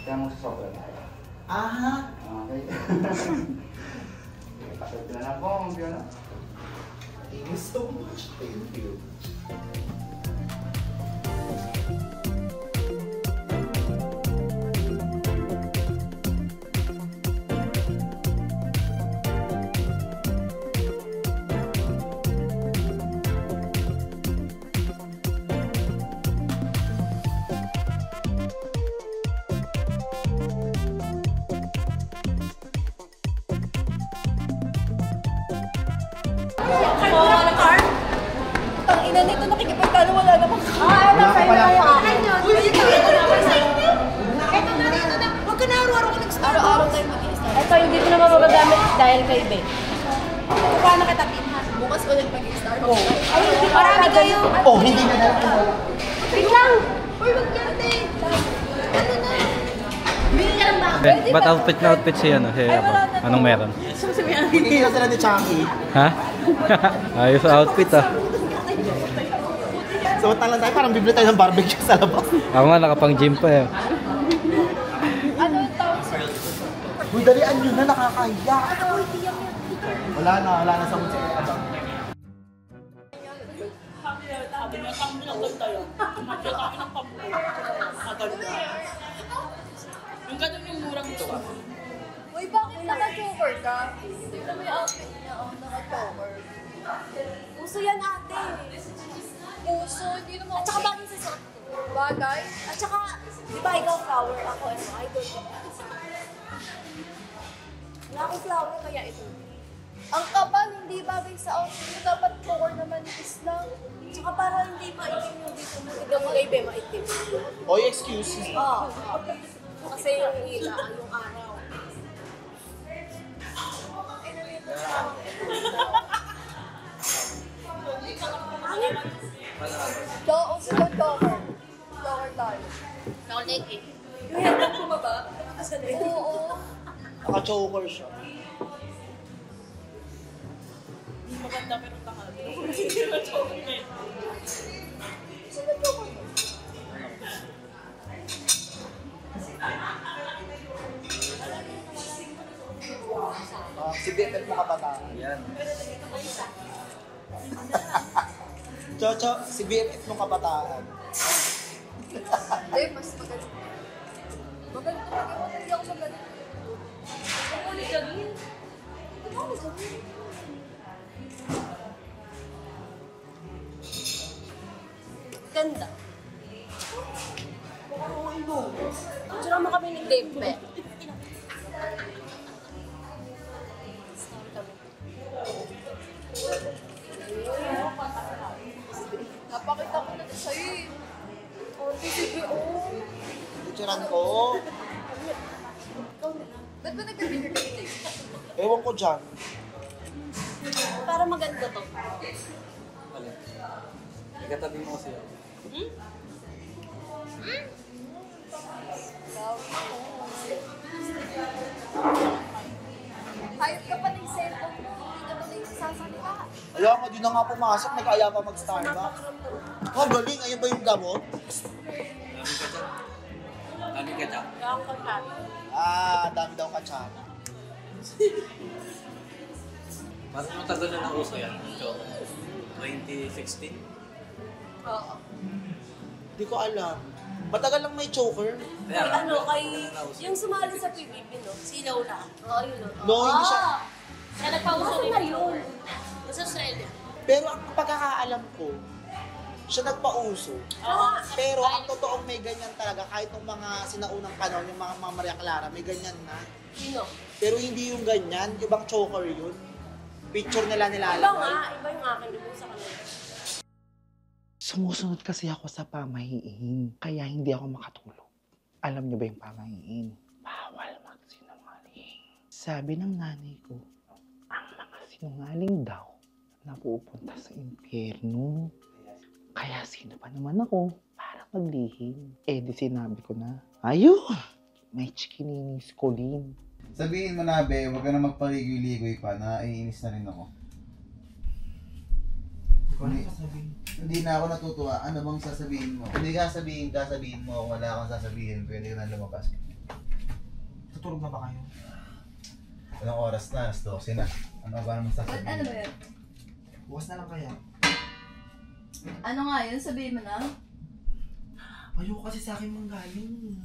S4: Kaya magsasobra tayo.
S1: Aha!
S4: Okay. Pasok na lang po, ang Fiona.
S1: Thank you so much. Thank you.
S3: Ang ina nito nakikipagtalo, wala namang
S10: Wala ka pala. Uy, ito na. Huwag ka na araw-araw ka nag-start.
S3: Araw-araw tayo mag-i-start.
S8: Ito, hindi ko na mapagagamit dahil kay Be.
S3: Paano kita pinha? Bukas ulit mag-i-start.
S8: Ay, hindi marami kayo.
S1: Oh, hindi na natin.
S8: Wait lang.
S3: Uy, mag-gante! Ano na?
S8: Bili ka lang ba?
S13: Ba't outfit na outfit siya, no? Si Apple? Anong meron?
S1: Hindi na sila ni Chunky.
S13: Ha? Ayos sa outfit, ah.
S1: So, lang tayo, parang bibili tayo ng barbecue sa labas.
S13: Ako nga, nakapang gym pa, eh.
S3: Ano yung tawag sa...
S1: Uy, dalian nyo na, nakakahiya. Wala na sa musik.
S12: Sabi niya, kami lang ganda yun. Kami ng pamulong. Maganda. Yung ganun yung murang gusto ko.
S3: Uy, bakit naka-choker ka? Tignan mo yung outfit niya, naka-choker.
S8: Uso yan ate.
S3: Puso, hindi naman
S8: At saka bakit sa sakto?
S3: bagay.
S8: At saka, di ba ikaw flower? Ako idol ko. Wala akong flower kaya ito.
S3: Ang kapal, hindi bagay sa outfit. Dapat choker naman is lang.
S8: Tsaka para hindi maitim yung dito mo. Tignan mo kay Be, maitim.
S1: Oy, excuse me.
S8: Oo. Kasi yung ila, yung araw.
S3: Oo, sila choker. Choker tayo.
S8: Ako na eh.
S3: Yung headlock mo ba? Oo.
S1: Naka-choker siya.
S12: Hindi maganda pero takal. Hindi na chocolate.
S3: Sila choker.
S1: Si Betel mo kabataan. Yan. Chocho, si BFF mo kabataan.
S3: Hindi, mas magaling. Magaling ko pag hindi ako magaling. Ang ulit gawin. Hindi ako gawin.
S8: Ganda. Tsura mo kami ni Dave, Be.
S3: Napakita ko na sa'yo eh. Oh, sige, oh.
S1: Ituran ko.
S3: Ba't ba nag-figure ka dito?
S1: Ewan ko dyan.
S8: Para maganda to.
S13: Ikatabi mo kasi ako.
S3: Hayop ka pa ng cellphone mo. Hindi ka tuloy nagsasalita.
S1: Ayaw nga, di na nga pumasok. Nag-aya pa mag-Starbucks. Oh, galing. Ayun ba yung gamot?
S13: Dami ka dyan.
S1: Dami daw katsana.
S13: Parang matagal na nauso yan. Ito, 2016?
S3: Oo.
S1: Hindi ko alam. Matagal lang may choker.
S8: Yung sumali sa PBB, no? Si Laura. Oo, yun, no?
S1: No, hindi siya.
S8: Siya nagpauso na yun. Sa Australia.
S1: Pero ang pagkakaalam ko, siya nagpauso. Pero ang totoong may ganyan talaga, kahit ng mga sinaunang panahon, yung mga Maria Clara, may ganyan na.
S8: Sino?
S1: Pero hindi yung ganyan, ibang choker yun. picture nila
S8: Iba
S1: nilalagay.
S8: nga, iba yung akin doon sa kanila.
S7: Sumusunod kasi ako sa pamahiin, kaya hindi ako makatulog. Alam niyo ba yung pamahiin? Bawal magsinungaling. Sabi ng nanay ko, ang mga sinungaling daw napupunta sa impyerno. Kaya sino pa naman ako para maglihim? Eh di sinabi ko na, ayun, may chikininis ko din.
S4: Sabihin mo na, be, huwag ka na magpaligoy-ligoy pa, naiinis na rin ako. Hindi na ako natutuwa. Ano bang sasabihin mo? Hindi sasabihin mo. Kung wala akong sasabihin, pwede ka na lumabas.
S1: Tutulog na ba kayo?
S4: Anong oras na? 12 na. Ano ba naman sasabihin?
S2: Ano ba yun?
S1: Bukas na lang kaya.
S2: Ano nga yun? Sabihin mo na?
S1: Ayoko kasi sa akin manggaling.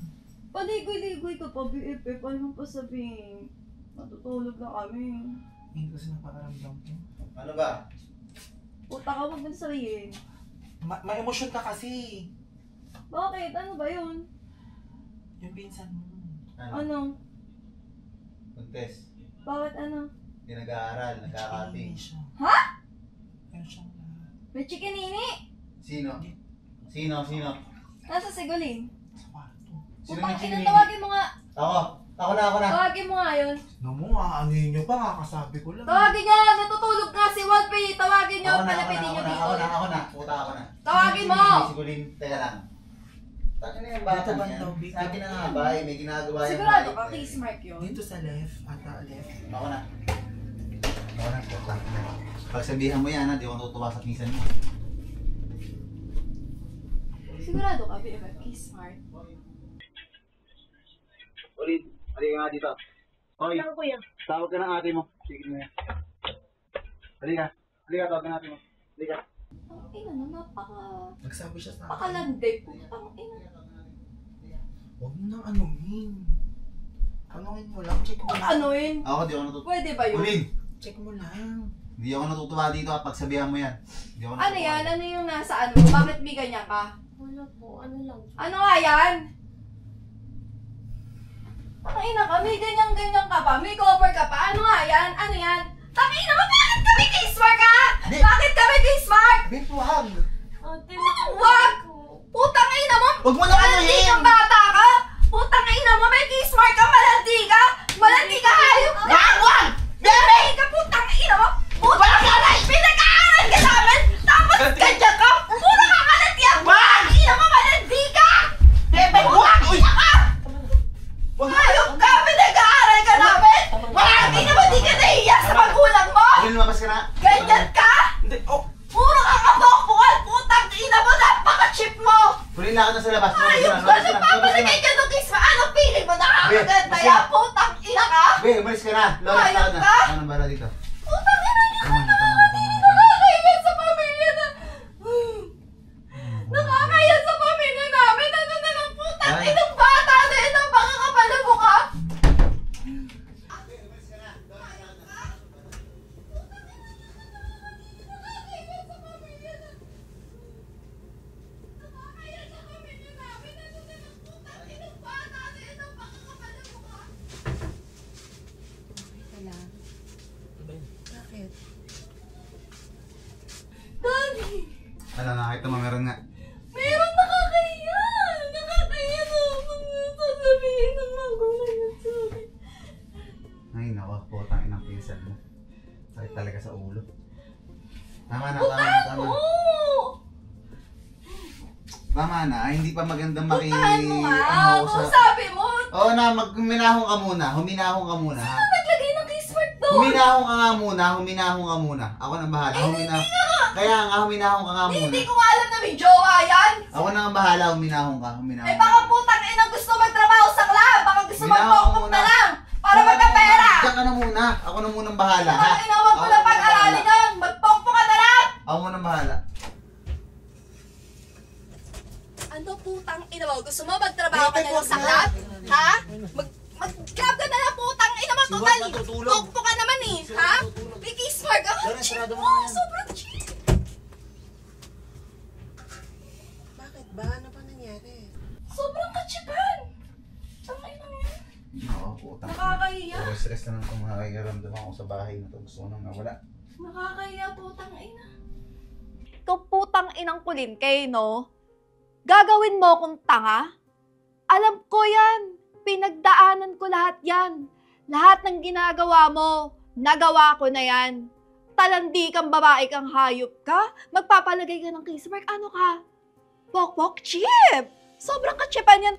S2: Paligoy-ligoy ka pa, BFF. Ano pa sabihin? Matutulog na kami.
S1: Hindi kasi napakaramdam ko.
S4: Ano ba?
S2: Puta ka, huwag mo sabihin.
S1: May emosyon ka kasi.
S2: Bakit? Ano ba yun?
S1: Yung pinsan mo.
S2: Ano?
S4: Contes.
S2: Bakit ano?
S4: Hindi nag-aaral, nagkakating.
S2: Ha?
S1: Meron siyang...
S2: May chikinini?
S4: Sino?
S2: Nasa sigulin.
S4: Sino
S2: Putang
S4: may
S2: ina,
S4: chikinini?
S2: tawagin mo nga.
S4: Ako na.
S2: Tawagin mo nga yun.
S1: No mo, aanuhin nyo pa, kakasabi ko lang.
S2: Tawagin nyo! Natutulog nga si Wolfie! Tawagin nyo! Palapitin nyo dito.
S4: Ako na. Puta ako na.
S2: Tawagin mo!
S4: Sigulin, teka lang. Taka na yung bata niyan. Sabi na nga ba, may ginagawa yung
S2: Sigurado
S4: bait
S2: ka,
S4: na eh.
S2: case mark yun.
S1: Dito sa left, left.
S4: Ako na. Puta. Pagsabihan mo yan, ha, di ako natutuwa sa pinsan mo.
S2: Sigurado ka, BFF, case mark.
S4: Ulit, halika nga dito. Hoy,
S8: Saan kuya?
S4: tawag ka ng ate mo. Sige mo yan. Halika, tawag ka ng ate mo. Halika.
S2: Ang ina na,
S1: Nagsabi siya sa akin.
S2: napakalandig. Ang ina.
S1: Huwag mo nang anuhin. Anuhin mo lang, check mo lang.
S2: Anuhin?
S4: Ako, di ako natutuwa.
S2: Pwede ba yun?
S4: Uling!
S1: Check mo lang.
S4: Hindi ako natutuwa dito kapag sabihan mo yan. Hindi ako natutuwa.
S2: Ano yan? Ano yung nasa ano mo? Bakit may ganyan ka?
S8: Wala po, ano lang.
S2: Ano nga yan? Ang ina ka, may ganyan-ganyan ka pa? May cover ka pa? Ano nga yan? Ano yan? Tangina mo, bakit kami case mark ha? Bakit kami case mark?
S1: Babe, wag!
S8: Ate,
S2: Wag! Putang ina mo!
S1: Huwag mo nang
S2: Malandi
S1: anuhin!
S2: kang bata ka! Putang ina mo, may case mark ka! Malandi ka! Malandi ka, hayop ka! Wag! Bebe ka, putang ina mo! Putang ina! Pinag-aaral ka namin! Tapos ganyan ka! Pura ka kalat yan! Putang ina mo, malandi ka! Bebe, wag! Ina ka! Hayop ka! Pinag-aaral ka namin! Putang ina mo, di ka nahiya sa magulang mo!
S4: Lumabas ka na.
S2: Ganyan ka! Puro ka kabokbukan! Putang ina mo! Napaka-chip mo!
S4: Huli na ako na sa labas.
S2: Ayos ka na papalikin ka nung kiss mo! Anong feeling mo? Nakakaganda yan! Putang ina ka!
S4: Be, umalis ka na. Lumabas
S2: Hayop
S4: na.
S2: ka!
S4: Ano bala dito?
S2: Putang ina yan! Nakakahiya sa pamilya na... Nakakahiya sa pamilya namin! Ano na lang putang inang bata na ito! Baka kapalago ka!
S8: Bakit?
S2: Daddy!
S4: Ano, nakita mo meron nga.
S2: Meron nakakahiya! Nakakahiya na mga sasabihin ng magulang niya sa akin.
S4: Ay, nako, putang inang pinsan mo. Sakit talaga sa ulo. Tama na. Tama na, hindi pa magandang
S2: Putahan mo nga! Kung sabi mo!
S4: Oo na, huminahon ka muna, ha?
S2: Naglagay ng kiss mark doon!
S4: Huminahon ka muna. Ako nang bahala. Kaya nga, huminahon ka nga muna.
S2: Hindi ko nga alam na may jowa yan!
S4: Ako na ang bahala, huminahon ka.
S2: Eh baka putang ina gusto magtrabaho sa club! Baka gusto magpokpok na lang! Para magkapera!
S4: Diyan ka na muna. Ako na munang bahala, ha?
S2: Putang ina, wag mo na pag-aralin yun! Magpokpok ka na lang!
S4: Ako munang bahala.
S2: Ano putang ina mo? Gusto mo magtrabaho ka na lang sa club? Ha? Mag-club ka na lang putang ina mo! Totally! Pokpok ka naman eh! Ha? May kiss mark ako! Cheap mo! Sobrang cheap!
S8: Bakit ba? Ano pa nangyari?
S2: Sobrang kachipan! Ang ina mo
S4: Oo, putang.
S2: Nakakahiya.
S4: Stress na lang itong nakakaramdaman ko sa bahay na ito. Gusto ko nang nawala.
S2: Nakakaya putang ina.
S3: Ikaw putang inang kulin kay, no? Gagawin mo akong tanga? Alam ko yan. Pinagdaanan ko lahat yan. Lahat ng ginagawa mo, nagawa ko na yan. Talandi kang babae kang hayop ka? Magpapalagay ka ng kiss mark? Ano ka? Pok-pok chip! Sobrang kachipan yan.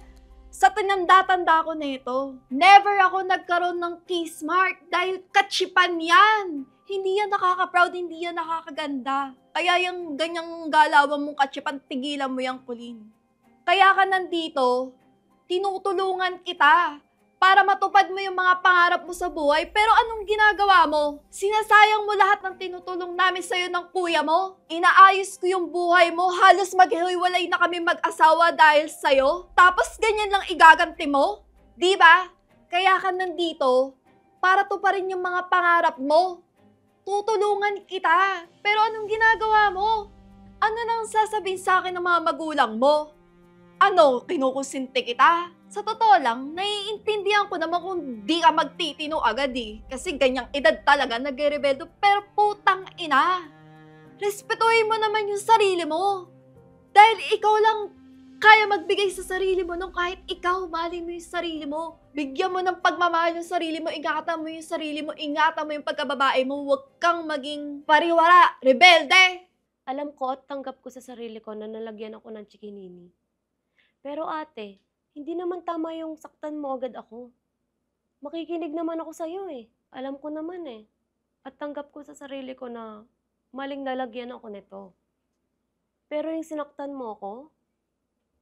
S3: Sa tinanda-tanda ko nito, never ako nagkaroon ng kiss mark dahil kachipan yan. Hindi yan nakaka-proud, hindi yan nakakaganda. Kaya yung ganyang galawan mong kachipan, tigilan mo yung kulin. Kaya ka nandito, tinutulungan kita para matupad mo yung mga pangarap mo sa buhay. Pero anong ginagawa mo? Sinasayang mo lahat ng tinutulong namin sa'yo ng kuya mo. Inaayos ko yung buhay mo. Halos maghiwalay na kami mag-asawa dahil sa'yo. Tapos ganyan lang igaganti mo? Di ba? Kaya ka nandito para tuparin yung mga pangarap mo. Tutulungan kita. Pero anong ginagawa mo? Ano nang sasabihin sa akin ng mga magulang mo? Ano, kinukusinti kita? Sa totoo lang, naiintindihan ko naman kung di ka magtitino agad eh. Kasi ganyang edad talaga nagre-rebeldo. Pero putang ina, respetuhin mo naman yung sarili mo. Dahil ikaw lang kaya magbigay sa sarili mo nung kahit ikaw, mahalin mo yung sarili mo. Bigyan mo ng pagmamahal yung sarili mo, ingatan mo yung sarili mo, ingatan mo yung pagkababae mo, huwag kang maging pariwara, rebelde.
S8: Alam ko at tanggap ko sa sarili ko na nalagyan ako ng chikinini. Pero ate, hindi naman tama yung saktan mo agad ako. Makikinig naman ako sa'yo eh. Alam ko naman eh. At tanggap ko sa sarili ko na maling nalagyan ako nito. Pero yung sinaktan mo ako,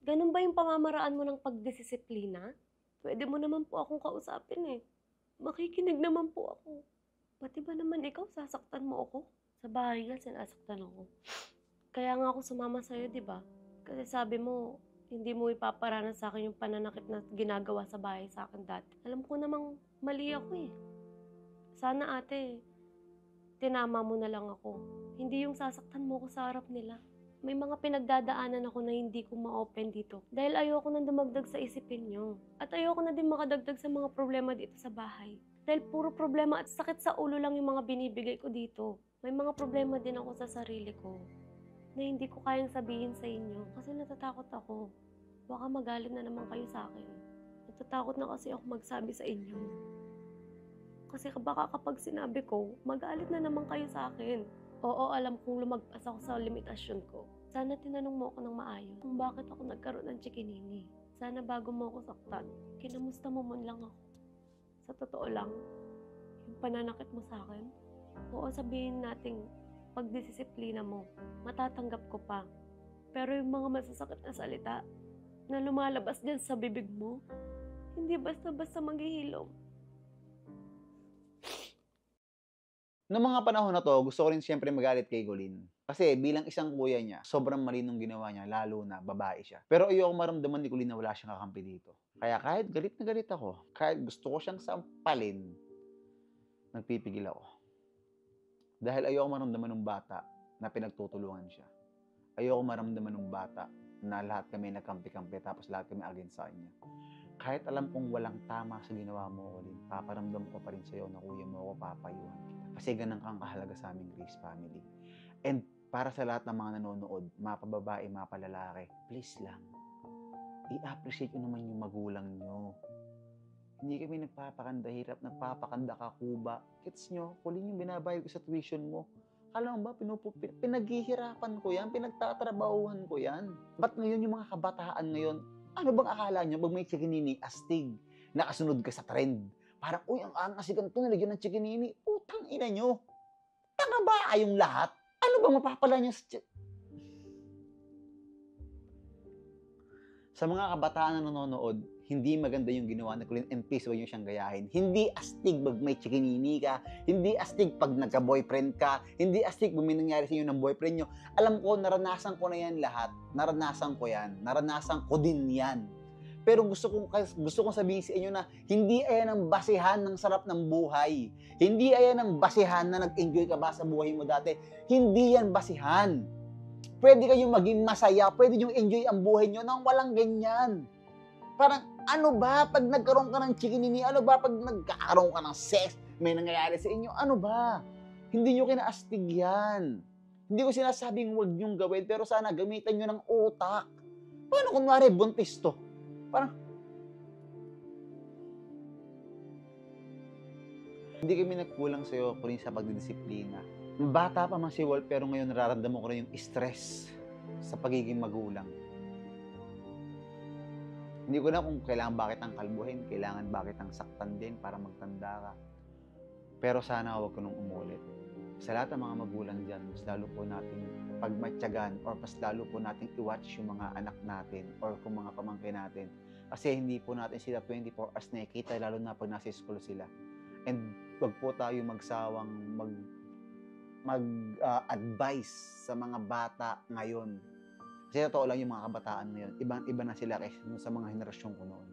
S8: ganun ba yung pamamaraan mo ng pagdisiplina? Pwede mo naman po akong kausapin eh. Makikinig naman po ako. Pati ba naman ikaw sasaktan mo ako? Sa bahay nga sinasaktan ako. Kaya nga ako sumama sa'yo, di ba? Kasi sabi mo, hindi mo ipaparanas sa akin yung pananakit na ginagawa sa bahay sa akin dati. Alam ko namang mali ako eh. Sana ate, tinama mo na lang ako. Hindi yung sasaktan mo ko sa harap nila. May mga pinagdadaanan ako na hindi ko ma-open dito. Dahil ayoko nang dumagdag sa isipin nyo. At ayoko na din makadagdag sa mga problema dito sa bahay. Dahil puro problema at sakit sa ulo lang yung mga binibigay ko dito. May mga problema din ako sa sarili ko na hindi ko kayang sabihin sa inyo kasi natatakot ako. Baka magalit na naman kayo sa akin. Natatakot na kasi ako magsabi sa inyo. Kasi baka kapag sinabi ko, magalit na naman kayo sa akin. Oo, alam kong lumagpas ako sa limitasyon ko. Sana tinanong mo ako ng maayos kung bakit ako nagkaroon ng chikinini. Sana bago mo ako saktan, kinamusta mo man lang ako. Sa totoo lang, yung pananakit mo sa akin, oo sabihin nating pagdisiplina mo, matatanggap ko pa. Pero yung mga masasakit na salita na lumalabas dyan sa bibig mo, hindi basta-basta maghihilom.
S4: Noong mga panahon na to, gusto ko rin siyempre magalit kay Colleen. Kasi bilang isang kuya niya, sobrang mali nung ginawa niya, lalo na babae siya. Pero ayoko maramdaman ni Colleen na wala siyang kakampi dito. Kaya kahit galit na galit ako, kahit gusto ko siyang sampalin, nagpipigil ako. Dahil ayoko maramdaman ng bata na pinagtutulungan siya. Ayoko maramdaman ng bata na lahat kami nagkampi-kampi tapos lahat kami against sa kanya. Kahit alam kong walang tama sa ginawa mo, Colleen, paparamdam ko pa rin sa'yo na kuya mo ako, papayuhan kita. Kasi ganun kang kahalaga sa aming Grace family. And para sa lahat ng mga nanonood, mapababae, mapalalaki, please lang, i-appreciate nyo naman yung magulang nyo. Hindi kami nagpapakanda hirap, nagpapakanda ka kuba. Gets nyo, Colleen yung binabayad ko sa tuition mo. Kala mo ba, pinaghihirapan ko yan, pinagtatrabahuhan ko yan. Ba't ngayon yung mga kabataan ngayon, ano bang akala nyo, pag may chikinini, astig, nakasunod ka sa trend? Parang, uy, ang angas si ganito, nalagyan ng chikinini. Utang ina nyo. Tanga ba kayong lahat? Ano bang mapapala niya sa Sa mga kabataan na nanonood, hindi maganda yung ginawa ni Colleen and please huwag nyo siyang gayahin. Hindi astig pag may chikinini ka, hindi astig pag nagka-boyfriend ka, hindi astig pag may nangyari sa inyo ng boyfriend nyo. Alam ko, naranasan ko na yan lahat. Naranasan ko yan. Naranasan ko din yan. Pero gusto kong sabihin sa inyo na hindi ayan ang basihan ng sarap ng buhay. Hindi ayan ang basihan na nag-enjoy ka ba sa buhay mo dati. Hindi yan basihan. Pwede kayong maging masaya, pwede nyo enjoy ang buhay nyo nang walang ganyan. Parang, ano ba pag nagkaroon ka ng chikinini? Ano ba pag nagkakaroon ka ng sex? May nangyayari sa inyo? Ano ba? Hindi nyo kinaastig yan. Hindi ko sinasabing huwag nyong gawin, pero sana gamitan nyo ng utak. Paano kunwari buntis to? Parang, hindi kami nagkulang sa'yo kunin sa pagdidisiplina. Bata pa man si Wolf, pero ngayon nararamdaman ko na yung stress sa pagiging magulang. Hindi ko na kung kailangan bakit ang kalbuhin, kailangan bakit ang saktan din para magtanda ka. Pero sana huwag ko nung umulit. Sa lahat ng mga magulang dyan, mas lalo po natin pagmatyagan or mas lalo po natin i-watch yung mga anak natin or kung mga pamangkin natin. Kasi hindi po natin sila 24 hours nakikita, lalo na pag nasa school sila. And wag po tayo magsawang mag-advise sa mga bata ngayon. Kasi totoo lang yung mga kabataan ngayon, ibang-iba na sila kaysa sa mga henerasyon ko noon.